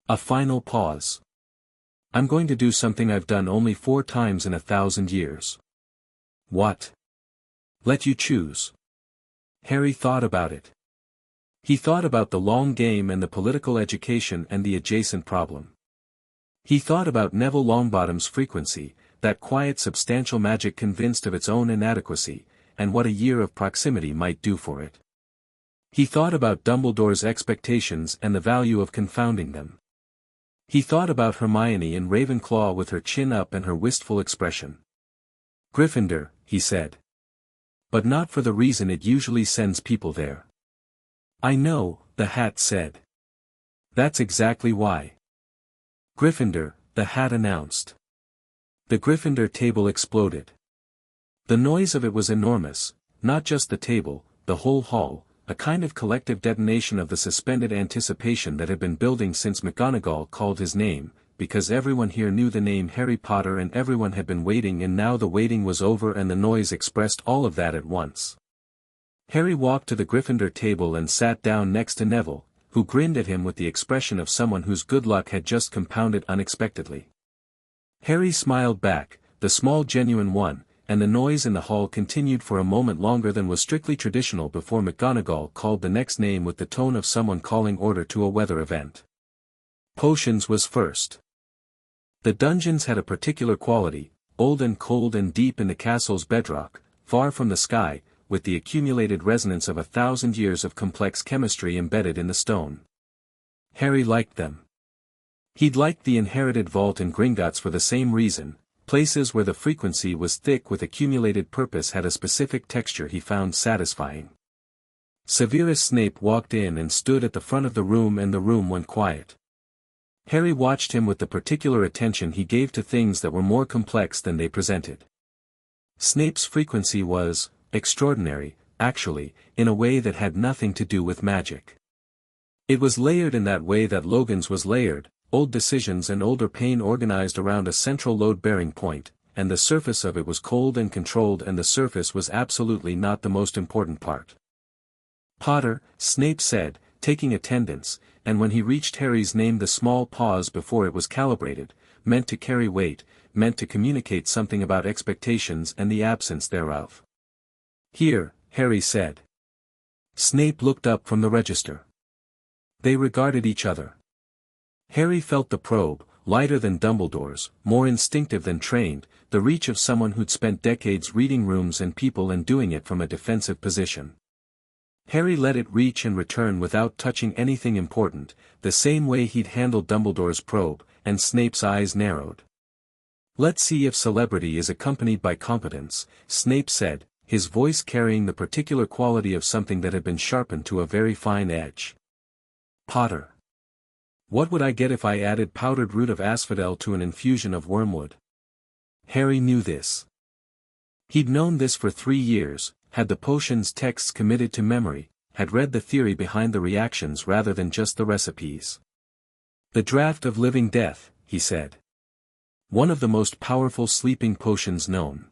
A final pause. I'm going to do something I've done only 4 times in 1,000 years. What? Let you choose. Harry thought about it. He thought about the long game and the political education and the adjacent problem. He thought about Neville Longbottom's frequency, that quiet substantial magic convinced of its own inadequacy, and what a year of proximity might do for it. He thought about Dumbledore's expectations and the value of confounding them. He thought about Hermione in Ravenclaw with her chin up and her wistful expression. Gryffindor, he said. But not for the reason it usually sends people there. I know, the hat said. That's exactly why. Gryffindor, the hat announced. The Gryffindor table exploded. The noise of it was enormous, not just the table, the whole hall, a kind of collective detonation of the suspended anticipation that had been building since McGonagall called his name, because everyone here knew the name Harry Potter and everyone had been waiting and now the waiting was over and the noise expressed all of that at once. Harry walked to the Gryffindor table and sat down next to Neville, who grinned at him with the expression of someone whose good luck had just compounded unexpectedly. Harry smiled back, the small genuine one, and the noise in the hall continued for a moment longer than was strictly traditional before McGonagall called the next name with the tone of someone calling order to a weather event. Potions was first. The dungeons had a particular quality, old and cold and deep in the castle's bedrock, far from the sky, with the accumulated resonance of 1,000 years of complex chemistry embedded in the stone. Harry liked them. He'd liked the inherited vault in Gringotts for the same reason. Places where the frequency was thick with accumulated purpose had a specific texture he found satisfying. Severus Snape walked in and stood at the front of the room and the room went quiet. Harry watched him with the particular attention he gave to things that were more complex than they presented. Snape's frequency was extraordinary, actually, in a way that had nothing to do with magic. It was layered in that way that Logan's was layered, old decisions and older pain organized around a central load-bearing point, and the surface of it was cold and controlled and the surface was absolutely not the most important part. Potter, Snape said, taking attendance, and when he reached Harry's name the small pause before it was calibrated, meant to carry weight, meant to communicate something about expectations and the absence thereof. Here, Harry said. Snape looked up from the register. They regarded each other. Harry felt the probe, lighter than Dumbledore's, more instinctive than trained, the reach of someone who'd spent decades reading rooms and people and doing it from a defensive position. Harry let it reach and return without touching anything important, the same way he'd handled Dumbledore's probe, and Snape's eyes narrowed. Let's see if celebrity is accompanied by competence, Snape said, his voice carrying the particular quality of something that had been sharpened to a very fine edge. Potter. What would I get if I added powdered root of asphodel to an infusion of wormwood? Harry knew this. He'd known this for 3 years, had the potion's texts committed to memory, had read the theory behind the reactions rather than just the recipes. The draught of living death, he said. One of the most powerful sleeping potions known.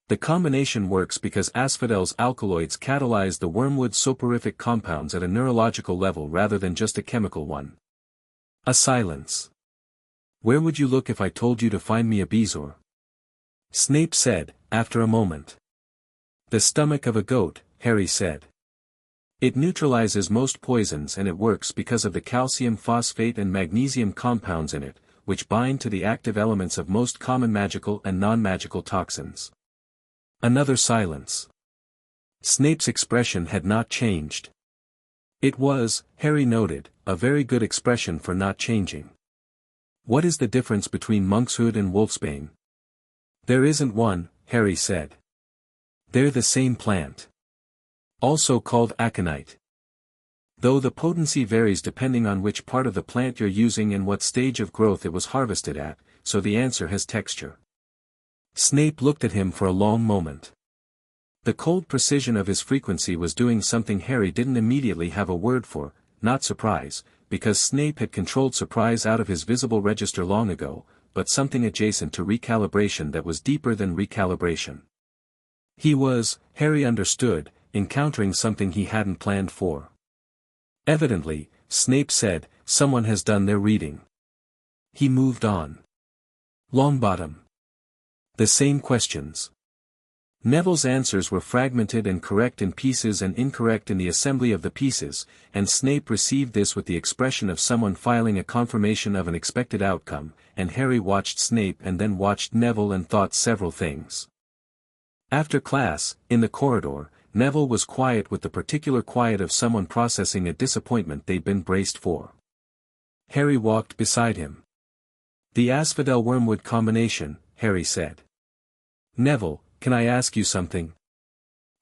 The combination works because asphodel's alkaloids catalyze the wormwood soporific compounds at a neurological level rather than just a chemical one. A silence. Where would you look if I told you to find me a bezoar? Snape said, after a moment. The stomach of a goat, Harry said. It neutralizes most poisons and it works because of the calcium phosphate and magnesium compounds in it, which bind to the active elements of most common magical and non-magical toxins. Another silence. Snape's expression had not changed. It was, Harry noted, a very good expression for not changing. What is the difference between monkshood and wolfsbane? There isn't one, Harry said. They're the same plant. Also called aconite. Though the potency varies depending on which part of the plant you're using and what stage of growth it was harvested at, so the answer has texture. Snape looked at him for a long moment. The cold precision of his frequency was doing something Harry didn't immediately have a word for, not surprise, because Snape had controlled surprise out of his visible register long ago, but something adjacent to recalibration that was deeper than recalibration. He was, Harry understood, encountering something he hadn't planned for. Evidently, Snape said, someone has done their reading. He moved on. Longbottom. The same questions. Neville's answers were fragmented and correct in pieces and incorrect in the assembly of the pieces, and Snape received this with the expression of someone filing a confirmation of an expected outcome, and Harry watched Snape and then watched Neville and thought several things. After class, in the corridor, Neville was quiet with the particular quiet of someone processing a disappointment they'd been braced for. Harry walked beside him. The asphodel-wormwood combination, Harry said. Neville, can I ask you something?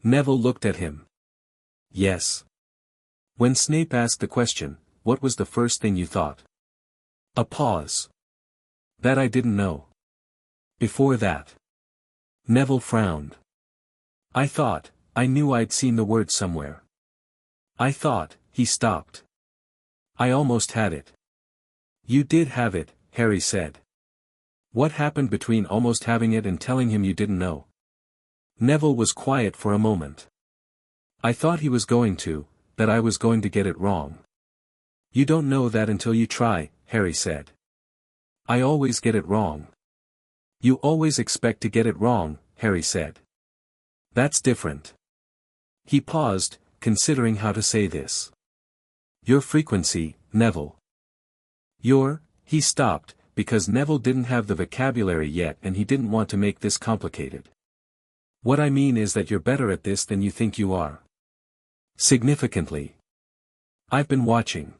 Neville looked at him. Yes. When Snape asked the question, what was the first thing you thought? A pause. That I didn't know. Before that. Neville frowned. I knew I'd seen the word somewhere. He stopped. I almost had it. You did have it, Harry said. What happened between almost having it and telling him you didn't know? Neville was quiet for a moment. I thought he was going to, that I was going to get it wrong. You don't know that until you try, Harry said. I always get it wrong. You always expect to get it wrong, Harry said. That's different. He paused, considering how to say this. Your frequency, Neville. He stopped, because Neville didn't have the vocabulary yet and he didn't want to make this complicated. What I mean is that you're better at this than you think you are. Significantly. I've been watching.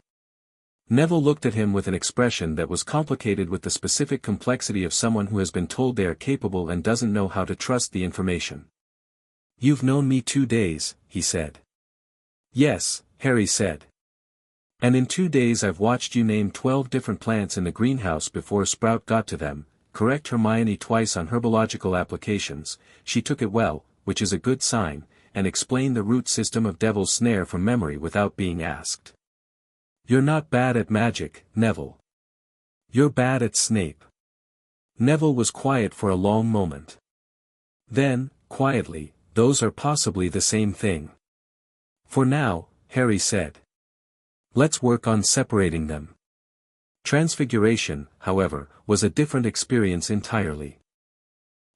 Neville looked at him with an expression that was complicated with the specific complexity of someone who has been told they are capable and doesn't know how to trust the information. You've known me 2 days, he said. Yes, Harry said. And in 2 days I've watched you name 12 different plants in the greenhouse before Sprout got to them, correct Hermione twice on herbological applications, she took it well, which is a good sign, and explain the root system of Devil's Snare from memory without being asked. You're not bad at magic, Neville. You're bad at Snape. Neville was quiet for a long moment. Then, quietly, those are possibly the same thing. For now, Harry said. Let's work on separating them. Transfiguration, however, was a different experience entirely.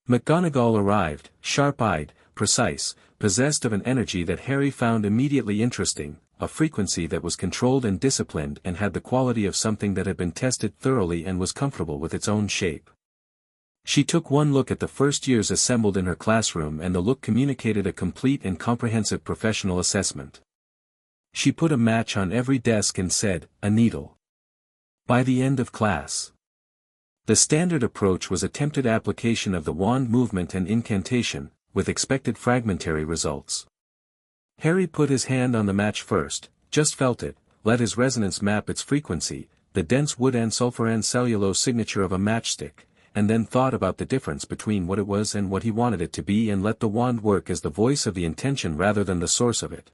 McGonagall arrived, sharp-eyed, precise, possessed of an energy that Harry found immediately interesting, a frequency that was controlled and disciplined and had the quality of something that had been tested thoroughly and was comfortable with its own shape. She took one look at the first years assembled in her classroom and the look communicated a complete and comprehensive professional assessment. She put a match on every desk and said, a needle. By the end of class. The standard approach was attempted application of the wand movement and incantation, with expected fragmentary results. Harry put his hand on the match first, just felt it, let his resonance map its frequency, the dense wood and sulfur and cellulose signature of a matchstick, and then thought about the difference between what it was and what he wanted it to be and let the wand work as the voice of the intention rather than the source of it.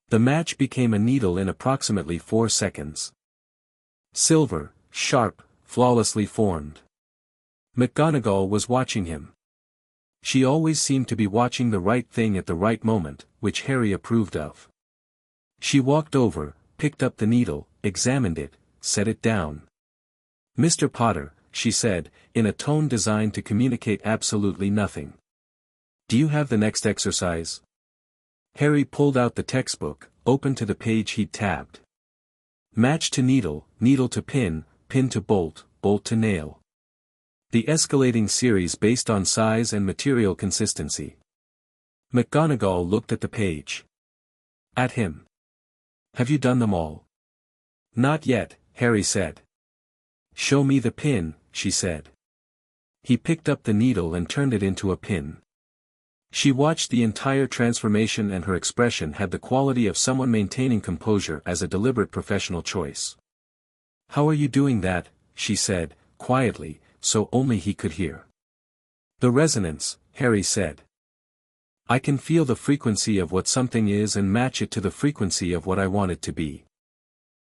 The match became a needle in approximately 4 seconds. Silver, sharp, flawlessly formed. McGonagall was watching him. She always seemed to be watching the right thing at the right moment, which Harry approved of. She walked over, picked up the needle, examined it, set it down. "Mr. Potter," she said, in a tone designed to communicate absolutely nothing. "Do you have the next exercise?" Harry pulled out the textbook, open to the page he'd tabbed. Match to needle, needle to pin, pin to bolt, bolt to nail. The escalating series based on size and material consistency. McGonagall looked at the page. At him. "Have you done them all?" "Not yet," Harry said. "Show me the pin," she said. He picked up the needle and turned it into a pin. She watched the entire transformation and her expression had the quality of someone maintaining composure as a deliberate professional choice. "How are you doing that?" she said, quietly, so only he could hear. "The resonance," Harry said. "I can feel the frequency of what something is and match it to the frequency of what I want it to be.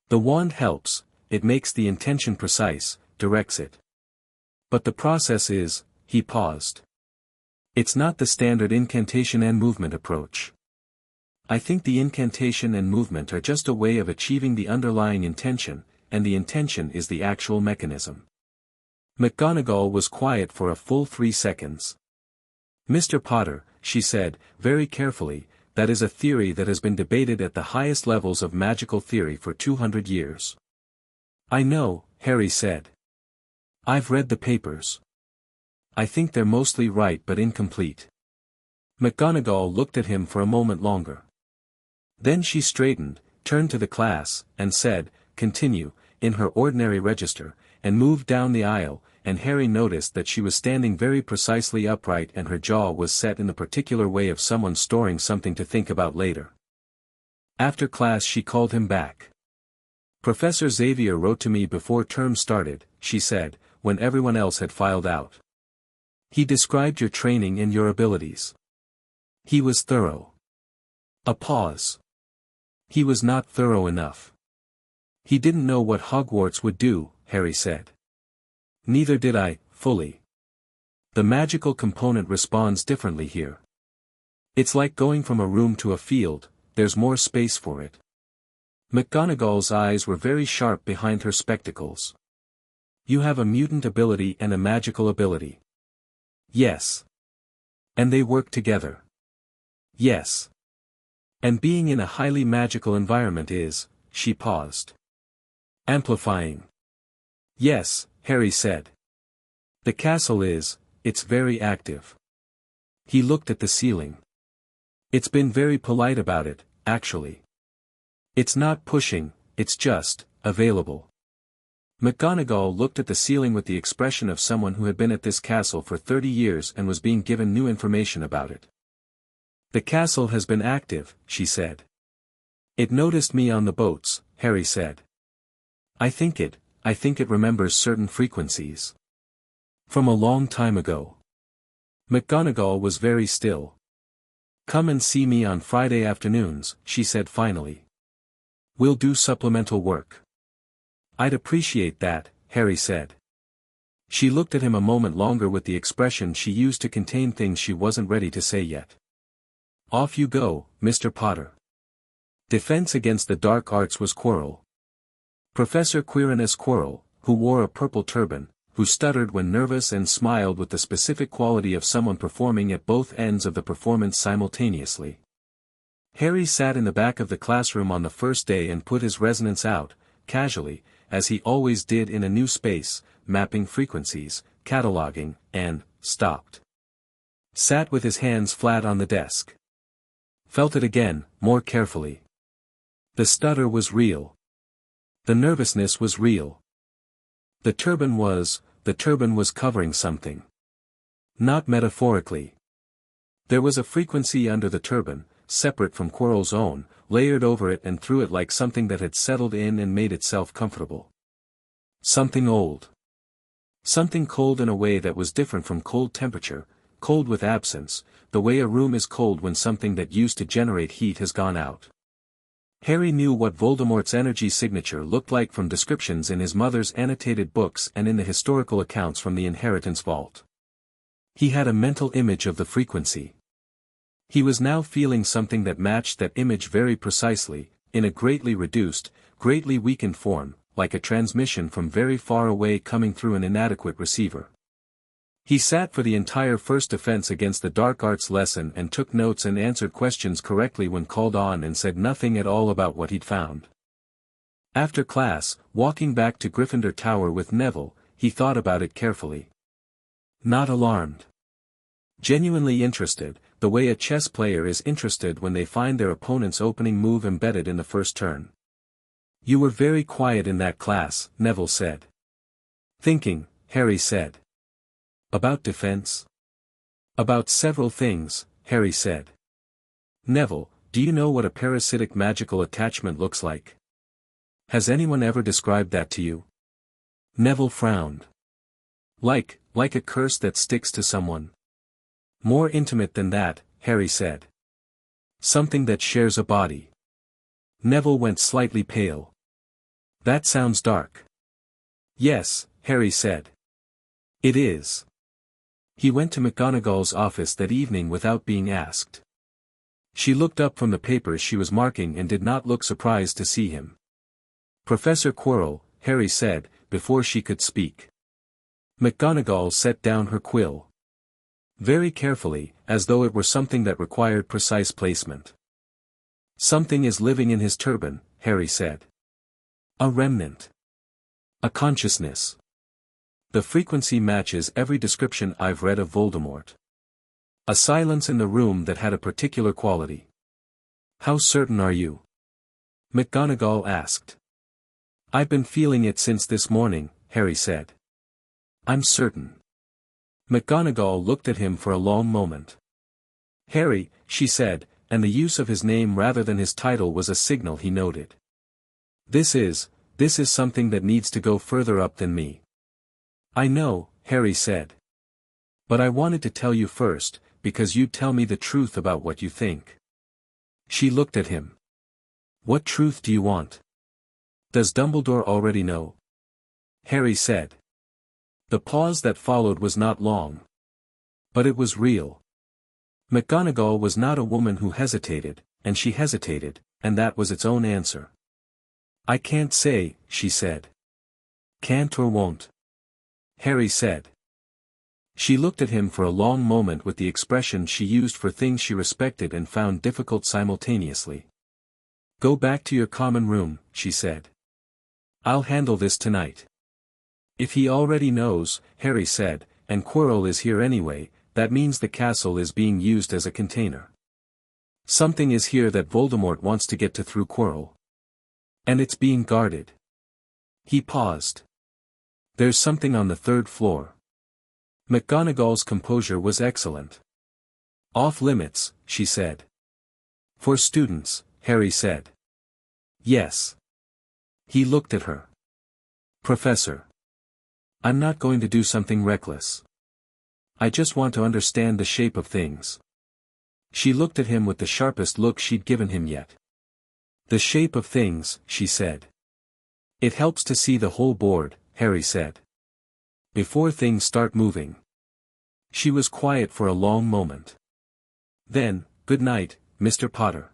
The wand helps, it makes the intention precise, directs it. But the process is," he paused. "It's not the standard incantation and movement approach. I think the incantation and movement are just a way of achieving the underlying intention, and the intention is the actual mechanism." McGonagall was quiet for a full 3 seconds. "Mr. Potter," she said, very carefully, "that is a theory that has been debated at the highest levels of magical theory for 200 years. "I know," Harry said. "I've read the papers. I think they're mostly right but incomplete." McGonagall looked at him for a moment longer. Then she straightened, turned to the class, and said, "Continue," in her ordinary register, and moved down the aisle, and Harry noticed that she was standing very precisely upright and her jaw was set in the particular way of someone storing something to think about later. After class she called him back. "Professor Xavier wrote to me before term started," she said, when everyone else had filed out. "He described your training and your abilities. He was thorough." A pause. "He was not thorough enough. He didn't know what Hogwarts would do," Harry said. "Neither did I, fully. The magical component responds differently here. It's like going from a room to a field, there's more space for it." McGonagall's eyes were very sharp behind her spectacles. "You have a mutant ability and a magical ability." "Yes. And they work together." "Yes. And being in a highly magical environment is," she paused. "Amplifying." "Yes," Harry said. "The castle is, it's very active." He looked at the ceiling. "It's been very polite about it, actually. It's not pushing, it's just, available." McGonagall looked at the ceiling with the expression of someone who had been at this castle for 30 years and was being given new information about it. "The castle has been active," she said. "It noticed me on the boats," Harry said. I think it remembers certain frequencies. From a long time ago." McGonagall was very still. "Come and see me on Friday afternoons," she said finally. "We'll do supplemental work." "I'd appreciate that," Harry said. She looked at him a moment longer with the expression she used to contain things she wasn't ready to say yet. "Off you go, Mr. Potter." Defense against the dark arts was Quirrell. Professor Quirinus Quirrell, who wore a purple turban, who stuttered when nervous and smiled with the specific quality of someone performing at both ends of the performance simultaneously. Harry sat in the back of the classroom on the first day and put his resonance out, casually, as he always did in a new space, mapping frequencies, cataloging, and stopped. Sat with his hands flat on the desk. Felt it again, more carefully. The stutter was real. The nervousness was real. The turban was covering something. Not metaphorically. There was a frequency under the turban, separate from Quirrell's own, layered over it and through it like something that had settled in and made itself comfortable. Something old. Something cold in a way that was different from cold temperature, cold with absence, the way a room is cold when something that used to generate heat has gone out. Harry knew what Voldemort's energy signature looked like from descriptions in his mother's annotated books and in the historical accounts from the inheritance vault. He had a mental image of the frequency. He was now feeling something that matched that image very precisely, in a greatly reduced, greatly weakened form, like a transmission from very far away coming through an inadequate receiver. He sat for the entire first defense against the dark arts lesson and took notes and answered questions correctly when called on and said nothing at all about what he'd found. After class, walking back to Gryffindor Tower with Neville, he thought about it carefully. Not alarmed. Genuinely interested, the way a chess player is interested when they find their opponent's opening move embedded in the first turn. You were very quiet in that class, Neville said. Thinking, Harry said. About defense? About several things, Harry said. Neville, do you know what a parasitic magical attachment looks like? Has anyone ever described that to you? Neville frowned. Like a curse that sticks to someone. More intimate than that, Harry said. Something that shares a body. Neville went slightly pale. That sounds dark. Yes, Harry said. It is. He went to McGonagall's office that evening without being asked. She looked up from the papers she was marking and did not look surprised to see him. Professor Quirrell, Harry said, before she could speak. McGonagall set down her quill. Very carefully, as though it were something that required precise placement. Something is living in his turban, Harry said. A remnant. A consciousness. The frequency matches every description I've read of Voldemort. A silence in the room that had a particular quality. How certain are you? McGonagall asked. I've been feeling it since this morning, Harry said. I'm certain. McGonagall looked at him for a long moment. Harry, she said, and the use of his name rather than his title was a signal he noted. This is something that needs to go further up than me. I know, Harry said. But I wanted to tell you first, because you'd tell me the truth about what you think. She looked at him. What truth do you want? Does Dumbledore already know? Harry said. The pause that followed was not long. But it was real. McGonagall was not a woman who hesitated, and she hesitated, and that was its own answer. I can't say, she said. Can't or won't? Harry said. She looked at him for a long moment with the expression she used for things she respected and found difficult simultaneously. Go back to your common room, she said. I'll handle this tonight. If he already knows, Harry said, and Quirrell is here anyway, that means the castle is being used as a container. Something is here that Voldemort wants to get to through Quirrell. And it's being guarded. He paused. There's something on the third floor. McGonagall's composure was excellent. Off limits, she said. For students, Harry said. Yes. He looked at her. Professor. I'm not going to do something reckless. I just want to understand the shape of things. She looked at him with the sharpest look she'd given him yet. The shape of things, she said. It helps to see the whole board, Harry said. Before things start moving. She was quiet for a long moment. Then, good night, Mr. Potter.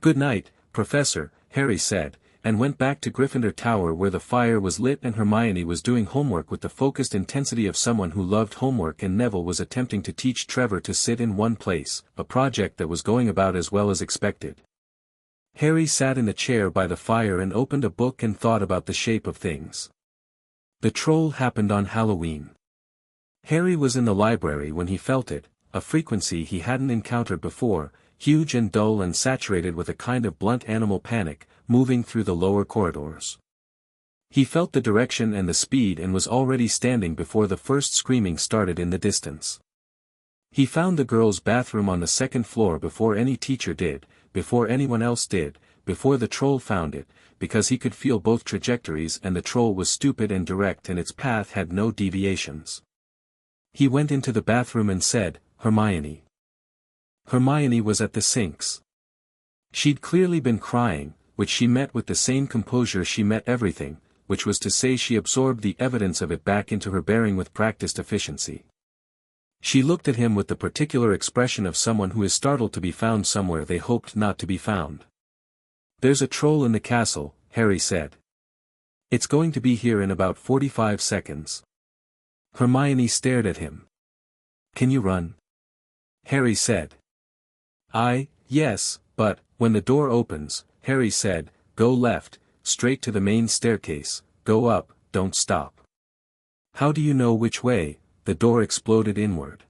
Good night, Professor, Harry said, and went back to Gryffindor Tower where the fire was lit and Hermione was doing homework with the focused intensity of someone who loved homework, and Neville was attempting to teach Trevor to sit in one place, a project that was going about as well as expected. Harry sat in the chair by the fire and opened a book and thought about the shape of things. The troll happened on Halloween. Harry was in the library when he felt it, a frequency he hadn't encountered before, huge and dull and saturated with a kind of blunt animal panic, moving through the lower corridors. He felt the direction and the speed and was already standing before the first screaming started in the distance. He found the girls' bathroom on the second floor before any teacher did, before anyone else did, before the troll found it, because he could feel both trajectories and the troll was stupid and direct and its path had no deviations. He went into the bathroom and said, "Hermione." Hermione was at the sinks. She'd clearly been crying, which she met with the same composure she met everything, which was to say she absorbed the evidence of it back into her bearing with practiced efficiency. She looked at him with the particular expression of someone who is startled to be found somewhere they hoped not to be found. "There's a troll in the castle," Harry said. "It's going to be here in about 45 seconds. Hermione stared at him. "Can you run?" Harry said. Yes, but, when the door opens," Harry said, "go left, straight to the main staircase, go up, don't stop." "How do you know which way?" The door exploded inward.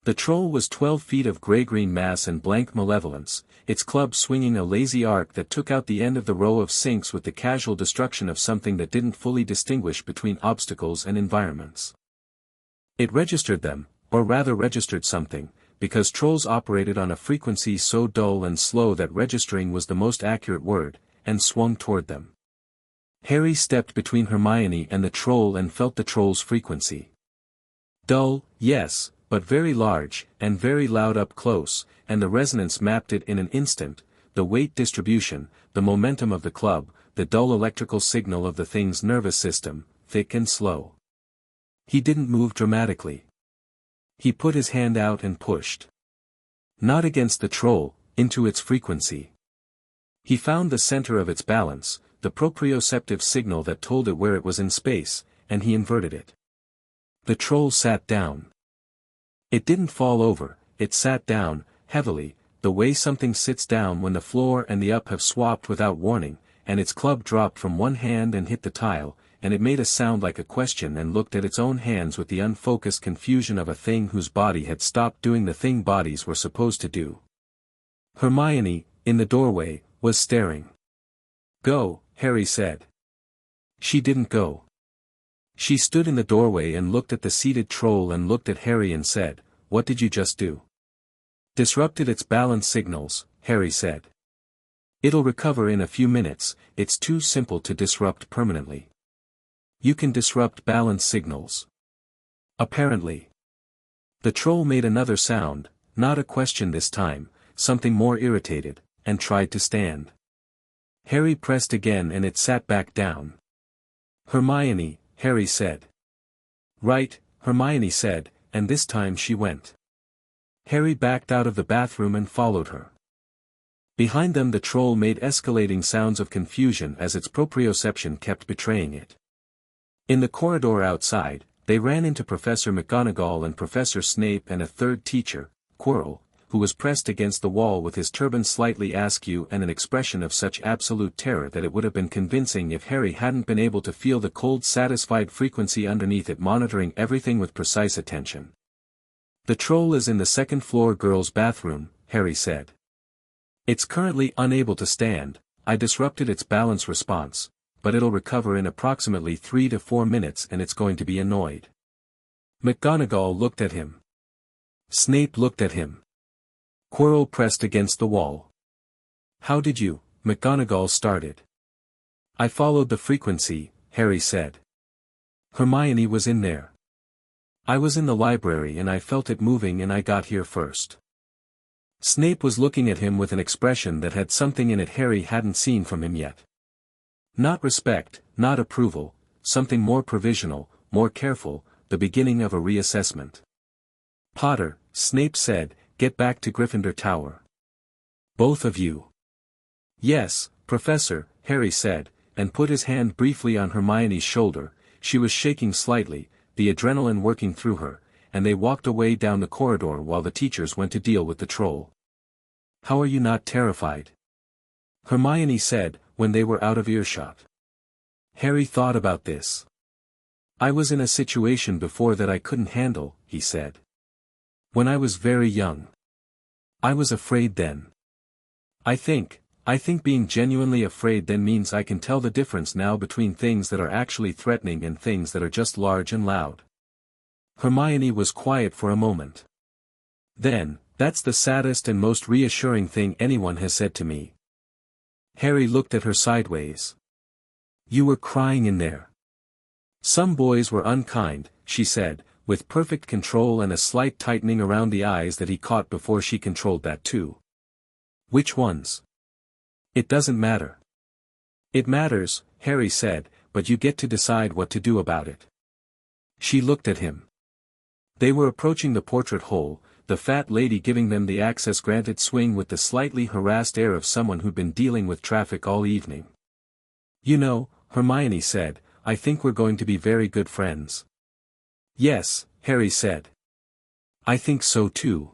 The troll was 12 feet of grey-green mass and blank malevolence, its club swinging a lazy arc that took out the end of the row of sinks with the casual destruction of something that didn't fully distinguish between obstacles and environments. It registered them, or rather registered something, because trolls operated on a frequency so dull and slow that registering was the most accurate word, and swung toward them. Harry stepped between Hermione and the troll and felt the troll's frequency. Dull, yes, but very large, and very loud up close, and the resonance mapped it in an instant, the weight distribution, the momentum of the club, the dull electrical signal of the thing's nervous system, thick and slow. He didn't move dramatically. He put his hand out and pushed. Not against the troll, into its frequency. He found the center of its balance, the proprioceptive signal that told it where it was in space, and he inverted it. The troll sat down. It didn't fall over, it sat down, heavily, the way something sits down when the floor and the up have swapped without warning, and its club dropped from one hand and hit the tile, and it made a sound like a question and looked at its own hands with the unfocused confusion of a thing whose body had stopped doing the thing bodies were supposed to do. Hermione, in the doorway, was staring. "Go," Harry said. She didn't go. She stood in the doorway and looked at the seated troll and looked at Harry and said, "What did you just do?" "Disrupted its balance signals," Harry said. "It'll recover in a few minutes, it's too simple to disrupt permanently." "You can disrupt balance signals." "Apparently." The troll made another sound, not a question this time, something more irritated, and tried to stand. Harry pressed again and it sat back down. "Hermione," Harry said. "Right," Hermione said, and this time she went. Harry backed out of the bathroom and followed her. Behind them the troll made escalating sounds of confusion as its proprioception kept betraying it. In the corridor outside, they ran into Professor McGonagall and Professor Snape and a third teacher, Quirrell, who was pressed against the wall with his turban slightly askew and an expression of such absolute terror that it would have been convincing if Harry hadn't been able to feel the cold satisfied frequency underneath it monitoring everything with precise attention. "The troll is in the second-floor girls' bathroom," Harry said. "It's currently unable to stand, I disrupted its balance response, but it'll recover in approximately 3 to 4 minutes and it's going to be annoyed." McGonagall looked at him. Snape looked at him. Quirrell pressed against the wall. "How did you?" McGonagall started. "I followed the frequency," Harry said. "Hermione was in there. I was in the library and I felt it moving and I got here first." Snape was looking at him with an expression that had something in it Harry hadn't seen from him yet. Not respect, not approval, something more provisional, more careful, the beginning of a reassessment. "Potter," Snape said, "get back to Gryffindor Tower. Both of you." "Yes, Professor," Harry said, and put his hand briefly on Hermione's shoulder. She was shaking slightly, the adrenaline working through her, and they walked away down the corridor while the teachers went to deal with the troll. "How are you not terrified?" Hermione said, when they were out of earshot. Harry thought about this. "I was in a situation before that I couldn't handle," he said. "When I was very young. I was afraid then. I think being genuinely afraid then means I can tell the difference now between things that are actually threatening and things that are just large and loud." Hermione was quiet for a moment. Then, "That's the saddest and most reassuring thing anyone has said to me." Harry looked at her sideways. You were crying in there. Some boys were unkind, she said, with perfect control and a slight tightening around the eyes that he caught before she controlled that too. Which ones? It doesn't matter. It matters, Harry said, but you get to decide what to do about it. She looked at him. They were approaching the portrait hole, the fat lady giving them the access-granted swing with the slightly harassed air of someone who'd been dealing with traffic all evening. You know, Hermione said, I think we're going to be very good friends. Yes, Harry said. I think so too.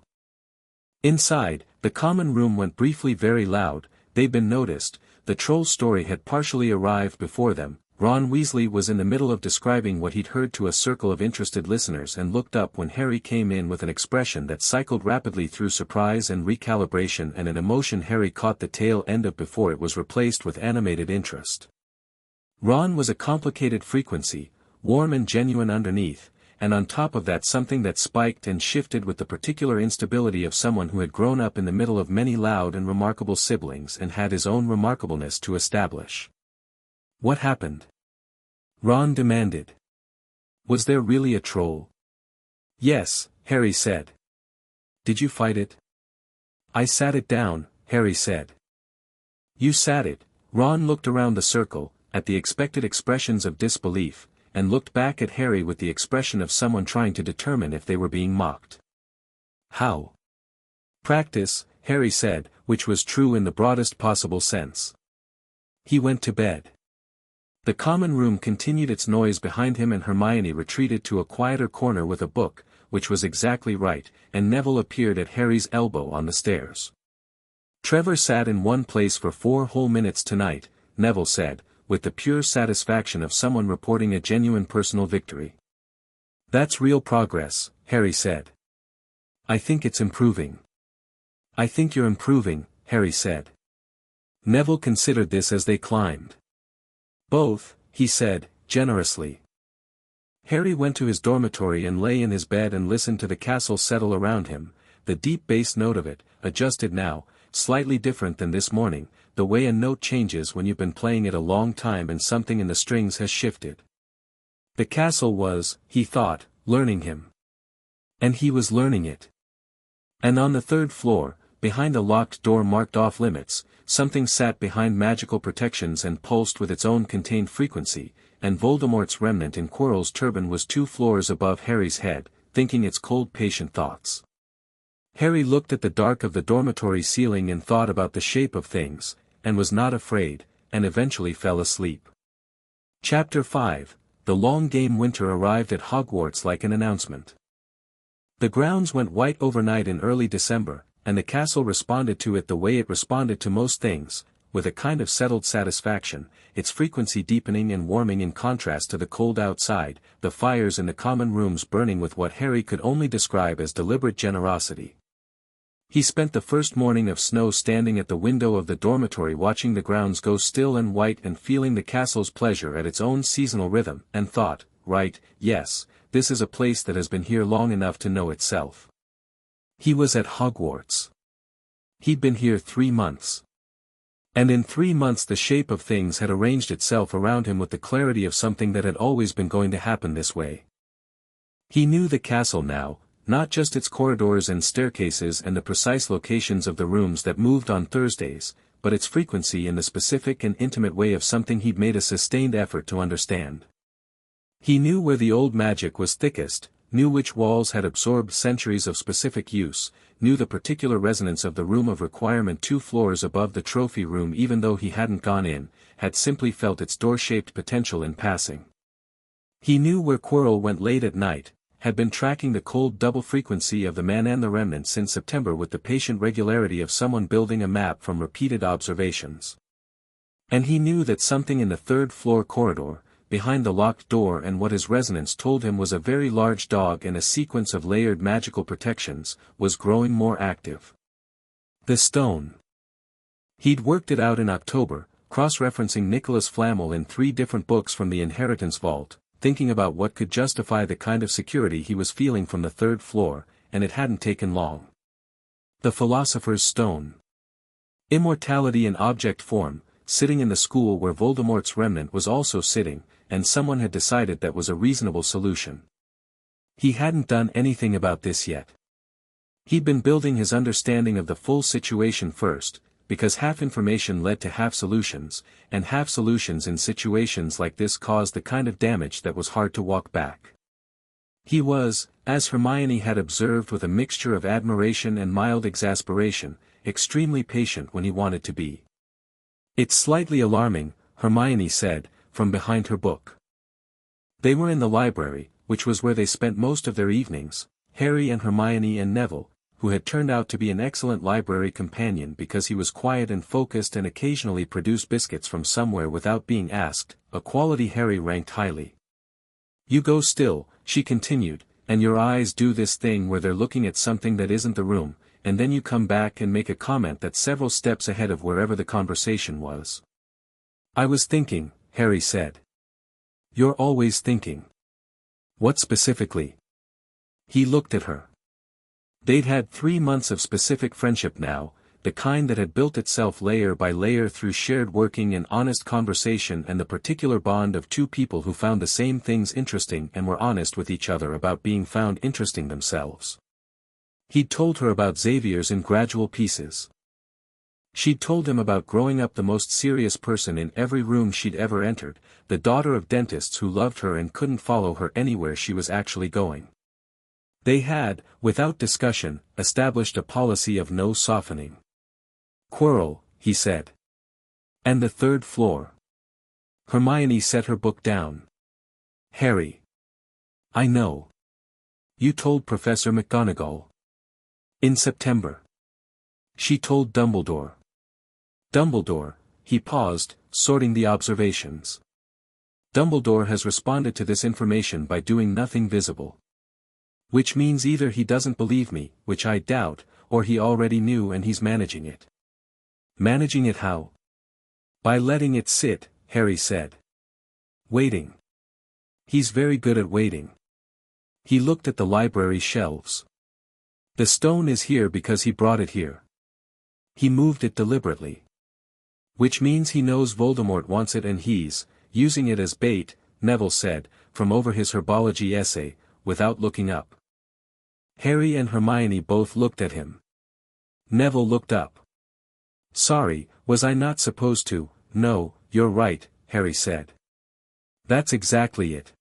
Inside, the common room went briefly very loud. They'd been noticed. The troll story had partially arrived before them. Ron Weasley was in the middle of describing what he'd heard to a circle of interested listeners and looked up when Harry came in with an expression that cycled rapidly through surprise and recalibration and an emotion Harry caught the tail end of before it was replaced with animated interest. Ron was a complicated frequency, warm and genuine underneath, and on top of that something that spiked and shifted with the particular instability of someone who had grown up in the middle of many loud and remarkable siblings and had his own remarkableness to establish. What happened? Ron demanded. Was there really a troll? Yes, Harry said. Did you fight it? I sat it down, Harry said. You sat it. Ron looked around the circle, at the expected expressions of disbelief, and looked back at Harry with the expression of someone trying to determine if they were being mocked. How? Practice, Harry said, which was true in the broadest possible sense. He went to bed. The common room continued its noise behind him and Hermione retreated to a quieter corner with a book, which was exactly right, and Neville appeared at Harry's elbow on the stairs. Trevor sat in one place for 4 whole minutes tonight, Neville said, with the pure satisfaction of someone reporting a genuine personal victory. That's real progress, Harry said. I think it's improving. I think you're improving, Harry said. Neville considered this as they climbed. Both, he said, generously. Harry went to his dormitory and lay in his bed and listened to the castle settle around him, the deep bass note of it, adjusted now, slightly different than this morning, the way a note changes when you've been playing it a long time and something in the strings has shifted. The castle was, he thought, learning him. And he was learning it. And on the 3rd floor, behind a locked door marked off limits, something sat behind magical protections and pulsed with its own contained frequency, and Voldemort's remnant in Quirrell's turban was 2 floors above Harry's head, thinking its cold patient thoughts. Harry looked at the dark of the dormitory ceiling and thought about the shape of things, and was not afraid, and eventually fell asleep. Chapter 5, The Long Game. Winter arrived at Hogwarts like an announcement. The grounds went white overnight in early December, and the castle responded to it the way it responded to most things, with a kind of settled satisfaction, its frequency deepening and warming in contrast to the cold outside, the fires in the common rooms burning with what Harry could only describe as deliberate generosity. He spent the first morning of snow standing at the window of the dormitory watching the grounds go still and white and feeling the castle's pleasure at its own seasonal rhythm, and thought, right, yes, this is a place that has been here long enough to know itself. He was at Hogwarts. He'd been here 3 months. And in 3 months the shape of things had arranged itself around him with the clarity of something that had always been going to happen this way. He knew the castle now, not just its corridors and staircases and the precise locations of the rooms that moved on Thursdays, but its frequency in the specific and intimate way of something he'd made a sustained effort to understand. He knew where the old magic was thickest, knew which walls had absorbed centuries of specific use, knew the particular resonance of the room of requirement 2 floors above the trophy room even though he hadn't gone in, had simply felt its door-shaped potential in passing. He knew where Quirrell went late at night, had been tracking the cold double frequency of the man and the remnant since September with the patient regularity of someone building a map from repeated observations. And he knew that something in the 3rd floor corridor, behind the locked door and what his resonance told him was a very large dog and a sequence of layered magical protections, was growing more active. The stone. He'd worked it out in October, cross-referencing Nicholas Flamel in 3 different books from the Inheritance Vault, thinking about what could justify the kind of security he was feeling from the 3rd floor, and it hadn't taken long. The Philosopher's Stone. Immortality in object form, sitting in the school where Voldemort's remnant was also sitting, and someone had decided that was a reasonable solution. He hadn't done anything about this yet. He'd been building his understanding of the full situation first, because half information led to half solutions, and half solutions in situations like this caused the kind of damage that was hard to walk back. He was, as Hermione had observed with a mixture of admiration and mild exasperation, extremely patient when he wanted to be. "It's slightly alarming," Hermione said, from behind her book. They were in the library, which was where they spent most of their evenings, Harry and Hermione and Neville, who had turned out to be an excellent library companion because he was quiet and focused and occasionally produced biscuits from somewhere without being asked, a quality Harry ranked highly. "You go still," she continued, "and your eyes do this thing where they're looking at something that isn't the room, and then you come back and make a comment that's several steps ahead of wherever the conversation was." "I was thinking," Harry said. "You're always thinking." "What specifically?" He looked at her. They'd had 3 months of specific friendship now, the kind that had built itself layer by layer through shared working and honest conversation and the particular bond of two people who found the same things interesting and were honest with each other about being found interesting themselves. He'd told her about Xavier's in gradual pieces. She'd told him about growing up the most serious person in every room she'd ever entered, the daughter of dentists who loved her and couldn't follow her anywhere she was actually going. They had, without discussion, established a policy of no softening. "Quirrell," he said. "And the third floor." Hermione set her book down. "Harry. I know. You told Professor McGonagall. In September. She told Dumbledore." "Dumbledore," he paused, sorting the observations. "Dumbledore has responded to this information by doing nothing visible. Which means either he doesn't believe me, which I doubt, or he already knew and he's managing it." "Managing it how?" "By letting it sit," Harry said. "Waiting. He's very good at waiting." He looked at the library shelves. "The stone is here because he brought it here. He moved it deliberately. Which means he knows Voldemort wants it and he's using it as bait," Neville said, from over his herbology essay, without looking up. Harry and Hermione both looked at him. Neville looked up. "Sorry, was I not supposed to?" "No, you're right," Harry said. "That's exactly it.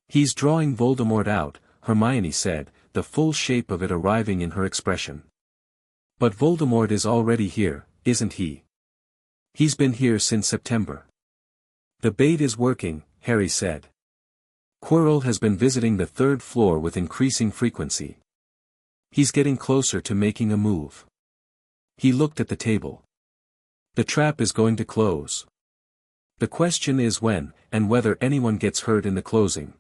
He's drawing Voldemort out," Hermione said, the full shape of it arriving in her expression. "But Voldemort is already here, isn't he? He's been here since September." "The bait is working," Harry said. "Quirrell has been visiting the third floor with increasing frequency. He's getting closer to making a move." He looked at the table. "The trap is going to close. The question is when, and whether anyone gets hurt in the closing."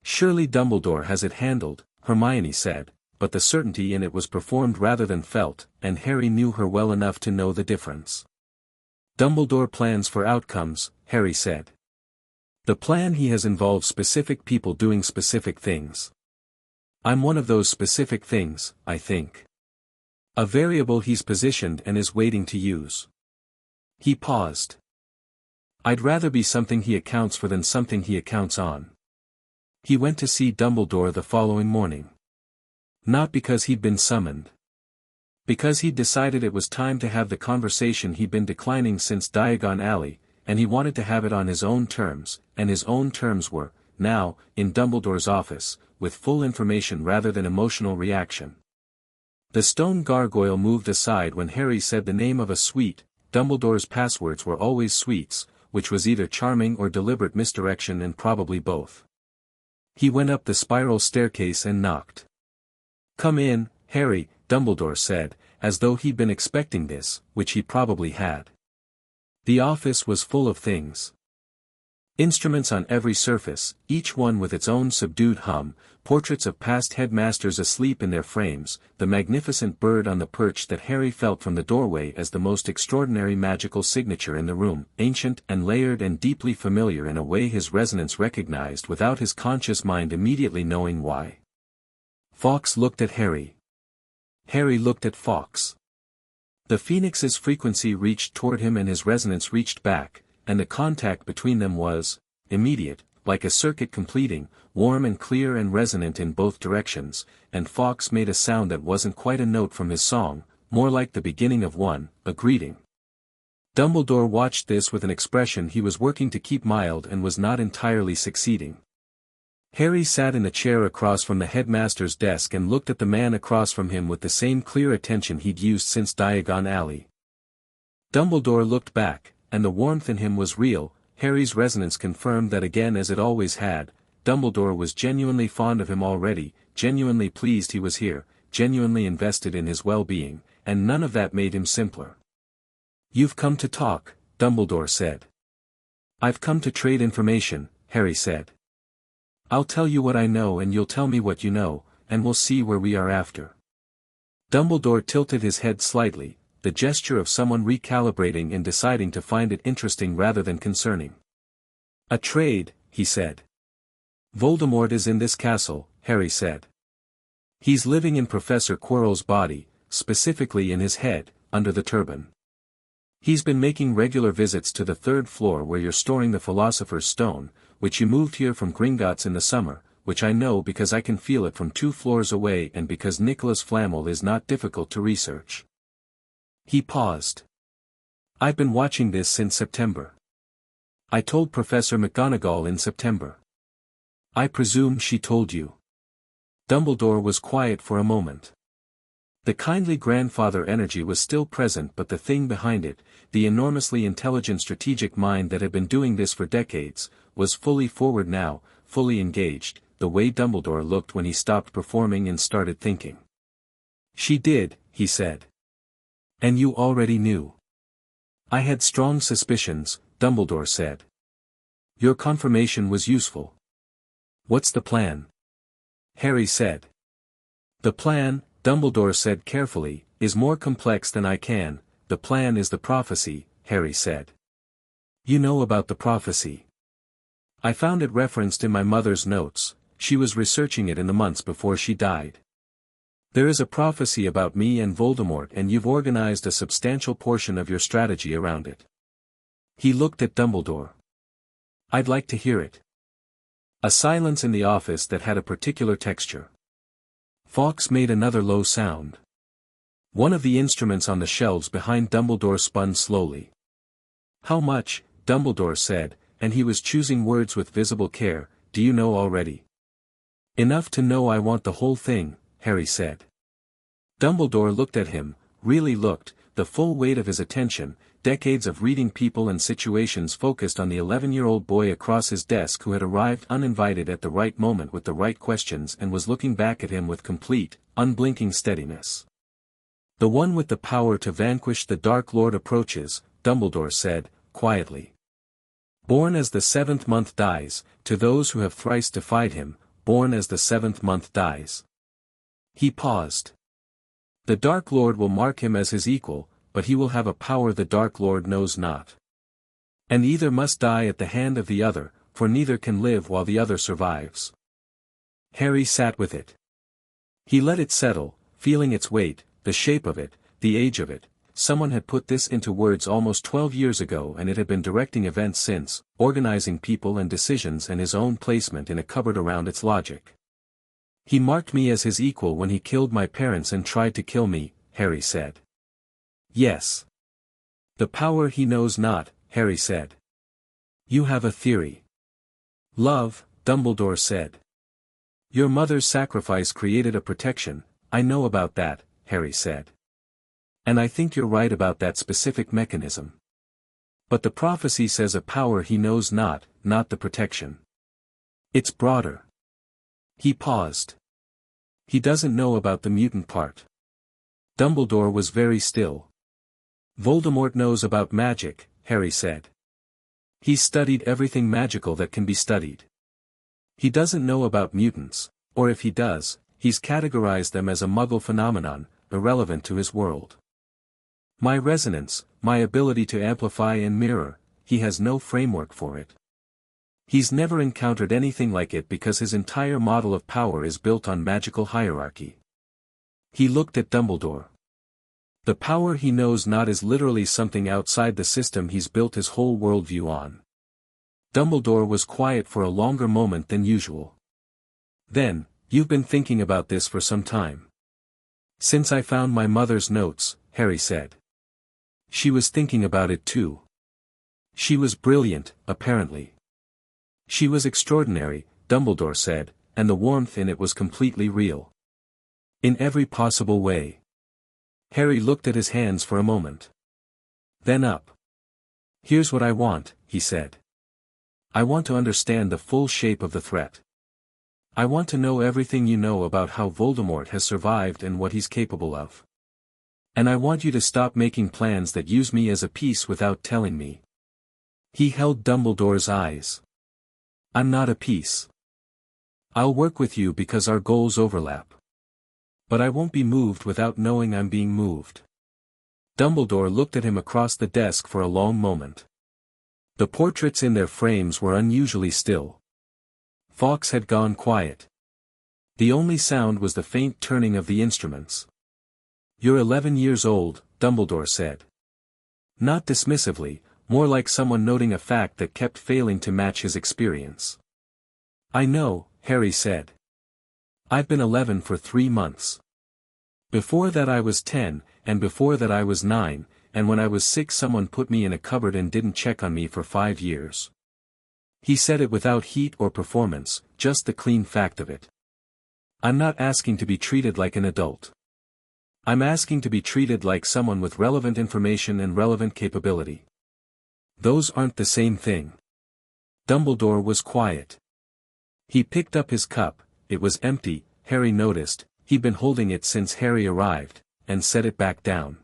"Surely Dumbledore has it handled," Hermione said, but the certainty in it was performed rather than felt, and Harry knew her well enough to know the difference. "Dumbledore plans for outcomes," Harry said. "The plan he has involves specific people doing specific things. I'm one of those specific things, I think. A variable he's positioned and is waiting to use." He paused. "I'd rather be something he accounts for than something he accounts on." He went to see Dumbledore the following morning. Not because he'd been summoned. Because he'd decided it was time to have the conversation he'd been declining since Diagon Alley, and he wanted to have it on his own terms, and his own terms were, now, in Dumbledore's office, with full information rather than emotional reaction. The stone gargoyle moved aside when Harry said the name of a sweet. Dumbledore's passwords were always sweets, which was either charming or deliberate misdirection and probably both. He went up the spiral staircase and knocked. "Come in, Harry," Dumbledore said, as though he'd been expecting this, which he probably had. The office was full of things. Instruments on every surface, each one with its own subdued hum, portraits of past headmasters asleep in their frames, the magnificent bird on the perch that Harry felt from the doorway as the most extraordinary magical signature in the room, ancient and layered and deeply familiar in a way his resonance recognized without his conscious mind immediately knowing why. Fawkes looked at Harry. Harry looked at Fawkes. The phoenix's frequency reached toward him and his resonance reached back, and the contact between them was immediate, like a circuit completing, warm and clear and resonant in both directions, and Fawkes made a sound that wasn't quite a note from his song, more like the beginning of one, a greeting. Dumbledore watched this with an expression he was working to keep mild and was not entirely succeeding. Harry sat in a chair across from the headmaster's desk and looked at the man across from him with the same clear attention he'd used since Diagon Alley. Dumbledore looked back, and the warmth in him was real. Harry's resonance confirmed that again, as it always had. Dumbledore was genuinely fond of him already, genuinely pleased he was here, genuinely invested in his well-being, and none of that made him simpler. "You've come to talk," Dumbledore said. "I've come to trade information," Harry said. "I'll tell you what I know and you'll tell me what you know, and we'll see where we are after." Dumbledore tilted his head slightly, the gesture of someone recalibrating and deciding to find it interesting rather than concerning. "A trade," he said. "Voldemort is in this castle," Harry said. "He's living in Professor Quirrell's body, specifically in his head, under the turban. He's been making regular visits to the third floor where you're storing the Philosopher's Stone, which you moved here from Gringotts in the summer, which I know because I can feel it from 2 floors away and because Nicholas Flamel is not difficult to research." He paused. "I've been watching this since September. I told Professor McGonagall in September. I presume she told you." Dumbledore was quiet for a moment. The kindly grandfather energy was still present, but the thing behind it, the enormously intelligent strategic mind that had been doing this for decades, was fully forward now, fully engaged, the way Dumbledore looked when he stopped performing and started thinking. "She did," he said. "And you already knew." "I had strong suspicions," Dumbledore said. "Your confirmation was useful." "What's the plan?" Harry said. "The plan," Dumbledore said carefully, "is more complex than I can. The plan is the prophecy," Harry said. "You know about the prophecy?" "I found it referenced in my mother's notes. She was researching it in the months before she died. There is a prophecy about me and Voldemort, and you've organized a substantial portion of your strategy around it." He looked at Dumbledore. "I'd like to hear it." A silence in the office that had a particular texture. Fawkes made another low sound. One of the instruments on the shelves behind Dumbledore spun slowly. "How much?" Dumbledore said, and he was choosing words with visible care. "Do you know already?" "Enough to know I want the whole thing," Harry said. Dumbledore looked at him, really looked, the full weight of his attention, decades of reading people and situations focused on the 11-year-old boy across his desk who had arrived uninvited at the right moment with the right questions and was looking back at him with complete, unblinking steadiness. "The one with the power to vanquish the Dark Lord approaches," Dumbledore said, quietly. "Born as the 7th month dies, to those who have thrice defied him, born as the 7th month dies." He paused. "The Dark Lord will mark him as his equal, but he will have a power the Dark Lord knows not. And either must die at the hand of the other, for neither can live while the other survives." Harry sat with it. He let it settle, feeling its weight, the shape of it, the age of it. Someone had put this into words almost 12 years ago, and it had been directing events since, organizing people and decisions and his own placement in a cupboard around its logic. "He marked me as his equal when he killed my parents and tried to kill me," Harry said. "Yes. The power he knows not," Harry said. "You have a theory." "Love," Dumbledore said. "Your mother's sacrifice created a protection, I know about that," Harry said. "And I think you're right about that specific mechanism. But the prophecy says a power he knows not, not the protection. It's broader." He paused. "He doesn't know about the mutant part." Dumbledore was very still. "Voldemort knows about magic," Harry said. "He's studied everything magical that can be studied. He doesn't know about mutants, or if he does, he's categorized them as a Muggle phenomenon, irrelevant to his world. My resonance, my ability to amplify and mirror, he has no framework for it. He's never encountered anything like it because his entire model of power is built on magical hierarchy." He looked at Dumbledore. The power he knows not is literally something outside the system he's built his whole worldview on. Dumbledore was quiet for a longer moment than usual. Then, you've been thinking about this for some time. Since I found my mother's notes, Harry said. She was thinking about it too. She was brilliant, apparently. She was extraordinary, Dumbledore said, and the warmth in it was completely real. In every possible way. Harry looked at his hands for a moment. Then up. Here's what I want, he said. I want to understand the full shape of the threat. I want to know everything you know about how Voldemort has survived and what he's capable of. And I want you to stop making plans that use me as a piece without telling me. He held Dumbledore's eyes. I'm not a piece. I'll work with you because our goals overlap. But I won't be moved without knowing I'm being moved. Dumbledore looked at him across the desk for a long moment. The portraits in their frames were unusually still. Fawkes had gone quiet. The only sound was the faint turning of the instruments. You're 11 years old, Dumbledore said. Not dismissively, more like someone noting a fact that kept failing to match his experience. I know, Harry said. I've been 11 for 3 months. Before that I was 10, and before that I was 9, and when I was 6 someone put me in a cupboard and didn't check on me for 5 years. He said it without heat or performance, just the clean fact of it. I'm not asking to be treated like an adult. I'm asking to be treated like someone with relevant information and relevant capability. Those aren't the same thing. Dumbledore was quiet. He picked up his cup, it was empty, Harry noticed, he'd been holding it since Harry arrived, and set it back down.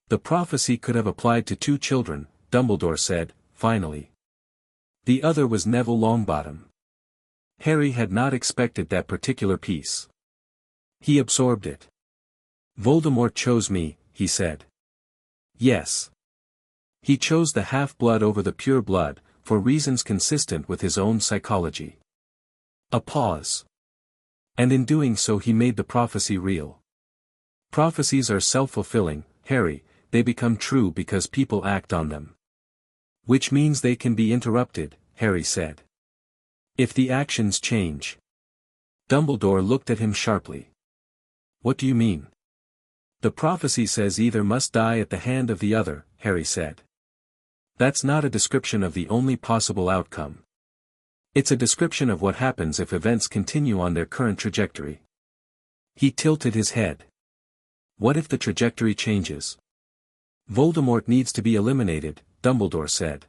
The prophecy could have applied to 2 children, Dumbledore said, finally. The other was Neville Longbottom. Harry had not expected that particular piece. He absorbed it. Voldemort chose me, he said. Yes. He chose the half-blood over the pure blood, for reasons consistent with his own psychology. A pause. And in doing so he made the prophecy real. Prophecies are self-fulfilling, Harry, they become true because people act on them. Which means they can be interrupted, Harry said. If the actions change. Dumbledore looked at him sharply. What do you mean? The prophecy says either must die at the hand of the other, Harry said. That's not a description of the only possible outcome. It's a description of what happens if events continue on their current trajectory. He tilted his head. What if the trajectory changes? Voldemort needs to be eliminated, Dumbledore said.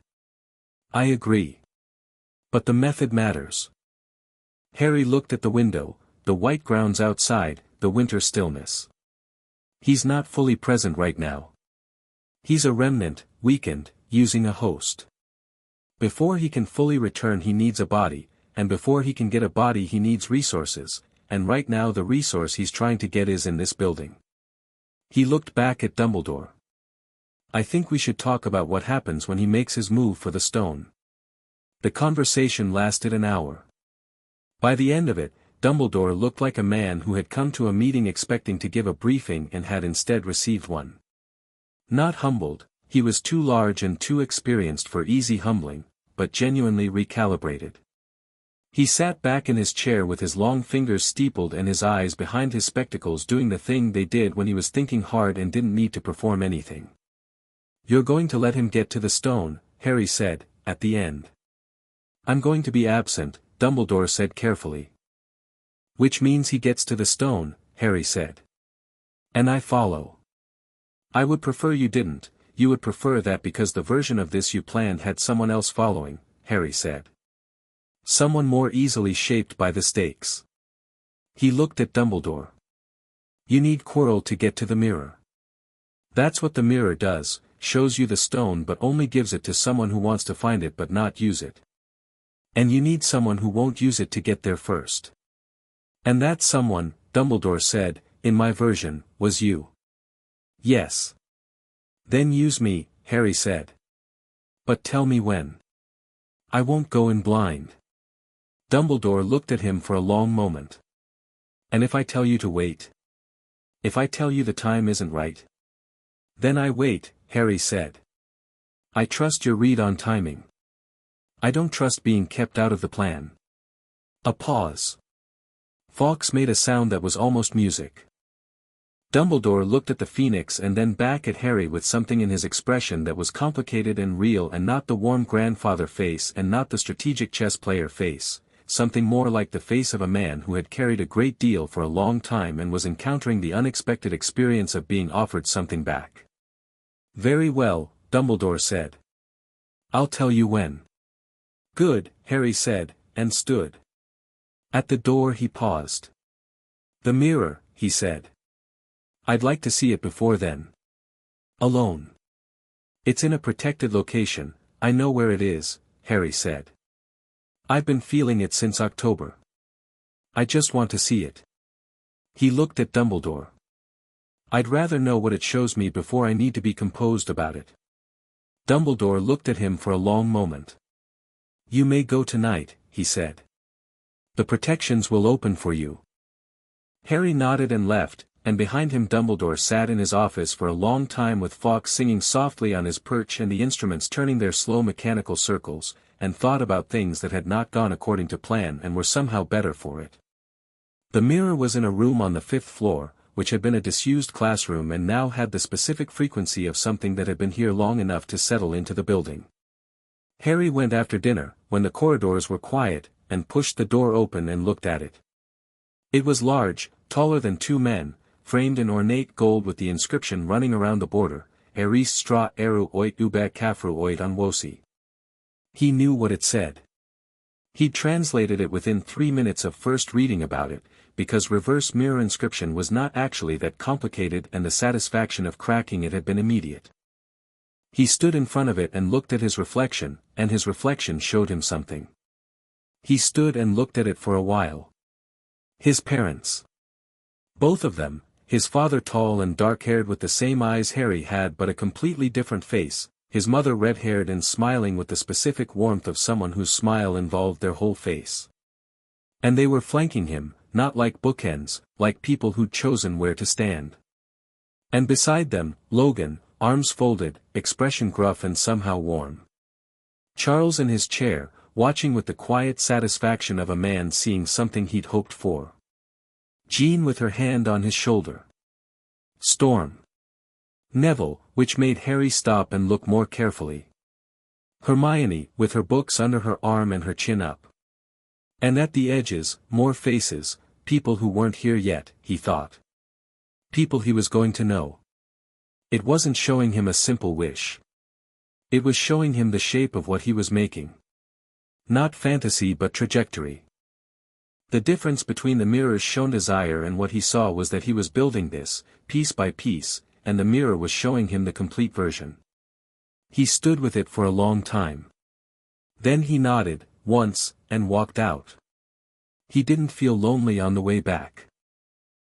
I agree. But the method matters. Harry looked at the window, the white grounds outside, the winter stillness. He's not fully present right now. He's a remnant, weakened, using a host. Before he can fully return he needs a body, and before he can get a body he needs resources, and right now the resource he's trying to get is in this building. He looked back at Dumbledore. I think we should talk about what happens when he makes his move for the stone. The conversation lasted an hour. By the end of it, Dumbledore looked like a man who had come to a meeting expecting to give a briefing and had instead received one. Not humbled, he was too large and too experienced for easy humbling, but genuinely recalibrated. He sat back in his chair with his long fingers steepled and his eyes behind his spectacles doing the thing they did when he was thinking hard and didn't need to perform anything. You're going to let him get to the stone, Harry said, at the end. I'm going to be absent, Dumbledore said carefully. Which means he gets to the stone, Harry said. And I follow. I would prefer you didn't, you would prefer that because the version of this you planned had someone else following, Harry said. Someone more easily shaped by the stakes. He looked at Dumbledore. You need Quirrell to get to the mirror. That's what the mirror does, shows you the stone but only gives it to someone who wants to find it but not use it. And you need someone who won't use it to get there first. And that someone, Dumbledore said, in my version, was you. Yes. Then use me, Harry said. But tell me when. I won't go in blind. Dumbledore looked at him for a long moment. And if I tell you to wait? If I tell you the time isn't right? Then I wait, Harry said. I trust your read on timing. I don't trust being kept out of the plan. A pause. Fawkes made a sound that was almost music. Dumbledore looked at the phoenix and then back at Harry with something in his expression that was complicated and real, and not the warm grandfather face and not the strategic chess player face, something more like the face of a man who had carried a great deal for a long time and was encountering the unexpected experience of being offered something back. Very well, Dumbledore said. I'll tell you when. Good, Harry said, and stood. At the door he paused. The mirror, he said. I'd like to see it before then. Alone. It's in a protected location, I know where it is, Harry said. I've been feeling it since October. I just want to see it. He looked at Dumbledore. I'd rather know what it shows me before I need to be composed about it. Dumbledore looked at him for a long moment. You may go tonight, he said. The protections will open for you. Harry nodded and left, and behind him Dumbledore sat in his office for a long time with Fawkes singing softly on his perch and the instruments turning their slow mechanical circles, and thought about things that had not gone according to plan and were somehow better for it. The mirror was in a room on the 5th floor, which had been a disused classroom and now had the specific frequency of something that had been here long enough to settle into the building. Harry went after dinner, when the corridors were quiet, and pushed the door open and looked at it. It was large, taller than 2 men, framed in ornate gold with the inscription running around the border, Eris stra eru oit ubek kafru oit anwosi. He knew what it said. He'd translated it within 3 minutes of first reading about it, because reverse mirror inscription was not actually that complicated and the satisfaction of cracking it had been immediate. He stood in front of it and looked at his reflection, and his reflection showed him something. He stood and looked at it for a while. His parents. Both of them, his father tall and dark-haired with the same eyes Harry had but a completely different face, his mother red-haired and smiling with the specific warmth of someone whose smile involved their whole face. And they were flanking him, not like bookends, like people who'd chosen where to stand. And beside them, Logan, arms folded, expression gruff and somehow warm. Charles in his chair, watching with the quiet satisfaction of a man seeing something he'd hoped for. Jean with her hand on his shoulder. Storm. Neville, which made Harry stop and look more carefully. Hermione, with her books under her arm and her chin up. And at the edges, more faces, people who weren't here yet, he thought. People he was going to know. It wasn't showing him a simple wish. It was showing him the shape of what he was making. Not fantasy but trajectory. The difference between the mirror's shown desire and what he saw was that he was building this, piece by piece, and the mirror was showing him the complete version. He stood with it for a long time. Then he nodded, once, and walked out. He didn't feel lonely on the way back.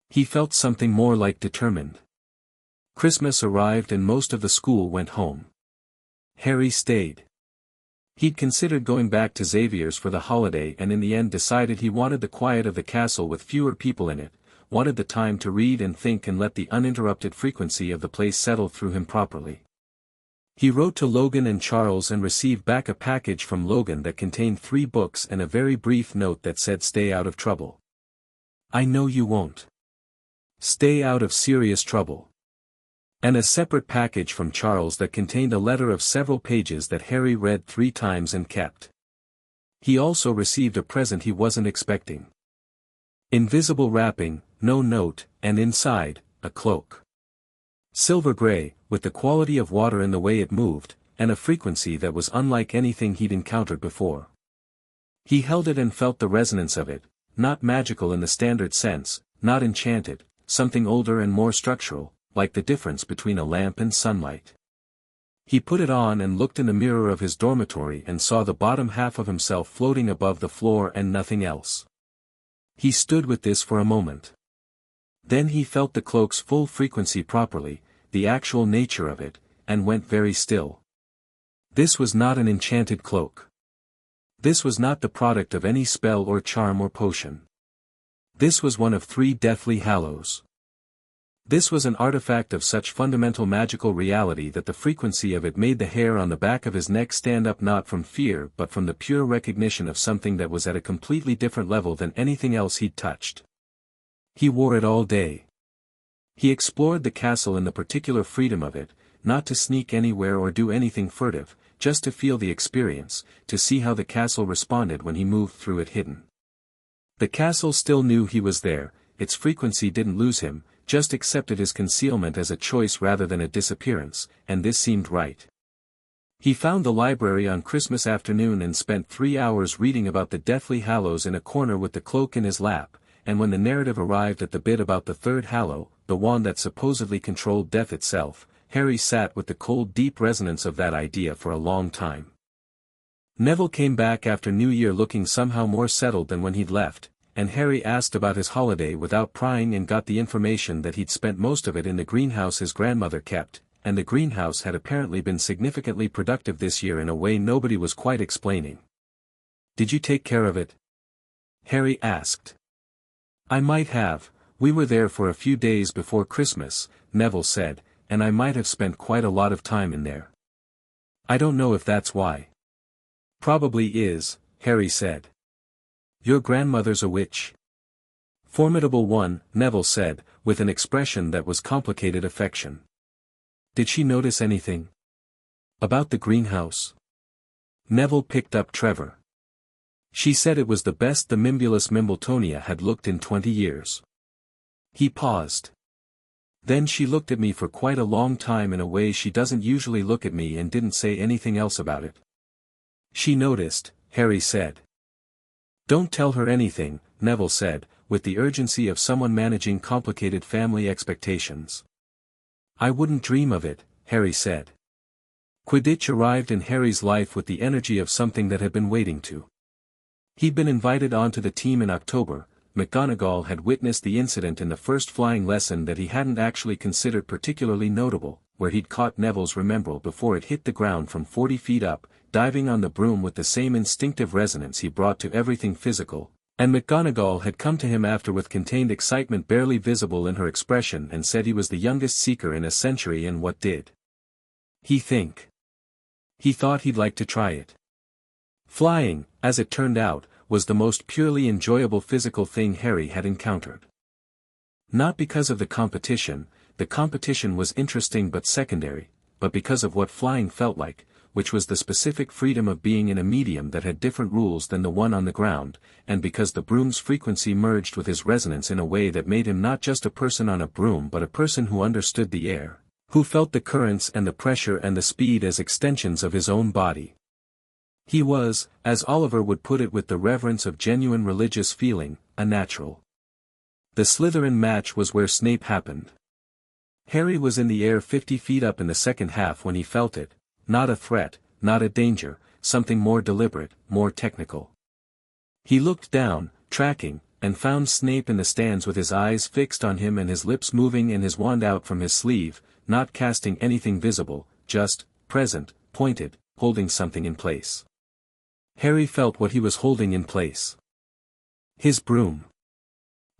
He felt something more like determined. Christmas arrived and most of the school went home. Harry stayed. He'd considered going back to Xavier's for the holiday and in the end decided he wanted the quiet of the castle with fewer people in it, wanted the time to read and think and let the uninterrupted frequency of the place settle through him properly. He wrote to Logan and Charles and received back a package from Logan that contained 3 books and a very brief note that said stay out of trouble. I know you won't. Stay out of serious trouble. And a separate package from Charles that contained a letter of several pages that Harry read 3 times and kept. He also received a present he wasn't expecting. Invisible wrapping, no note, and inside, a cloak. Silver gray, with the quality of water in the way it moved, and a frequency that was unlike anything he'd encountered before. He held it and felt the resonance of it, not magical in the standard sense, not enchanted, something older and more structural, like the difference between a lamp and sunlight. He put it on and looked in the mirror of his dormitory and saw the bottom half of himself floating above the floor and nothing else. He stood with this for a moment. Then he felt the cloak's full frequency properly, the actual nature of it, and went very still. This was not an enchanted cloak. This was not the product of any spell or charm or potion. This was one of 3 deathly hallows. This was an artifact of such fundamental magical reality that the frequency of it made the hair on the back of his neck stand up, not from fear but from the pure recognition of something that was at a completely different level than anything else he'd touched. He wore it all day. He explored the castle in the particular freedom of it, not to sneak anywhere or do anything furtive, just to feel the experience, to see how the castle responded when he moved through it hidden. The castle still knew he was there, its frequency didn't lose him, just accepted his concealment as a choice rather than a disappearance, and this seemed right. He found the library on Christmas afternoon and spent 3 hours reading about the Deathly Hallows in a corner with the cloak in his lap, and when the narrative arrived at the bit about the third Hallow, the wand that supposedly controlled death itself, Harry sat with the cold deep resonance of that idea for a long time. Neville came back after New Year looking somehow more settled than when he'd left, and Harry asked about his holiday without prying and got the information that he'd spent most of it in the greenhouse his grandmother kept, and the greenhouse had apparently been significantly productive this year in a way nobody was quite explaining. "Did you take care of it?" Harry asked. "I might have, we were there for a few days before Christmas," Neville said, "and I might have spent quite a lot of time in there. I don't know if that's why." "Probably is," Harry said. "Your grandmother's a witch." "Formidable one," Neville said, with an expression that was complicated affection. "Did she notice anything about the greenhouse?" Neville picked up Trevor. "She said it was the best the Mimbulus Mimbletonia had looked in 20 years. He paused. "Then she looked at me for quite a long time in a way she doesn't usually look at me and didn't say anything else about it." "She noticed," Harry said. "Don't tell her anything," Neville said, with the urgency of someone managing complicated family expectations. "I wouldn't dream of it," Harry said. Quidditch arrived in Harry's life with the energy of something that had been waiting to. He'd been invited onto the team in October. McGonagall had witnessed the incident in the first flying lesson that he hadn't actually considered particularly notable, where he'd caught Neville's Remembrall before it hit the ground from 40 feet up, diving on the broom with the same instinctive resonance he brought to everything physical, and McGonagall had come to him after with contained excitement barely visible in her expression and said he was the youngest Seeker in a century, and what did he think? He thought he'd like to try it. Flying, as it turned out, was the most purely enjoyable physical thing Harry had encountered. Not because of the competition was interesting but secondary, but because of what flying felt like, which was the specific freedom of being in a medium that had different rules than the one on the ground, and because the broom's frequency merged with his resonance in a way that made him not just a person on a broom but a person who understood the air, who felt the currents and the pressure and the speed as extensions of his own body. He was, as Oliver would put it with the reverence of genuine religious feeling, a natural. The Slytherin match was where Snape happened. Harry was in the air 50 feet up in the second half when he felt it, not a threat, not a danger, something more deliberate, more technical. He looked down, tracking, and found Snape in the stands with his eyes fixed on him and his lips moving and his wand out from his sleeve, not casting anything visible, just, present, pointed, holding something in place. Harry felt what he was holding in place. His broom.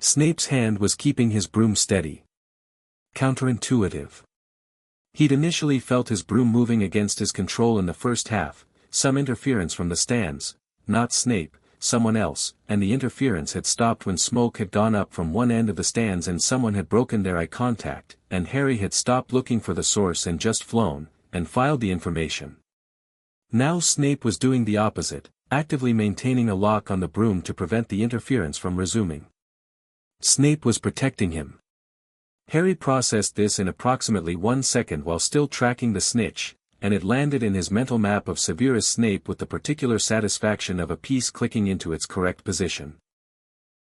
Snape's hand was keeping his broom steady. Counterintuitive. He'd initially felt his broom moving against his control in the first half, some interference from the stands, not Snape, someone else, and the interference had stopped when smoke had gone up from one end of the stands and someone had broken their eye contact, and Harry had stopped looking for the source and just flown, and filed the information. Now Snape was doing the opposite, actively maintaining a lock on the broom to prevent the interference from resuming. Snape was protecting him. Harry processed this in approximately 1 second while still tracking the snitch, and it landed in his mental map of Severus Snape with the particular satisfaction of a piece clicking into its correct position.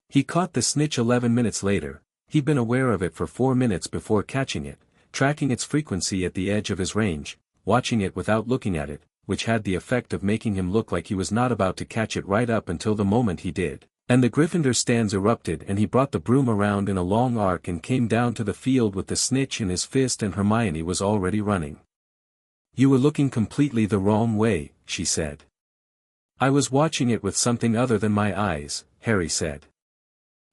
He caught the snitch 11 minutes later. He'd been aware of it for 4 minutes before catching it, tracking its frequency at the edge of his range, watching it without looking at it, which had the effect of making him look like he was not about to catch it right up until the moment he did. And the Gryffindor stands erupted and he brought the broom around in a long arc and came down to the field with the snitch in his fist, and Hermione was already running. "You were looking completely the wrong way," she said. "I was watching it with something other than my eyes," Harry said.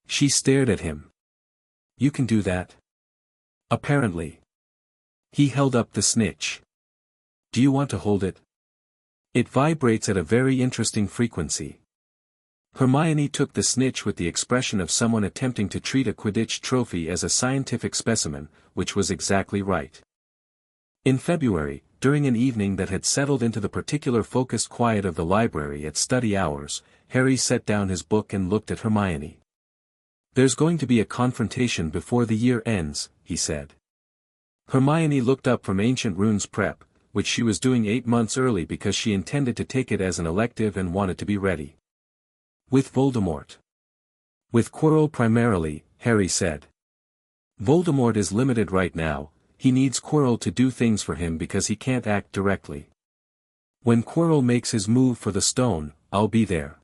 She stared at him. "You can do that?" Apparently. He held up the snitch. Do you want to hold it? It vibrates at a very interesting frequency. Hermione took the snitch with the expression of someone attempting to treat a Quidditch trophy as a scientific specimen, which was exactly right. In February, during an evening that had settled into the particular focused quiet of the library at study hours, Harry set down his book and looked at Hermione. There's going to be a confrontation before the year ends, he said. Hermione looked up from Ancient Runes prep, which she was doing 8 months early because she intended to take it as an elective and wanted to be ready. With Voldemort. With Quirrell primarily, Harry said. Voldemort is limited right now, he needs Quirrell to do things for him because he can't act directly. When Quirrell makes his move for the stone, I'll be there.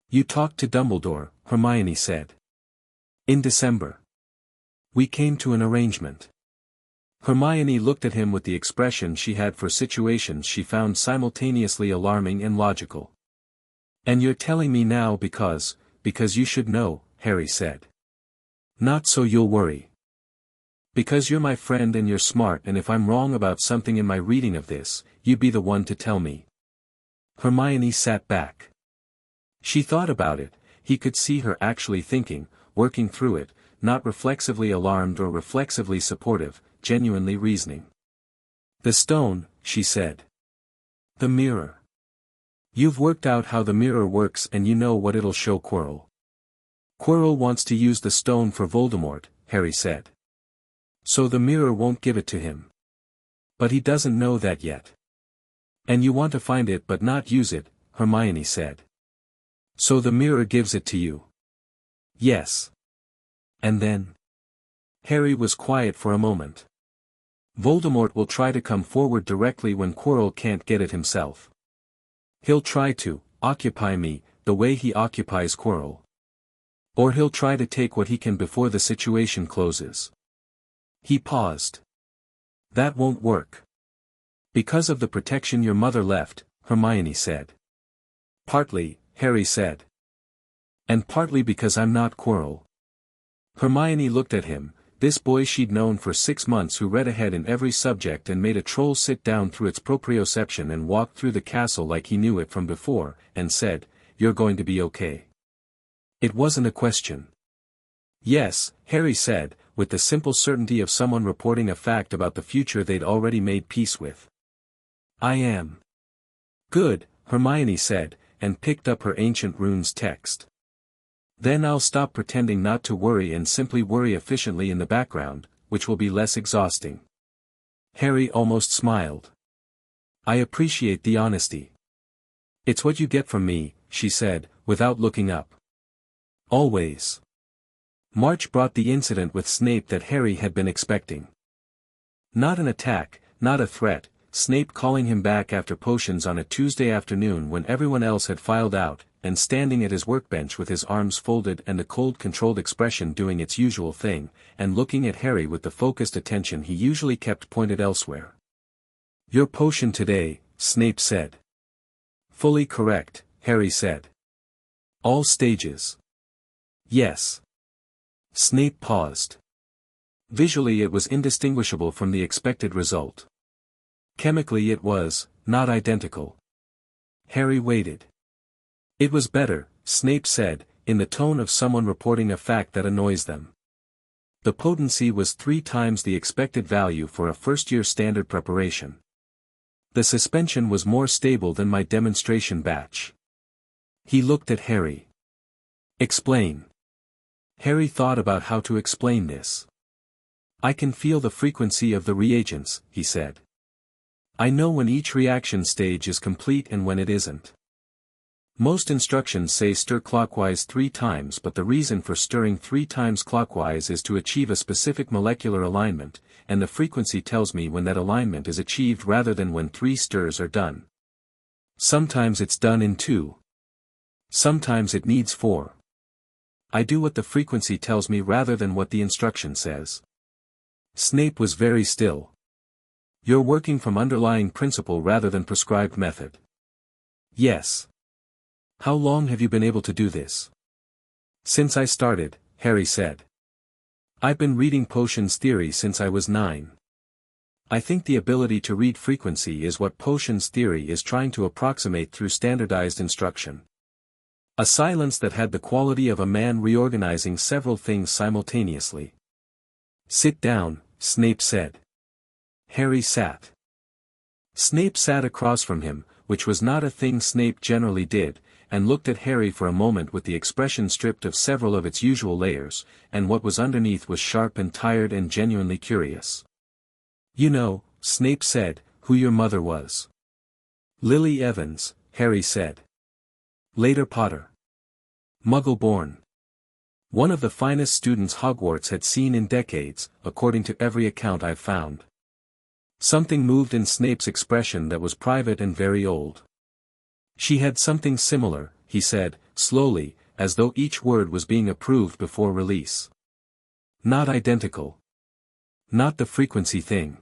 You talked to Dumbledore, Hermione said. In December. We came to an arrangement. Hermione looked at him with the expression she had for situations she found simultaneously alarming and logical. And you're telling me now because you should know, Harry said. Not so you'll worry. Because you're my friend and you're smart, and if I'm wrong about something in my reading of this, you'd be the one to tell me. Hermione sat back. She thought about it, he could see her actually thinking, working through it, not reflexively alarmed or reflexively supportive, genuinely reasoning. The stone, she said. The mirror. You've worked out how the mirror works and you know what it'll show Quirrell. Quirrell wants to use the stone for Voldemort, Harry said. So the mirror won't give it to him. But he doesn't know that yet. And you want to find it but not use it, Hermione said. So the mirror gives it to you. Yes. And then? Harry was quiet for a moment. Voldemort will try to come forward directly when Quirrell can't get it himself. He'll try to occupy me, the way he occupies Quirrell. Or he'll try to take what he can before the situation closes. He paused. That won't work. Because of the protection your mother left, Hermione said. Partly, Harry said. And partly because I'm not Quirrell. Hermione looked at him, this boy she'd known for 6 months who read ahead in every subject and made a troll sit down through its proprioception and walked through the castle like he knew it from before, and said, You're going to be okay. It wasn't a question. Yes, Harry said, with the simple certainty of someone reporting a fact about the future they'd already made peace with. I am. Good, Hermione said, and picked up her Ancient Runes text. Then I'll stop pretending not to worry and simply worry efficiently in the background, which will be less exhausting. Harry almost smiled. I appreciate the honesty. It's what you get from me, she said, without looking up. Always. March brought the incident with Snape that Harry had been expecting. Not an attack, not a threat, Snape calling him back after potions on a Tuesday afternoon when everyone else had filed out, and standing at his workbench with his arms folded and the cold controlled expression doing its usual thing, and looking at Harry with the focused attention he usually kept pointed elsewhere. Your potion today, Snape said. Fully correct, Harry said. All stages. Yes. Snape paused. Visually it was indistinguishable from the expected result. Chemically it was, not identical. Harry waited. It was better, Snape said, in the tone of someone reporting a fact that annoys them. The potency was 3 times the expected value for a first-year standard preparation. The suspension was more stable than my demonstration batch. He looked at Harry. Explain. Harry thought about how to explain this. I can feel the frequency of the reagents, he said. I know when each reaction stage is complete and when it isn't. Most instructions say stir clockwise 3 times, but the reason for stirring 3 times clockwise is to achieve a specific molecular alignment, and the frequency tells me when that alignment is achieved rather than when 3 stirs are done. Sometimes it's done in 2. Sometimes it needs 4. I do what the frequency tells me rather than what the instruction says. Snape was very still. You're working from underlying principle rather than prescribed method. Yes. How long have you been able to do this? Since I started, Harry said. I've been reading potions theory since I was 9. I think the ability to read frequency is what potions theory is trying to approximate through standardized instruction. A silence that had the quality of a man reorganizing several things simultaneously. Sit down, Snape said. Harry sat. Snape sat across from him, which was not a thing Snape generally did, and looked at Harry for a moment with the expression stripped of several of its usual layers, and what was underneath was sharp and tired and genuinely curious. You know, Snape said, who your mother was. Lily Evans, Harry said. Later Potter. Muggle-born. One of the finest students Hogwarts had seen in decades, according to every account I've found. Something moved in Snape's expression that was private and very old. She had something similar, he said, slowly, as though each word was being approved before release. Not identical. Not the frequency thing.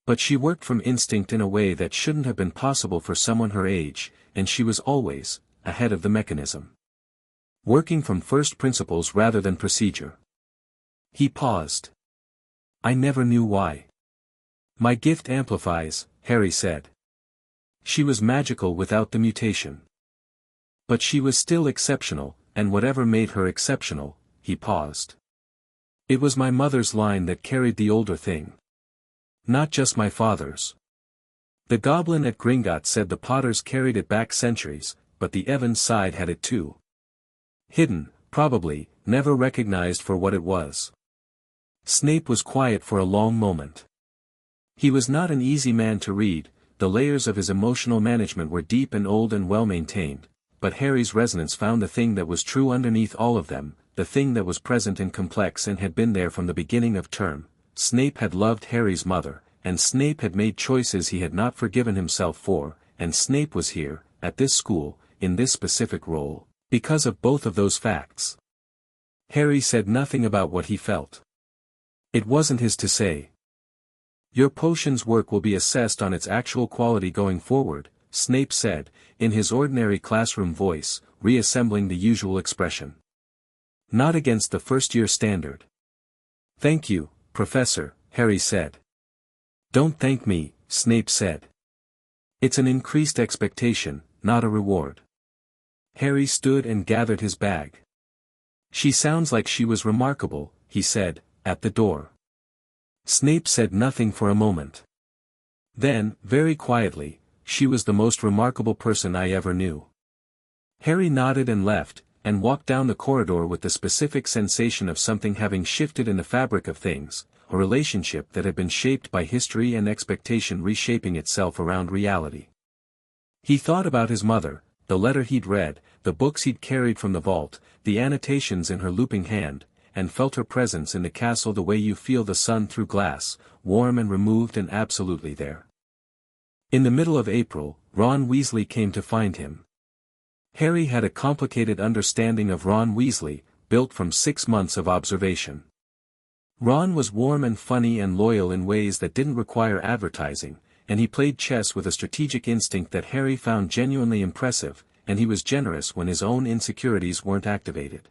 But she worked from instinct in a way that shouldn't have been possible for someone her age, and she was always ahead of the mechanism. Working from first principles rather than procedure. He paused. I never knew why. My gift amplifies, Harry said. She was magical without the mutation. But she was still exceptional, and whatever made her exceptional, he paused. It was my mother's line that carried the older thing. Not just my father's. The goblin at Gringotts said the Potters carried it back centuries, but the Evans side had it too. Hidden, probably, never recognized for what it was. Snape was quiet for a long moment. He was not an easy man to read, the layers of his emotional management were deep and old and well-maintained, but Harry's resonance found the thing that was true underneath all of them, the thing that was present and complex and had been there from the beginning of term. Snape had loved Harry's mother, and Snape had made choices he had not forgiven himself for, and Snape was here, at this school, in this specific role, because of both of those facts. Harry said nothing about what he felt. It wasn't his to say. Your potion's work will be assessed on its actual quality going forward, Snape said, in his ordinary classroom voice, reassembling the usual expression. Not against the first-year standard. Thank you, Professor, Harry said. Don't thank me, Snape said. It's an increased expectation, not a reward. Harry stood and gathered his bag. She sounds like she was remarkable, he said, at the door. Snape said nothing for a moment. Then, very quietly, she was the most remarkable person I ever knew. Harry nodded and left, and walked down the corridor with the specific sensation of something having shifted in the fabric of things, a relationship that had been shaped by history and expectation reshaping itself around reality. He thought about his mother, the letter he'd read, the books he'd carried from the vault, the annotations in her looping hand, and felt her presence in the castle the way you feel the sun through glass, warm and removed and absolutely there. In the middle of April, Ron Weasley came to find him. Harry had a complicated understanding of Ron Weasley, built from 6 months of observation. Ron was warm and funny and loyal in ways that didn't require advertising, and he played chess with a strategic instinct that Harry found genuinely impressive, and he was generous when his own insecurities weren't activated.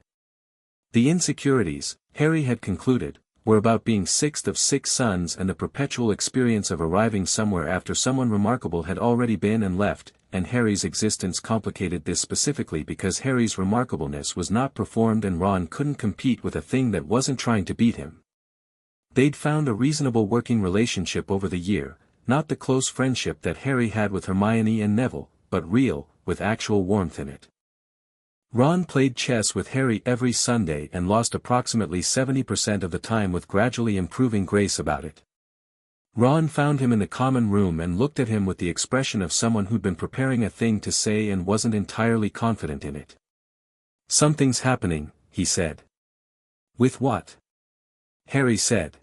The insecurities, Harry had concluded, were about being sixth of 6 sons and the perpetual experience of arriving somewhere after someone remarkable had already been and left, and Harry's existence complicated this specifically because Harry's remarkableness was not performed and Ron couldn't compete with a thing that wasn't trying to beat him. They'd found a reasonable working relationship over the year, not the close friendship that Harry had with Hermione and Neville, but real, with actual warmth in it. Ron played chess with Harry every Sunday and lost approximately 70% of the time with gradually improving grace about it. Ron found him in the common room and looked at him with the expression of someone who'd been preparing a thing to say and wasn't entirely confident in it. Something's happening, he said. With what? Harry said.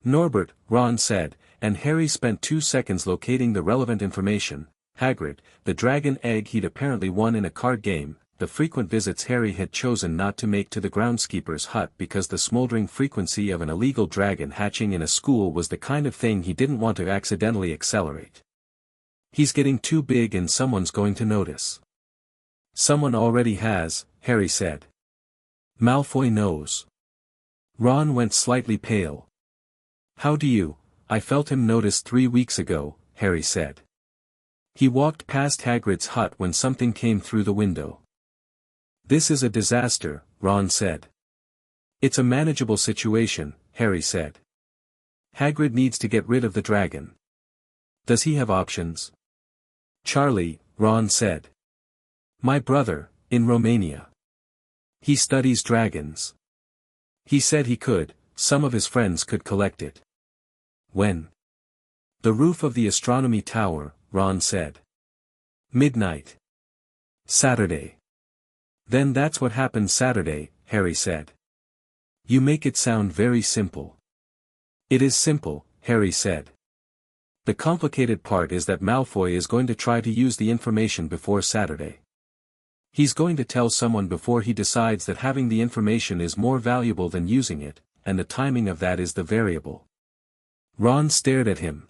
Norbert, Ron said, and Harry spent 2 seconds locating the relevant information. Hagrid, the dragon egg he'd apparently won in a card game, the frequent visits Harry had chosen not to make to the groundskeeper's hut because the smoldering frequency of an illegal dragon hatching in a school was the kind of thing he didn't want to accidentally accelerate. He's getting too big and someone's going to notice. Someone already has, Harry said. Malfoy knows. Ron went slightly pale. How do you? I felt him notice 3 weeks ago, Harry said. He walked past Hagrid's hut when something came through the window. This is a disaster, Ron said. It's a manageable situation, Harry said. Hagrid needs to get rid of the dragon. Does he have options? Charlie, Ron said. My brother, in Romania. He studies dragons. He said he could, some of his friends could collect it. When? The roof of the astronomy tower, Ron said. Midnight. Saturday. Then that's what happened Saturday, Harry said. You make it sound very simple. It is simple, Harry said. The complicated part is that Malfoy is going to try to use the information before Saturday. He's going to tell someone before he decides that having the information is more valuable than using it, and the timing of that is the variable. Ron stared at him.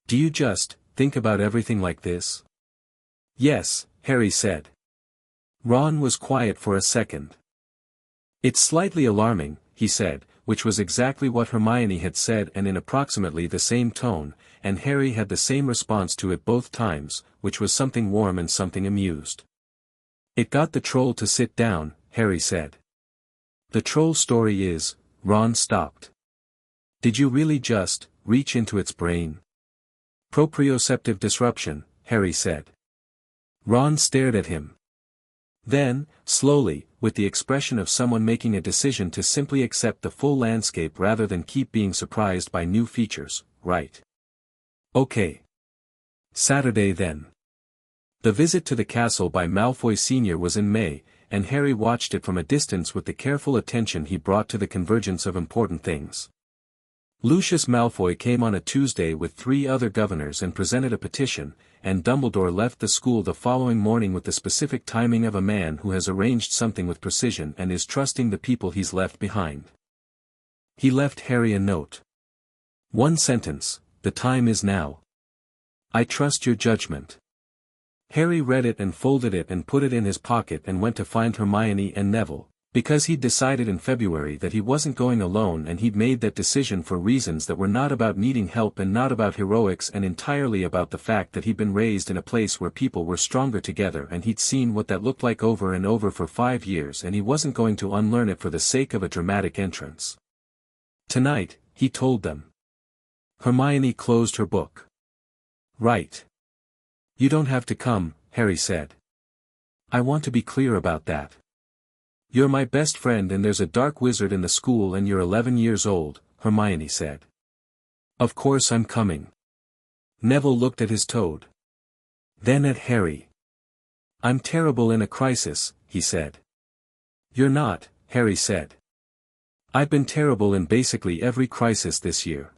Do you just think about everything like this? Yes, Harry said. Ron was quiet for a second. It's slightly alarming, he said, which was exactly what Hermione had said and in approximately the same tone, and Harry had the same response to it both times, which was something warm and something amused. It got the troll to sit down, Harry said. The troll story is, Ron stopped. Did you really just reach into its brain? Proprioceptive disruption, Harry said. Ron stared at him. Then, slowly, with the expression of someone making a decision to simply accept the full landscape rather than keep being surprised by new features, right? Okay. Saturday then. The visit to the castle by Malfoy Sr. was in May, and Harry watched it from a distance with the careful attention he brought to the convergence of important things. Lucius Malfoy came on a Tuesday with 3 other governors and presented a petition, and Dumbledore left the school the following morning with the specific timing of a man who has arranged something with precision and is trusting the people he's left behind. He left Harry a note. 1 sentence, the time is now. I trust your judgment. Harry read it and folded it and put it in his pocket and went to find Hermione and Neville. Because he'd decided in February that he wasn't going alone and he'd made that decision for reasons that were not about needing help and not about heroics and entirely about the fact that he'd been raised in a place where people were stronger together and he'd seen what that looked like over and over for 5 years and he wasn't going to unlearn it for the sake of a dramatic entrance. Tonight, he told them. Hermione closed her book. Right. You don't have to come, Harry said. I want to be clear about that. You're my best friend and there's a dark wizard in the school and you're 11 years old, Hermione said. Of course I'm coming. Neville looked at his toad. Then at Harry. I'm terrible in a crisis, he said. You're not, Harry said. I've been terrible in basically every crisis this year.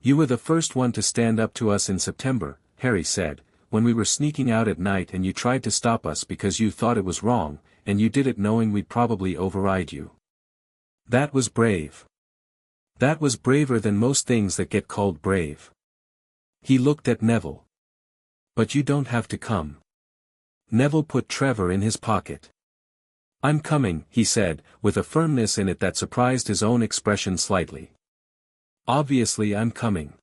You were the first one to stand up to us in September, Harry said, when we were sneaking out at night and you tried to stop us because you thought it was wrong, and you did it knowing we'd probably override you. That was brave. That was braver than most things that get called brave. He looked at Neville. But you don't have to come. Neville put Trevor in his pocket. I'm coming, he said, with a firmness in it that surprised his own expression slightly. Obviously I'm coming.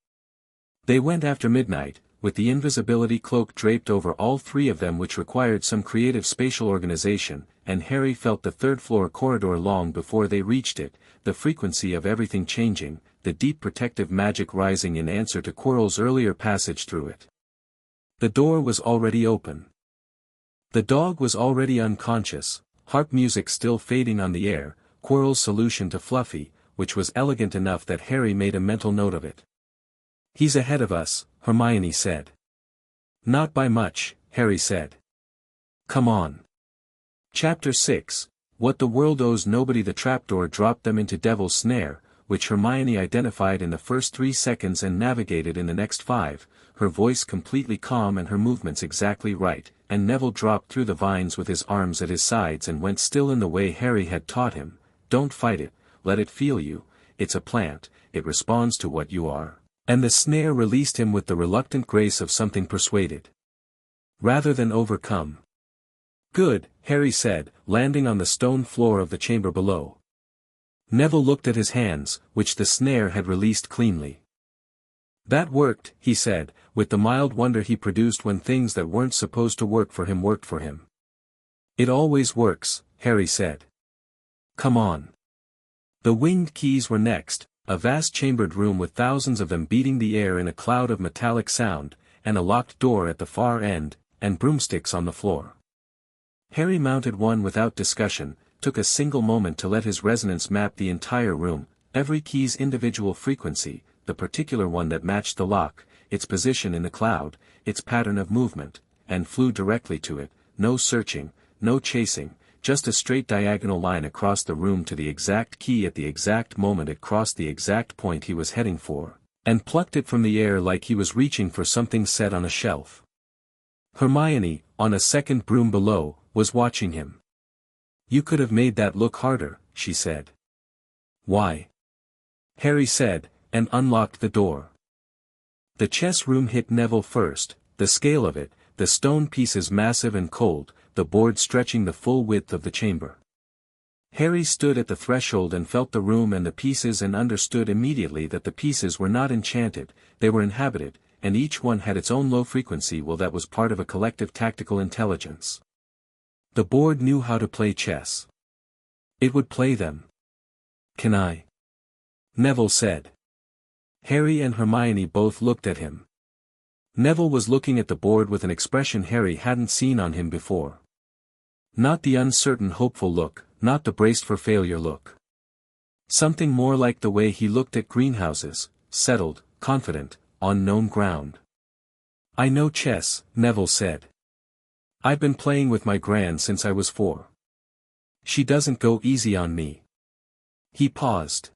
They went after midnight, with the invisibility cloak draped over all 3 of them which required some creative spatial organization, and Harry felt the 3rd-floor corridor long before they reached it, the frequency of everything changing, the deep protective magic rising in answer to Quirrell's earlier passage through it. The door was already open. The dog was already unconscious, harp music still fading on the air, Quirrell's solution to Fluffy, which was elegant enough that Harry made a mental note of it. He's ahead of us, Hermione said. Not by much, Harry said. Come on. Chapter 6, What the World Owes Nobody. The trapdoor dropped them into Devil's Snare, which Hermione identified in the first 3 seconds and navigated in the next 5, her voice completely calm and her movements exactly right, and Neville dropped through the vines with his arms at his sides and went still in the way Harry had taught him. Don't fight it, let it feel you, it's a plant, it responds to what you are. And the snare released him with the reluctant grace of something persuaded. Rather than overcome. Good, Harry said, landing on the stone floor of the chamber below. Neville looked at his hands, which the snare had released cleanly. That worked, he said, with the mild wonder he produced when things that weren't supposed to work for him worked for him. It always works, Harry said. Come on. The winged keys were next, a vast chambered room with thousands of them beating the air in a cloud of metallic sound, and a locked door at the far end, and broomsticks on the floor. Harry mounted one without discussion, took a single moment to let his resonance map the entire room, every key's individual frequency, the particular one that matched the lock, its position in the cloud, its pattern of movement, and flew directly to it, no searching, no chasing, just a straight diagonal line across the room to the exact key at the exact moment it crossed the exact point he was heading for, and plucked it from the air like he was reaching for something set on a shelf. Hermione, on a second broom below, was watching him. You could have made that look harder, she said. Why? Harry said, and unlocked the door. The chess room hit Neville first, the scale of it, the stone pieces massive and cold, the board stretching the full width of the chamber. Harry stood at the threshold and felt the room and the pieces and understood immediately that the pieces were not enchanted, they were inhabited, and each one had its own low frequency. Well, that was part of a collective tactical intelligence. The board knew how to play chess. It would play them. Can I? Neville said. Harry and Hermione both looked at him. Neville was looking at the board with an expression Harry hadn't seen on him before. Not the uncertain hopeful look, not the braced for failure look. Something more like the way he looked at greenhouses, settled, confident, on known ground. I know chess, Neville said. I've been playing with my gran since I was 4. She doesn't go easy on me. He paused.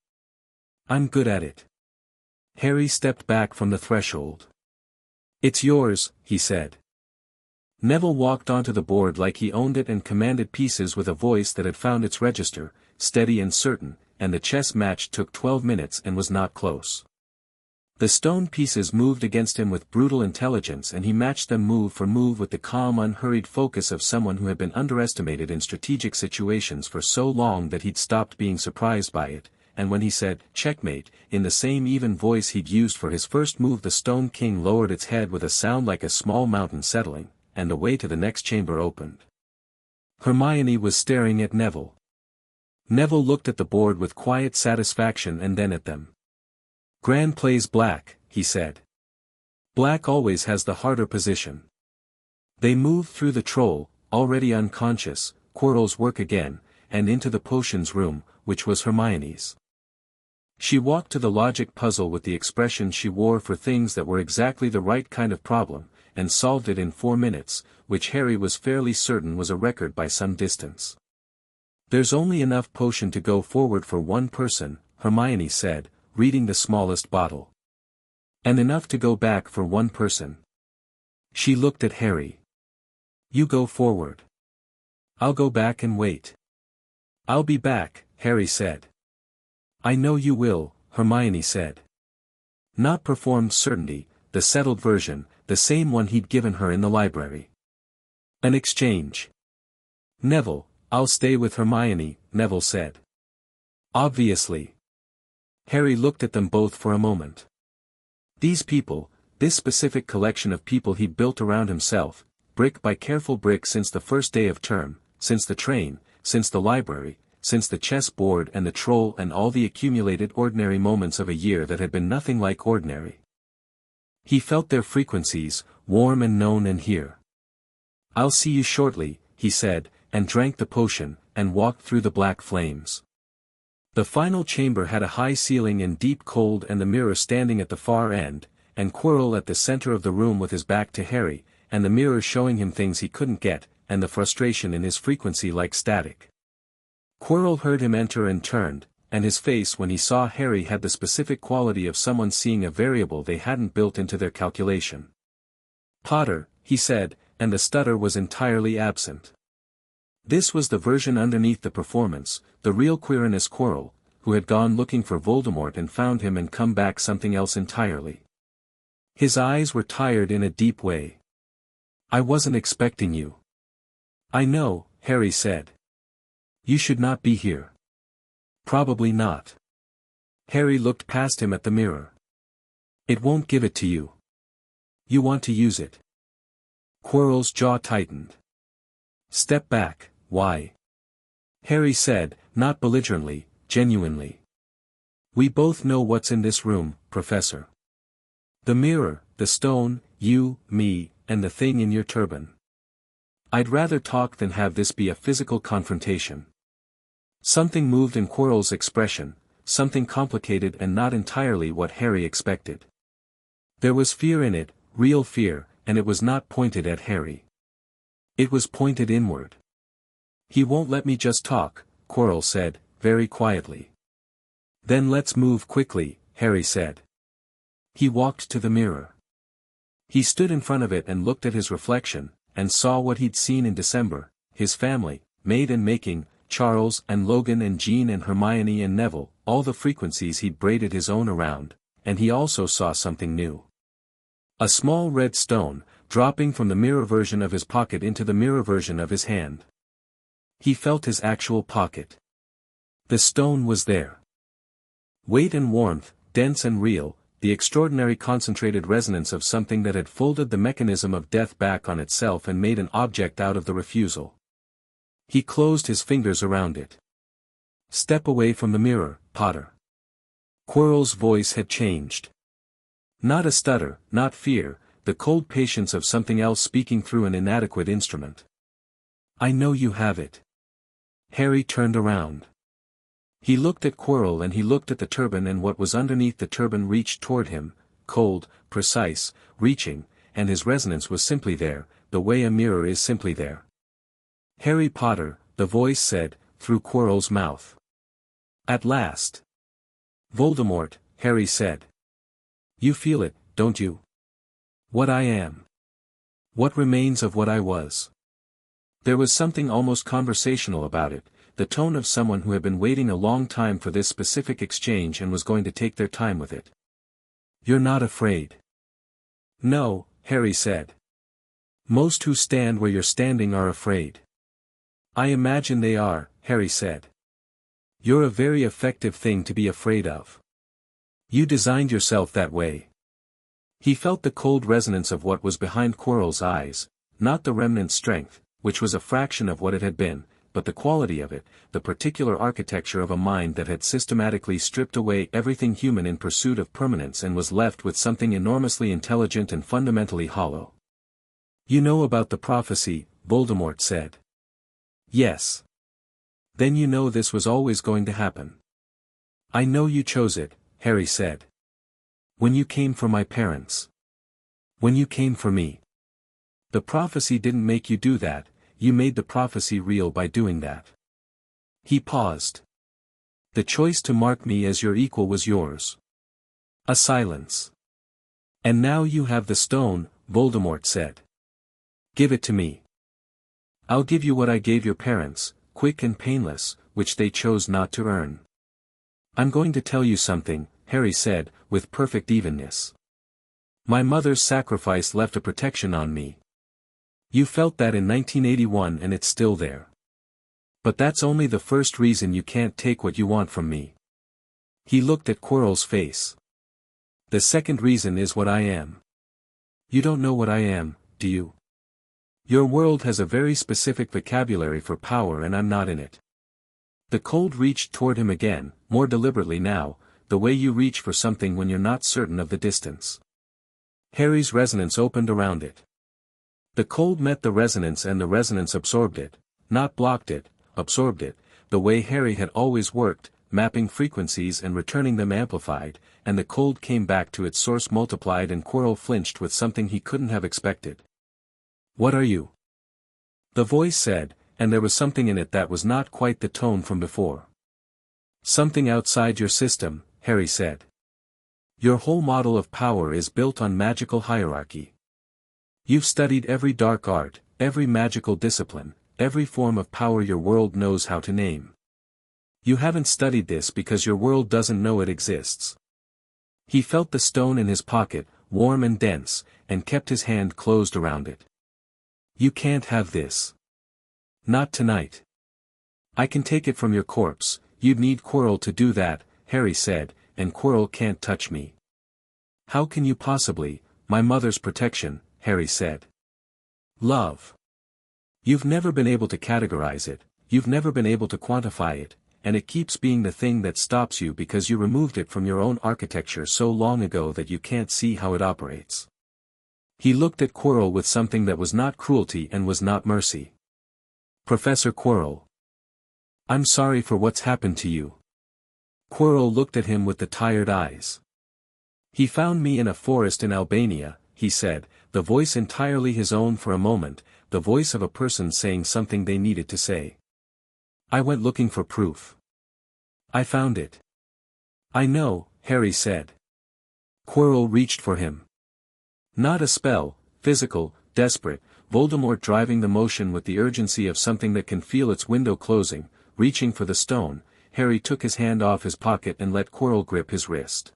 I'm good at it. Harry stepped back from the threshold. It's yours, he said. Neville walked onto the board like he owned it and commanded pieces with a voice that had found its register, steady and certain, and the chess match took 12 minutes and was not close. The stone pieces moved against him with brutal intelligence and he matched them move for move with the calm unhurried focus of someone who had been underestimated in strategic situations for so long that he'd stopped being surprised by it, and when he said, "Checkmate," in the same even voice he'd used for his first move, the Stone King lowered its head with a sound like a small mountain settling, and the way to the next chamber opened. Hermione was staring at Neville. Neville looked at the board with quiet satisfaction and then at them. Gran plays black, he said. Black always has the harder position. They moved through the troll, already unconscious, Quirrell's work again, and into the potions room, which was Hermione's. She walked to the logic puzzle with the expression she wore for things that were exactly the right kind of problem, and solved it in 4 minutes, which Harry was fairly certain was a record by some distance. There's only enough potion to go forward for one person, Hermione said, reading the smallest bottle. And enough to go back for one person. She looked at Harry. You go forward. I'll go back and wait. I'll be back, Harry said. I know you will, Hermione said. Not performed certainty, the settled version, the same one he'd given her in the library. An exchange. Neville, I'll stay with Hermione, Neville said. Obviously. Harry looked at them both for a moment. These people, this specific collection of people he'd built around himself, brick by careful brick since the first day of term, since the train, since the library, since the chess board and the troll and all the accumulated ordinary moments of a year that had been nothing like ordinary. He felt their frequencies, warm and known and here. I'll see you shortly, he said, and drank the potion, and walked through the black flames. The final chamber had a high ceiling and deep cold and the mirror standing at the far end, and Quirrell at the center of the room with his back to Harry, and the mirror showing him things he couldn't get, and the frustration in his frequency like static. Quirrell heard him enter and turned, and his face when he saw Harry had the specific quality of someone seeing a variable they hadn't built into their calculation. Potter, he said, and the stutter was entirely absent. This was the version underneath the performance, the real Quirinus Quirrell, who had gone looking for Voldemort and found him and come back something else entirely. His eyes were tired in a deep way. I wasn't expecting you. I know, Harry said. You should not be here. Probably not. Harry looked past him at the mirror. It won't give it to you. You want to use it. Quirrell's jaw tightened. Step back, why? Harry said, not belligerently, genuinely. We both know what's in this room, Professor. The mirror, the stone, you, me, and the thing in your turban. I'd rather talk than have this be a physical confrontation. Something moved in Quirrell's expression, something complicated and not entirely what Harry expected. There was fear in it, real fear, and it was not pointed at Harry. It was pointed inward. He won't let me just talk, Quirrell said, very quietly. Then let's move quickly, Harry said. He walked to the mirror. He stood in front of it and looked at his reflection, and saw what he'd seen in December, his family, maid and making, Charles and Logan and Jean and Hermione and Neville, all the frequencies he'd braided his own around, and he also saw something new. A small red stone, dropping from the mirror version of his pocket into the mirror version of his hand. He felt his actual pocket. The stone was there. Weight and warmth, dense and real, the extraordinary concentrated resonance of something that had folded the mechanism of death back on itself and made an object out of the refusal. He closed his fingers around it. Step away from the mirror, Potter. Quirrell's voice had changed. Not a stutter, not fear, the cold patience of something else speaking through an inadequate instrument. I know you have it. Harry turned around. He looked at Quirrell and he looked at the turban, and what was underneath the turban reached toward him, cold, precise, reaching, and his resonance was simply there, the way a mirror is simply there. Harry Potter, the voice said, through Quirrell's mouth. At last. Voldemort, Harry said. You feel it, don't you? What I am. What remains of what I was. There was something almost conversational about it, the tone of someone who had been waiting a long time for this specific exchange and was going to take their time with it. You're not afraid. No, Harry said. Most who stand where you're standing are afraid. I imagine they are, Harry said. You're a very effective thing to be afraid of. You designed yourself that way. He felt the cold resonance of what was behind Quirrell's eyes, not the remnant strength, which was a fraction of what it had been, but the quality of it, the particular architecture of a mind that had systematically stripped away everything human in pursuit of permanence and was left with something enormously intelligent and fundamentally hollow. You know about the prophecy, Voldemort said. Yes. Then you know this was always going to happen. I know you chose it, Harry said. When you came for my parents. When you came for me. The prophecy didn't make you do that, you made the prophecy real by doing that. He paused. The choice to mark me as your equal was yours. A silence. And now you have the stone, Voldemort said. Give it to me. I'll give you what I gave your parents, quick and painless, which they chose not to earn. I'm going to tell you something, Harry said, with perfect evenness. My mother's sacrifice left a protection on me. You felt that in 1981 and it's still there. But that's only the first reason you can't take what you want from me. He looked at Quirrell's face. The second reason is what I am. You don't know what I am, do you? Your world has a very specific vocabulary for power and I'm not in it. The cold reached toward him again, more deliberately now, the way you reach for something when you're not certain of the distance. Harry's resonance opened around it. The cold met the resonance and the resonance absorbed it, not blocked it, absorbed it, the way Harry had always worked, mapping frequencies and returning them amplified, and the cold came back to its source multiplied and Quirrell flinched with something he couldn't have expected. What are you? The voice said, and there was something in it that was not quite the tone from before. Something outside your system, Harry said. Your whole model of power is built on magical hierarchy. You've studied every dark art, every magical discipline, every form of power your world knows how to name. You haven't studied this because your world doesn't know it exists. He felt the stone in his pocket, warm and dense, and kept his hand closed around it. You can't have this. Not tonight. I can take it from your corpse, You'd need Quirrell to do that, Harry said, and Quirrell can't touch me. How can you possibly, my mother's protection, Harry said. Love. You've never been able to categorize it, you've never been able to quantify it, and it keeps being the thing that stops you because you removed it from your own architecture so long ago that you can't see how it operates. He looked at Quirrell with something that was not cruelty and was not mercy. Professor Quirrell. I'm sorry for what's happened to you. Quirrell looked at him with the tired eyes. He found me in a forest in Albania, he said, the voice entirely his own for a moment, the voice of a person saying something they needed to say. I went looking for proof. I found it. I know, Harry said. Quirrell reached for him. Not a spell, physical, desperate, Voldemort driving the motion with the urgency of something that can feel its window closing, reaching for the stone. Harry took his hand off his pocket and let Quirrell grip his wrist.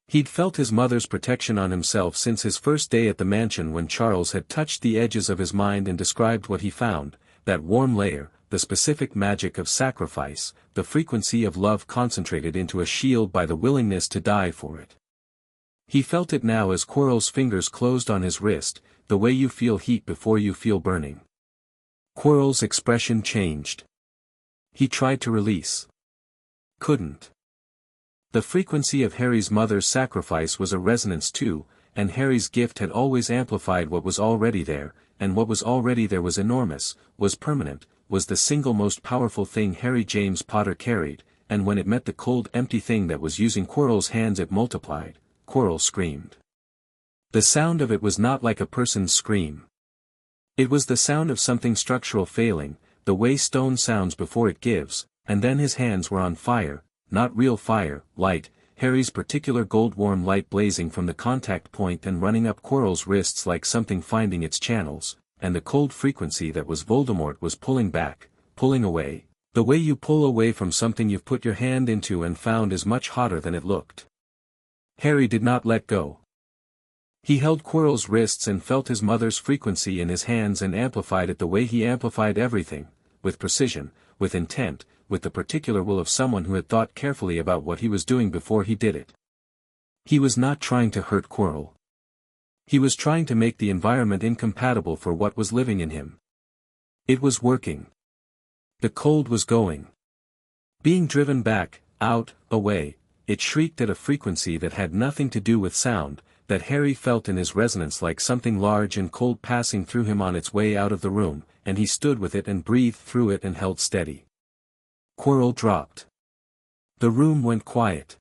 He'd felt his mother's protection on himself since his first day at the mansion when Charles had touched the edges of his mind and described what he found, that warm layer, the specific magic of sacrifice, the frequency of love concentrated into a shield by the willingness to die for it. He felt it now as Quirrell's fingers closed on his wrist, the way you feel heat before you feel burning. Quirrell's expression changed. He tried to release. Couldn't. The frequency of Harry's mother's sacrifice was a resonance too, and Harry's gift had always amplified what was already there, and what was already there was enormous, was permanent, was the single most powerful thing Harry James Potter carried, and when it met the cold empty thing that was using Quirrell's hands it multiplied. Quirrell screamed. The sound of it was not like a person's scream. It was the sound of something structural failing, the way stone sounds before it gives, and then his hands were on fire, not real fire, light, Harry's particular gold-warm light blazing from the contact point and running up Quirrell's wrists like something finding its channels, and the cold frequency that was Voldemort was pulling back, pulling away, the way you pull away from something you've put your hand into and found is much hotter than it looked. Harry did not let go. He held Quirrell's wrists and felt his mother's frequency in his hands and amplified it the way he amplified everything, with precision, with intent, with the particular will of someone who had thought carefully about what he was doing before he did it. He was not trying to hurt Quirrell. He was trying to make the environment incompatible for what was living in him. It was working. The cold was going. Being driven back, out, away, it shrieked at a frequency that had nothing to do with sound, that Harry felt in his resonance like something large and cold passing through him on its way out of the room, and he stood with it and breathed through it and held steady. Quirrell dropped. The room went quiet.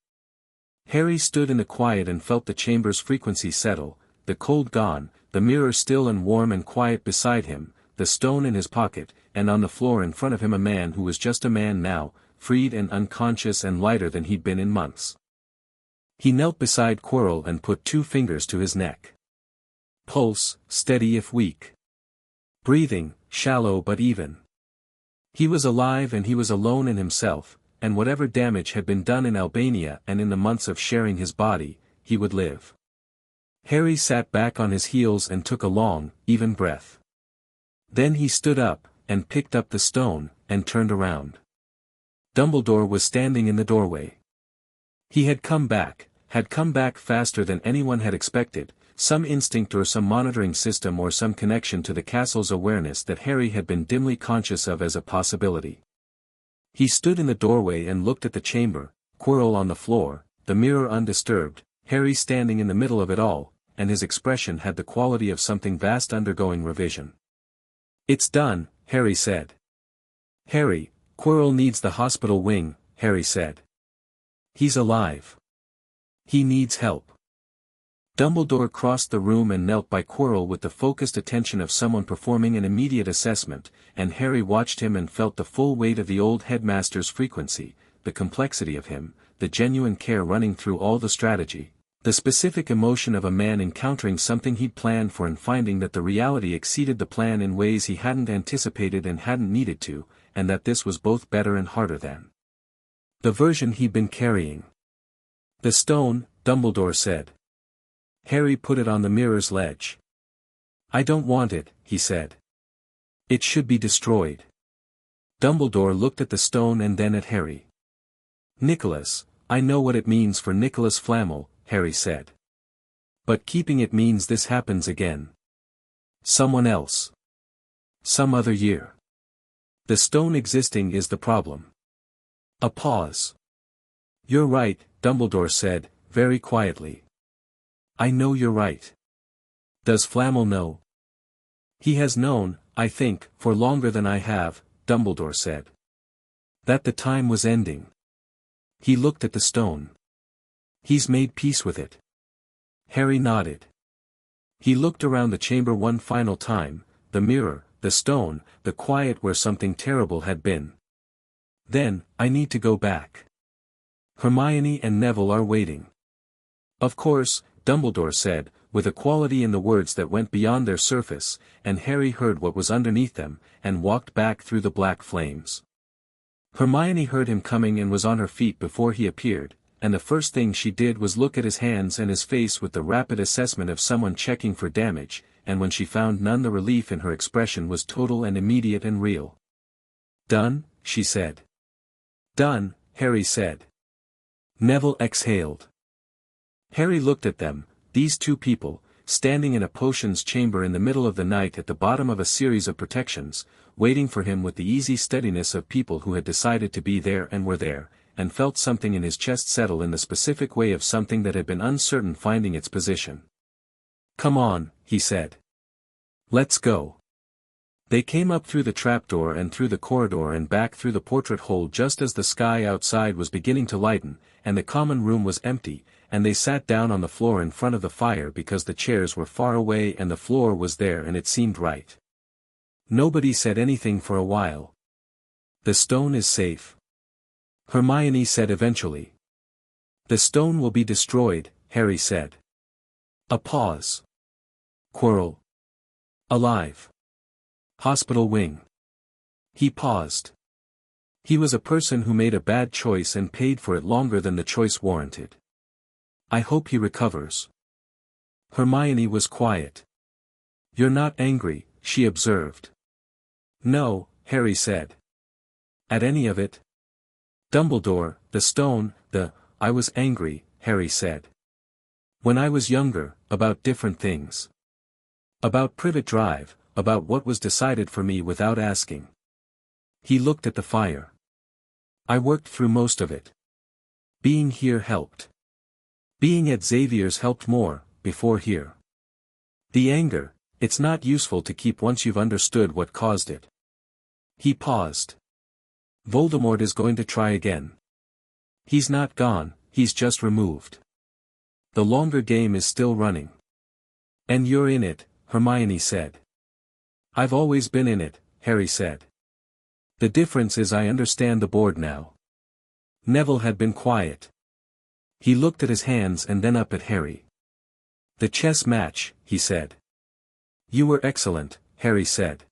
Harry stood in the quiet and felt the chamber's frequency settle, the cold gone, the mirror still and warm and quiet beside him, the stone in his pocket, and on the floor in front of him a man who was just a man now, freed and unconscious and lighter than he'd been in months. He knelt beside Quirrell and put 2 fingers to his neck. Pulse, steady if weak. Breathing, shallow but even. He was alive and he was alone in himself, and whatever damage had been done in Albania and in the months of sharing his body, he would live. Harry sat back on his heels and took a long, even breath. Then he stood up, and picked up the stone, and turned around. Dumbledore was standing in the doorway. He had come back faster than anyone had expected, some instinct or some monitoring system or some connection to the castle's awareness that Harry had been dimly conscious of as a possibility. He stood in the doorway and looked at the chamber, Quirrell on the floor, the mirror undisturbed, Harry standing in the middle of it all, and his expression had the quality of something vast undergoing revision. "It's done," Harry said. "Harry, Quirrell needs the hospital wing," Harry said. "He's alive. He needs help." Dumbledore crossed the room and knelt by Quirrell with the focused attention of someone performing an immediate assessment, and Harry watched him and felt the full weight of the old headmaster's frequency, the complexity of him, the genuine care running through all the strategy, the specific emotion of a man encountering something he'd planned for and finding that the reality exceeded the plan in ways he hadn't anticipated and hadn't needed to, and that this was both better and harder than the version he'd been carrying. "The stone," Dumbledore said. Harry put it on the mirror's ledge. "I don't want it," he said. "It should be destroyed." Dumbledore looked at the stone and then at Harry. Nicholas, I know what it means for Nicholas Flamel, Harry said. But keeping it means this happens again. Someone else. Some other year. The stone existing is the problem. A pause. You're right, Dumbledore said, very quietly. I know you're right. Does Flamel know? He has known, I think, for longer than I have, Dumbledore said. That the time was ending. He looked at the stone. He's made peace with it. Harry nodded. He looked around the chamber one final time, the mirror, the stone, the quiet where something terrible had been. Then, I need to go back. Hermione and Neville are waiting. Of course, Dumbledore said, with a quality in the words that went beyond their surface, and Harry heard what was underneath them, and walked back through the black flames. Hermione heard him coming and was on her feet before he appeared, and the first thing she did was look at his hands and his face with the rapid assessment of someone checking for damage, and when she found none the relief in her expression was total and immediate and real. Done, she said. Done, Harry said. Neville exhaled. Harry looked at them, these two people, standing in a potions chamber in the middle of the night at the bottom of a series of protections, waiting for him with the easy steadiness of people who had decided to be there and were there, and felt something in his chest settle in the specific way of something that had been uncertain finding its position. Come on, he said. Let's go. They came up through the trapdoor and through the corridor and back through the portrait hole just as the sky outside was beginning to lighten, and the common room was empty, and they sat down on the floor in front of the fire because the chairs were far away and the floor was there and it seemed right. Nobody said anything for a while. The stone is safe. Hermione said eventually. The stone will be destroyed, Harry said. A pause. Quirrell. Alive. Hospital wing. He paused. He was a person who made a bad choice and paid for it longer than the choice warranted. I hope he recovers. Hermione was quiet. You're not angry, she observed. No, Harry said. At any of it? Dumbledore, the stone, I was angry, Harry said. When I was younger, about different things. About Privet Drive, about what was decided for me without asking. He looked at the fire. I worked through most of it. Being here helped. Being at Xavier's helped more, before here. The anger, it's not useful to keep once you've understood what caused it. He paused. Voldemort is going to try again. He's not gone, he's just removed. The longer game is still running. And you're in it, Hermione said. I've always been in it, Harry said. The difference is I understand the board now. Neville had been quiet. He looked at his hands and then up at Harry. The chess match, he said. You were excellent, Harry said.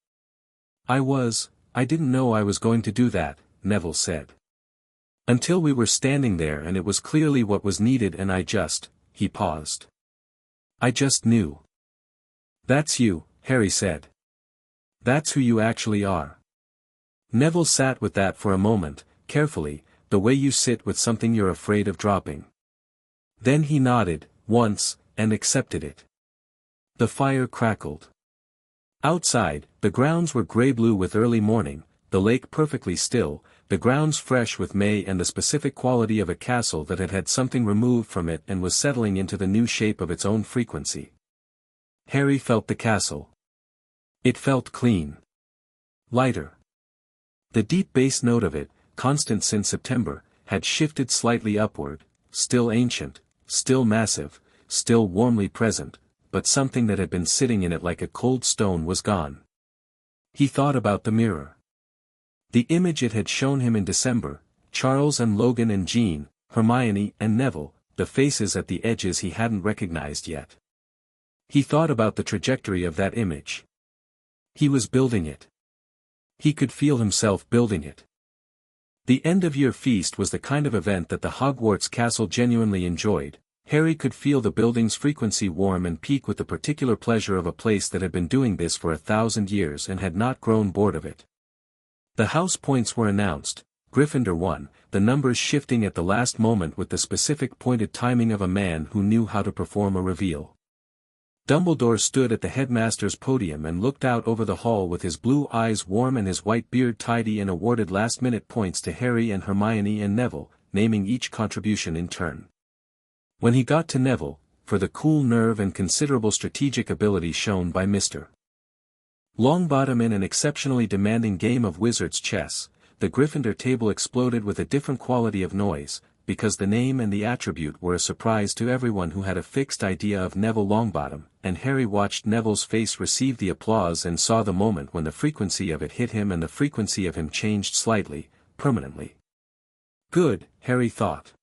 I didn't know I was going to do that, Neville said. Until we were standing there and it was clearly what was needed and he paused. I just knew. That's you, Harry said. That's who you actually are. Neville sat with that for a moment, carefully, the way you sit with something you're afraid of dropping. Then he nodded, once, and accepted it. The fire crackled. Outside, the grounds were grey-blue with early morning, the lake perfectly still, the grounds fresh with May and the specific quality of a castle that had had something removed from it and was settling into the new shape of its own frequency. Harry felt the castle. It felt clean. Lighter. The deep bass note of it, constant since September, had shifted slightly upward, still ancient, still massive, still warmly present, but something that had been sitting in it like a cold stone was gone. He thought about the mirror. The image it had shown him in December, Charles and Logan and Jean, Hermione and Neville, the faces at the edges he hadn't recognized yet. He thought about the trajectory of that image. He was building it. He could feel himself building it. The end-of-year feast was the kind of event that the Hogwarts castle genuinely enjoyed. Harry could feel the building's frequency warm and peak with the particular pleasure of a place that had been doing this for 1,000 years and had not grown bored of it. The house points were announced, Gryffindor 1, the numbers shifting at the last moment with the specific pointed timing of a man who knew how to perform a reveal. Dumbledore stood at the headmaster's podium and looked out over the hall with his blue eyes warm and his white beard tidy, and awarded last-minute points to Harry and Hermione and Neville, naming each contribution in turn. When he got to Neville, for the cool nerve and considerable strategic ability shown by Mr. Longbottom in an exceptionally demanding game of wizard's chess, the Gryffindor table exploded with a different quality of noise, because the name and the attribute were a surprise to everyone who had a fixed idea of Neville Longbottom, and Harry watched Neville's face receive the applause and saw the moment when the frequency of it hit him and the frequency of him changed slightly, permanently. Good, Harry thought.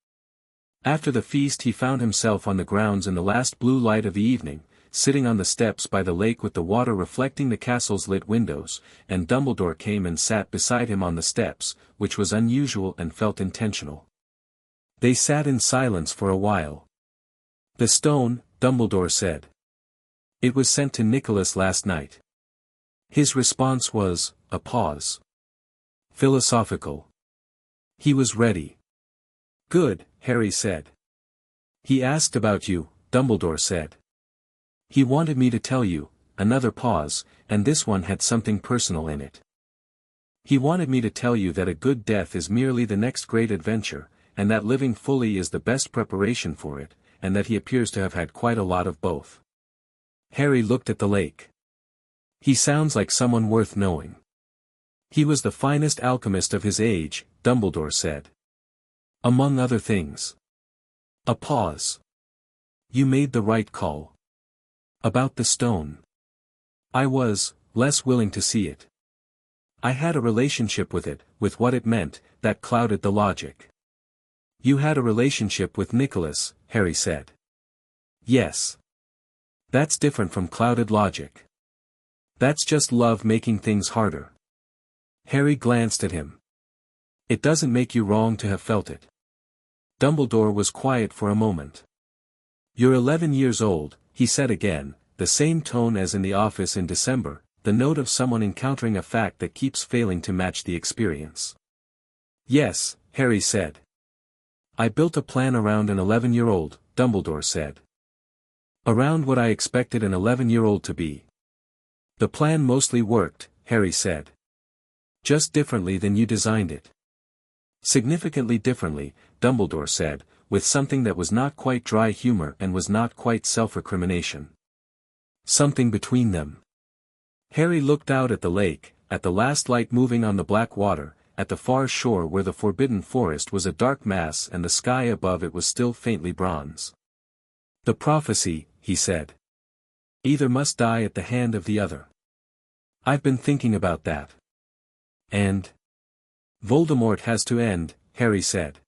After the feast he found himself on the grounds in the last blue light of the evening, sitting on the steps by the lake with the water reflecting the castle's lit windows, and Dumbledore came and sat beside him on the steps, which was unusual and felt intentional. They sat in silence for a while. "The stone," Dumbledore said. "It was sent to Nicholas last night." His response was, a pause. Philosophical. He was ready. "Good," Harry said. "He asked about you," Dumbledore said. "He wanted me to tell you," another pause, and this one had something personal in it. "He wanted me to tell you that a good death is merely the next great adventure, and that living fully is the best preparation for it, and that he appears to have had quite a lot of both." Harry looked at the lake. "He sounds like someone worth knowing." "He was the finest alchemist of his age," Dumbledore said. "Among other things." A pause. "You made the right call. About the stone. I was less willing to see it. I had a relationship with it, with what it meant, that clouded the logic." "You had a relationship with Nicholas," Harry said. "Yes. That's different from clouded logic. That's just love making things harder." Harry glanced at him. "It doesn't make you wrong to have felt it." Dumbledore was quiet for a moment. "You're 11 years old," he said again, the same tone as in the office in December, the note of someone encountering a fact that keeps failing to match the experience. "Yes," Harry said. "I built a plan around an 11-year-old, Dumbledore said. "Around what I expected an 11-year-old to be." "The plan mostly worked," Harry said. "Just differently than you designed it." "Significantly differently," Dumbledore said, with something that was not quite dry humor and was not quite self-recrimination. "Something between them." Harry looked out at the lake, at the last light moving on the black water, at the far shore where the forbidden forest was a dark mass and the sky above it was still faintly bronze. "The prophecy," he said. "Either must die at the hand of the other. I've been thinking about that. And Voldemort has to end," Harry said.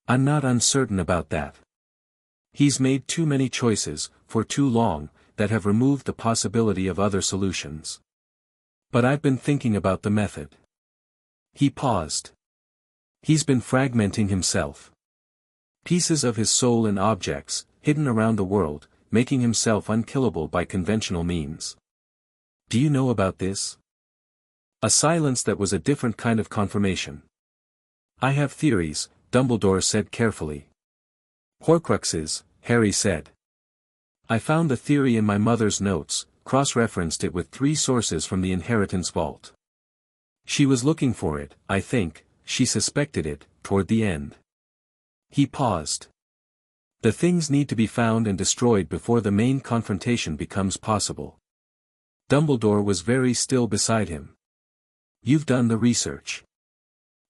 "I'm not uncertain about that. He's made too many choices, for too long, that have removed the possibility of other solutions. But I've been thinking about the method." He paused. "He's been fragmenting himself. Pieces of his soul in objects, hidden around the world, making himself unkillable by conventional means. Do you know about this?" A silence that was a different kind of confirmation. "I have theories," Dumbledore said carefully. "Horcruxes," Harry said. "I found the theory in my mother's notes, cross-referenced it with 3 sources from the inheritance vault. She was looking for it, I think, she suspected it, toward the end." He paused. "The things need to be found and destroyed before the main confrontation becomes possible." Dumbledore was very still beside him. "You've done the research."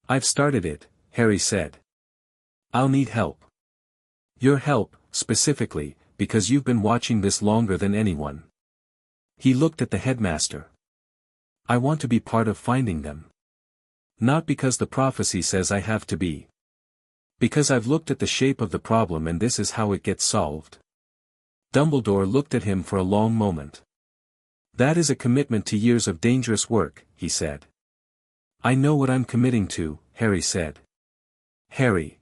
"I've started it," Harry said. "I'll need help. Your help, specifically, because you've been watching this longer than anyone." He looked at the headmaster. "I want to be part of finding them. Not because the prophecy says I have to be. Because I've looked at the shape of the problem and this is how it gets solved." Dumbledore looked at him for a long moment. "That is a commitment to years of dangerous work," he said. "I know what I'm committing to," Harry said. "Harry."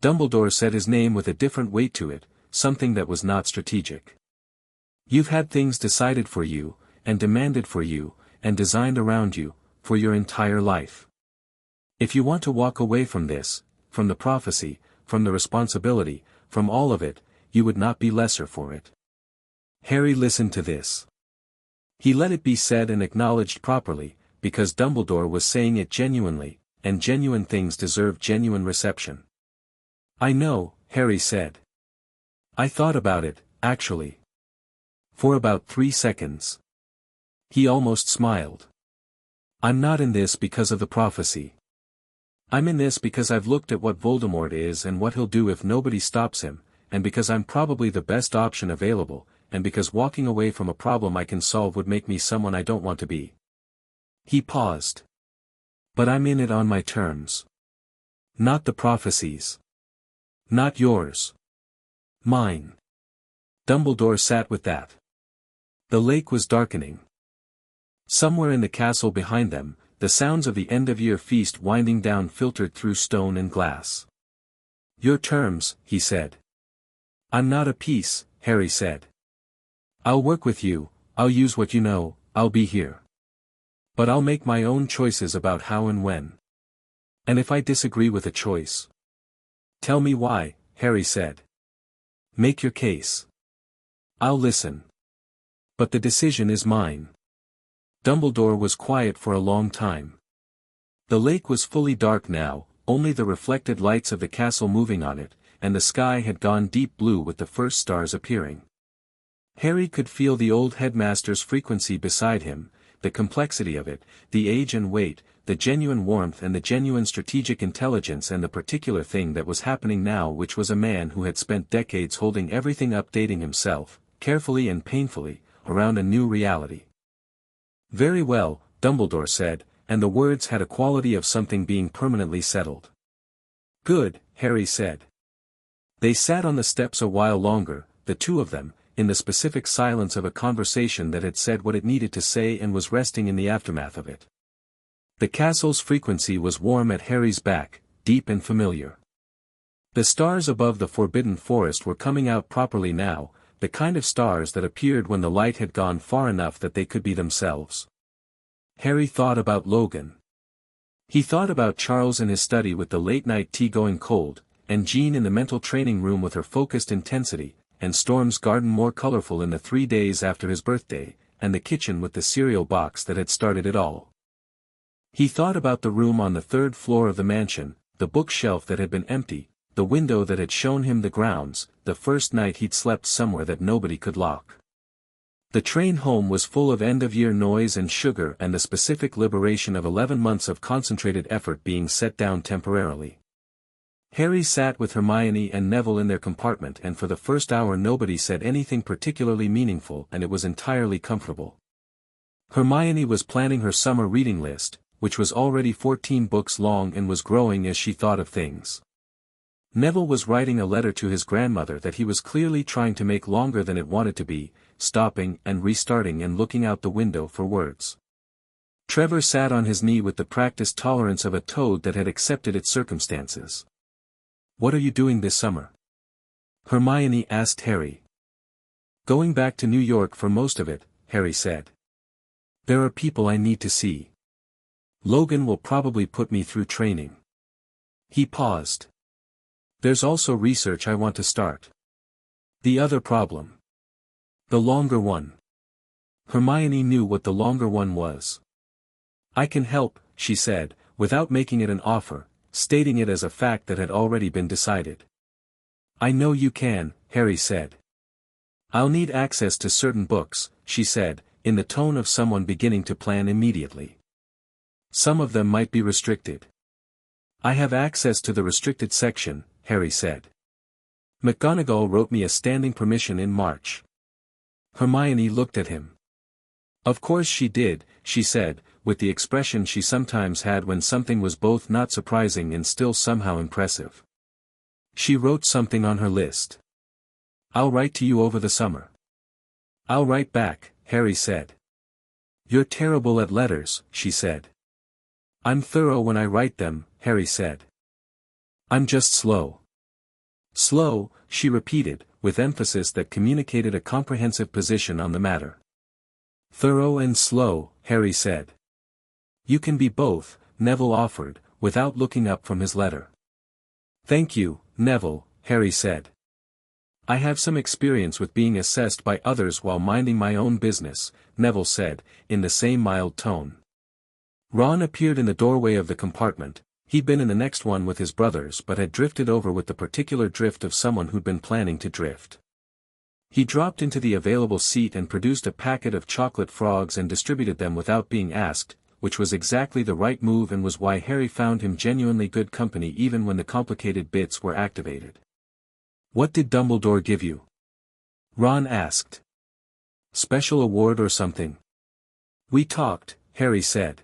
Dumbledore said his name with a different weight to it, something that was not strategic. "You've had things decided for you, and demanded for you, and designed around you, for your entire life. If you want to walk away from this, from the prophecy, from the responsibility, from all of it, you would not be lesser for it. Harry listened to this. He let it be said and acknowledged properly, because Dumbledore was saying it genuinely, and genuine things deserve genuine reception. I know, Harry said. I thought about it, actually. For about 3 seconds. He almost smiled. I'm not in this because of the prophecy. I'm in this because I've looked at what Voldemort is and what he'll do if nobody stops him, and because I'm probably the best option available, and because walking away from a problem I can solve would make me someone I don't want to be. He paused. But I'm in it on my terms. Not the prophecies. Not yours. Mine. Dumbledore sat with that. The lake was darkening. Somewhere in the castle behind them, the sounds of the end-of-year feast winding down filtered through stone and glass. Your terms, he said. I'm not a piece, Harry said. I'll work with you, I'll use what you know, I'll be here. But I'll make my own choices about how and when. And if I disagree with a choice. Tell me why, Harry said. Make your case. I'll listen. But the decision is mine. Dumbledore was quiet for a long time. The lake was fully dark now, only the reflected lights of the castle moving on it, and the sky had gone deep blue with the first stars appearing. Harry could feel the old headmaster's frequency beside him, the complexity of it, the age and weight, the genuine warmth and the genuine strategic intelligence and the particular thing that was happening now, which was a man who had spent decades holding everything updating himself, carefully and painfully, around a new reality. Very well, Dumbledore said, and the words had a quality of something being permanently settled. Good, Harry said. They sat on the steps a while longer, the two of them, in the specific silence of a conversation that had said what it needed to say and was resting in the aftermath of it. The castle's frequency was warm at Harry's back, deep and familiar. The stars above the forbidden forest were coming out properly now, the kind of stars that appeared when the light had gone far enough that they could be themselves. Harry thought about Logan. He thought about Charles in his study with the late-night tea going cold, and Jean in the mental training room with her focused intensity, and Storm's garden more colorful in the 3 days after his birthday, and the kitchen with the cereal box that had started it all. He thought about the room on the 3rd floor of the mansion, the bookshelf that had been empty, the window that had shown him the grounds, the first night he'd slept somewhere that nobody could lock. The train home was full of end-of-year noise and sugar and the specific liberation of 11 months of concentrated effort being set down temporarily. Harry sat with Hermione and Neville in their compartment, and for the first hour nobody said anything particularly meaningful, and it was entirely comfortable. Hermione was planning her summer reading list, which was already 14 books long and was growing as she thought of things. Neville was writing a letter to his grandmother that he was clearly trying to make longer than it wanted to be, stopping and restarting and looking out the window for words. Trevor sat on his knee with the practiced tolerance of a toad that had accepted its circumstances. What are you doing this summer? Hermione asked Harry. Going back to New York for most of it, Harry said. There are people I need to see. Logan will probably put me through training. He paused. There's also research I want to start. The other problem. The longer one. Hermione knew what the longer one was. I can help, she said, without making it an offer, stating it as a fact that had already been decided. I know you can, Harry said. I'll need access to certain books, she said, in the tone of someone beginning to plan immediately. Some of them might be restricted. I have access to the restricted section, Harry said. McGonagall wrote me a standing permission in March. Hermione looked at him. Of course she did, she said, with the expression she sometimes had when something was both not surprising and still somehow impressive. She wrote something on her list. I'll write to you over the summer. I'll write back, Harry said. You're terrible at letters, she said. I'm thorough when I write them, Harry said. I'm just slow. Slow, she repeated, with emphasis that communicated a comprehensive position on the matter. Thorough and slow, Harry said. You can be both, Neville offered, without looking up from his letter. "Thank you, Neville," Harry said. "I have some experience with being assessed by others while minding my own business," Neville said, in the same mild tone. Ron appeared in the doorway of the compartment. He'd been in the next one with his brothers but had drifted over with the particular drift of someone who'd been planning to drift. He dropped into the available seat and produced a packet of chocolate frogs and distributed them without being asked, which was exactly the right move and was why Harry found him genuinely good company even when the complicated bits were activated. "What did Dumbledore give you?" Ron asked. "Special award or something?" "We talked," Harry said.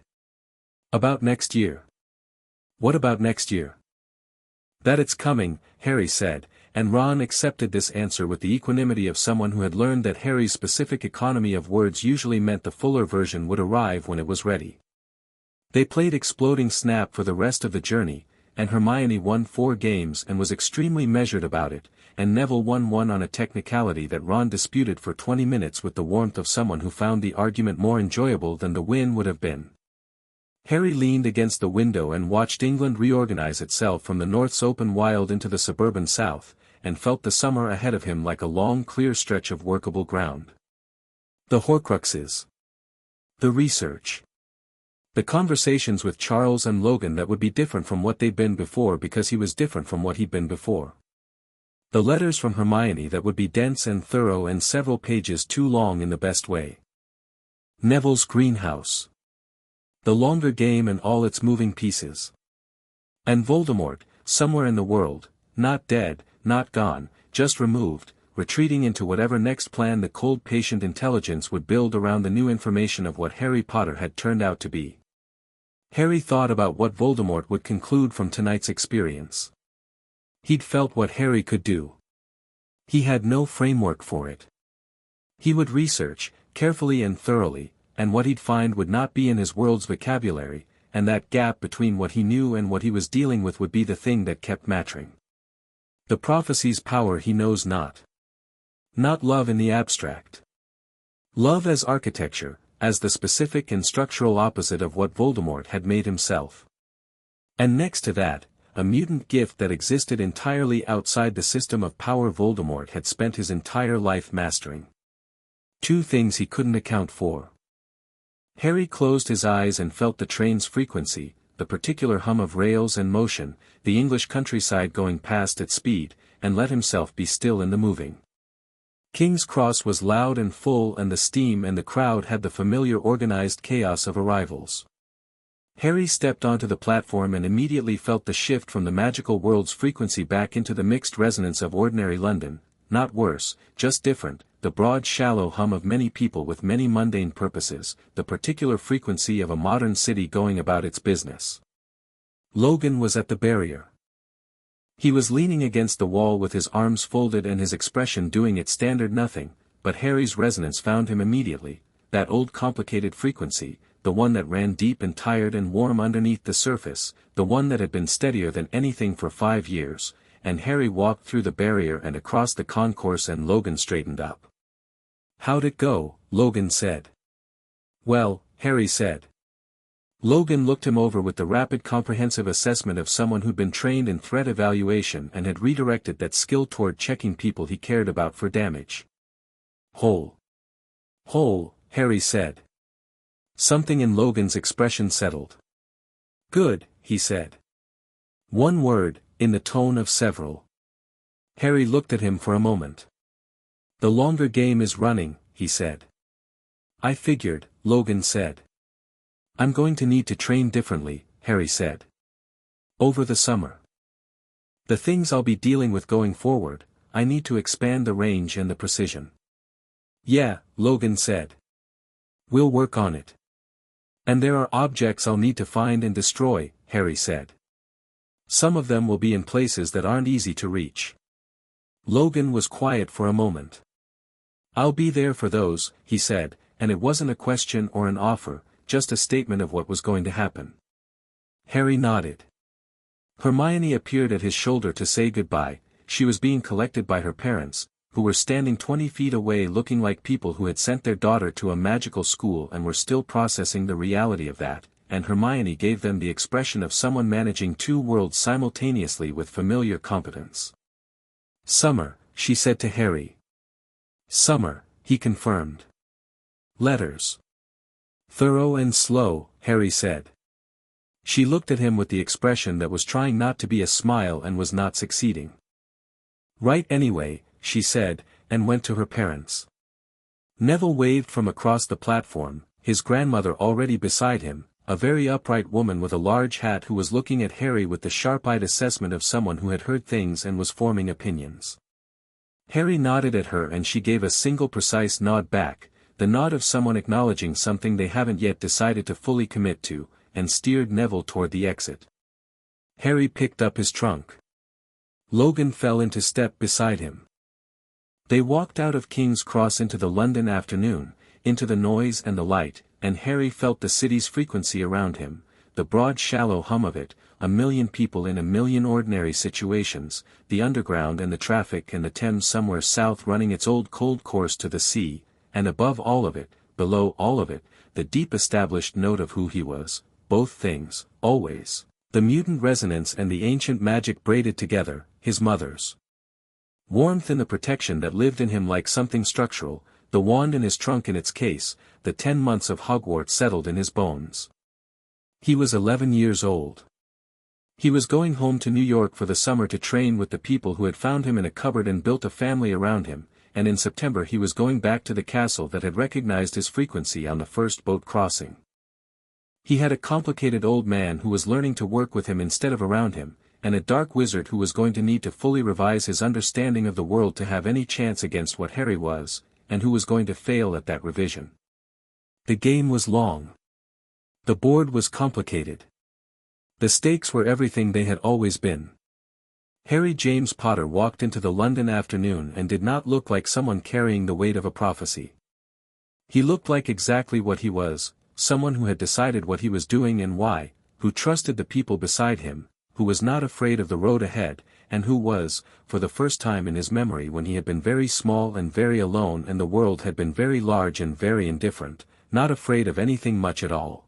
"About next year." "What about next year?" "That it's coming," Harry said, and Ron accepted this answer with the equanimity of someone who had learned that Harry's specific economy of words usually meant the fuller version would arrive when it was ready. They played Exploding Snap for the rest of the journey, and Hermione won 4 games and was extremely measured about it, and Neville won one on a technicality that Ron disputed for 20 minutes with the warmth of someone who found the argument more enjoyable than the win would have been. Harry leaned against the window and watched England reorganize itself from the North's open wild into the suburban South, and felt the summer ahead of him like a long clear stretch of workable ground. The Horcruxes. The research. The conversations with Charles and Logan that would be different from what they'd been before because he was different from what he'd been before. The letters from Hermione that would be dense and thorough and several pages too long in the best way. Neville's greenhouse. The longer game and all its moving pieces. And Voldemort, somewhere in the world, not dead, not gone, just removed, retreating into whatever next plan the cold patient intelligence would build around the new information of what Harry Potter had turned out to be. Harry thought about what Voldemort would conclude from tonight's experience. He'd felt what Harry could do. He had no framework for it. He would research, carefully and thoroughly, and what he'd find would not be in his world's vocabulary, and that gap between what he knew and what he was dealing with would be the thing that kept mattering. The prophecy's power he knows not. Not love in the abstract. Love as architecture, as the specific and structural opposite of what Voldemort had made himself. And next to that, a mutant gift that existed entirely outside the system of power Voldemort had spent his entire life mastering. 2 things he couldn't account for. Harry closed his eyes and felt the train's frequency, the particular hum of rails and motion, the English countryside going past at speed, and let himself be still in the moving. King's Cross was loud and full and the steam and the crowd had the familiar organized chaos of arrivals. Harry stepped onto the platform and immediately felt the shift from the magical world's frequency back into the mixed resonance of ordinary London, not worse, just different, the broad shallow hum of many people with many mundane purposes, the particular frequency of a modern city going about its business. Logan was at the barrier. He was leaning against the wall with his arms folded and his expression doing its standard nothing, but Harry's resonance found him immediately, that old complicated frequency, the one that ran deep and tired and warm underneath the surface, the one that had been steadier than anything for 5 years, and Harry walked through the barrier and across the concourse and Logan straightened up. "How'd it go?" Logan said. "Well," Harry said. Logan looked him over with the rapid comprehensive assessment of someone who'd been trained in threat evaluation and had redirected that skill toward checking people he cared about for damage. "Whole." "Whole," Harry said. Something in Logan's expression settled. "Good," he said. One word, in the tone of several. Harry looked at him for a moment. "The longer game is running," he said. "I figured," Logan said. "I'm going to need to train differently," Harry said. "Over the summer. The things I'll be dealing with going forward, I need to expand the range and the precision." "Yeah," Logan said. "We'll work on it. And there are objects I'll need to find and destroy," Harry said. "Some of them will be in places that aren't easy to reach." Logan was quiet for a moment. "I'll be there for those," he said, and it wasn't a question or an offer, just a statement of what was going to happen. Harry nodded. Hermione appeared at his shoulder to say goodbye. She was being collected by her parents, who were standing 20 feet away looking like people who had sent their daughter to a magical school and were still processing the reality of that, and Hermione gave them the expression of someone managing two worlds simultaneously with familiar competence. "Summer," she said to Harry. "Summer," he confirmed. "Letters." "Thorough and slow," Harry said. She looked at him with the expression that was trying not to be a smile and was not succeeding. "Right anyway," she said, and went to her parents. Neville waved from across the platform, his grandmother already beside him, a very upright woman with a large hat who was looking at Harry with the sharp-eyed assessment of someone who had heard things and was forming opinions. Harry nodded at her and she gave a single precise nod back, the nod of someone acknowledging something they haven't yet decided to fully commit to, and steered Neville toward the exit. Harry picked up his trunk. Logan fell into step beside him. They walked out of King's Cross into the London afternoon, into the noise and the light, and Harry felt the city's frequency around him, the broad shallow hum of it, a million people in a million ordinary situations, the underground and the traffic and the Thames somewhere south running its old cold course to the sea, and above all of it, below all of it, the deep established note of who he was, both things, always, the mutant resonance and the ancient magic braided together, his mother's warmth and the protection that lived in him like something structural, the wand in his trunk in its case, the 10 months of Hogwarts settled in his bones. He was 11 years old. He was going home to New York for the summer to train with the people who had found him in a cupboard and built a family around him, and in September he was going back to the castle that had recognized his frequency on the first boat crossing. He had a complicated old man who was learning to work with him instead of around him, and a dark wizard who was going to need to fully revise his understanding of the world to have any chance against what Harry was, and who was going to fail at that revision. The game was long. The board was complicated. The stakes were everything they had always been. Harry James Potter walked into the London afternoon and did not look like someone carrying the weight of a prophecy. He looked like exactly what he was, someone who had decided what he was doing and why, who trusted the people beside him, who was not afraid of the road ahead, and who was, for the first time in his memory when he had been very small and very alone and the world had been very large and very indifferent, not afraid of anything much at all.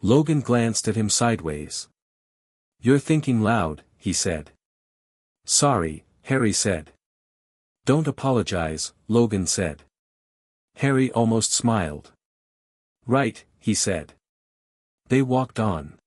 Logan glanced at him sideways. "You're thinking loud," he said. "Sorry," Harry said. "Don't apologize," Logan said. Harry almost smiled. "Right," he said. They walked on.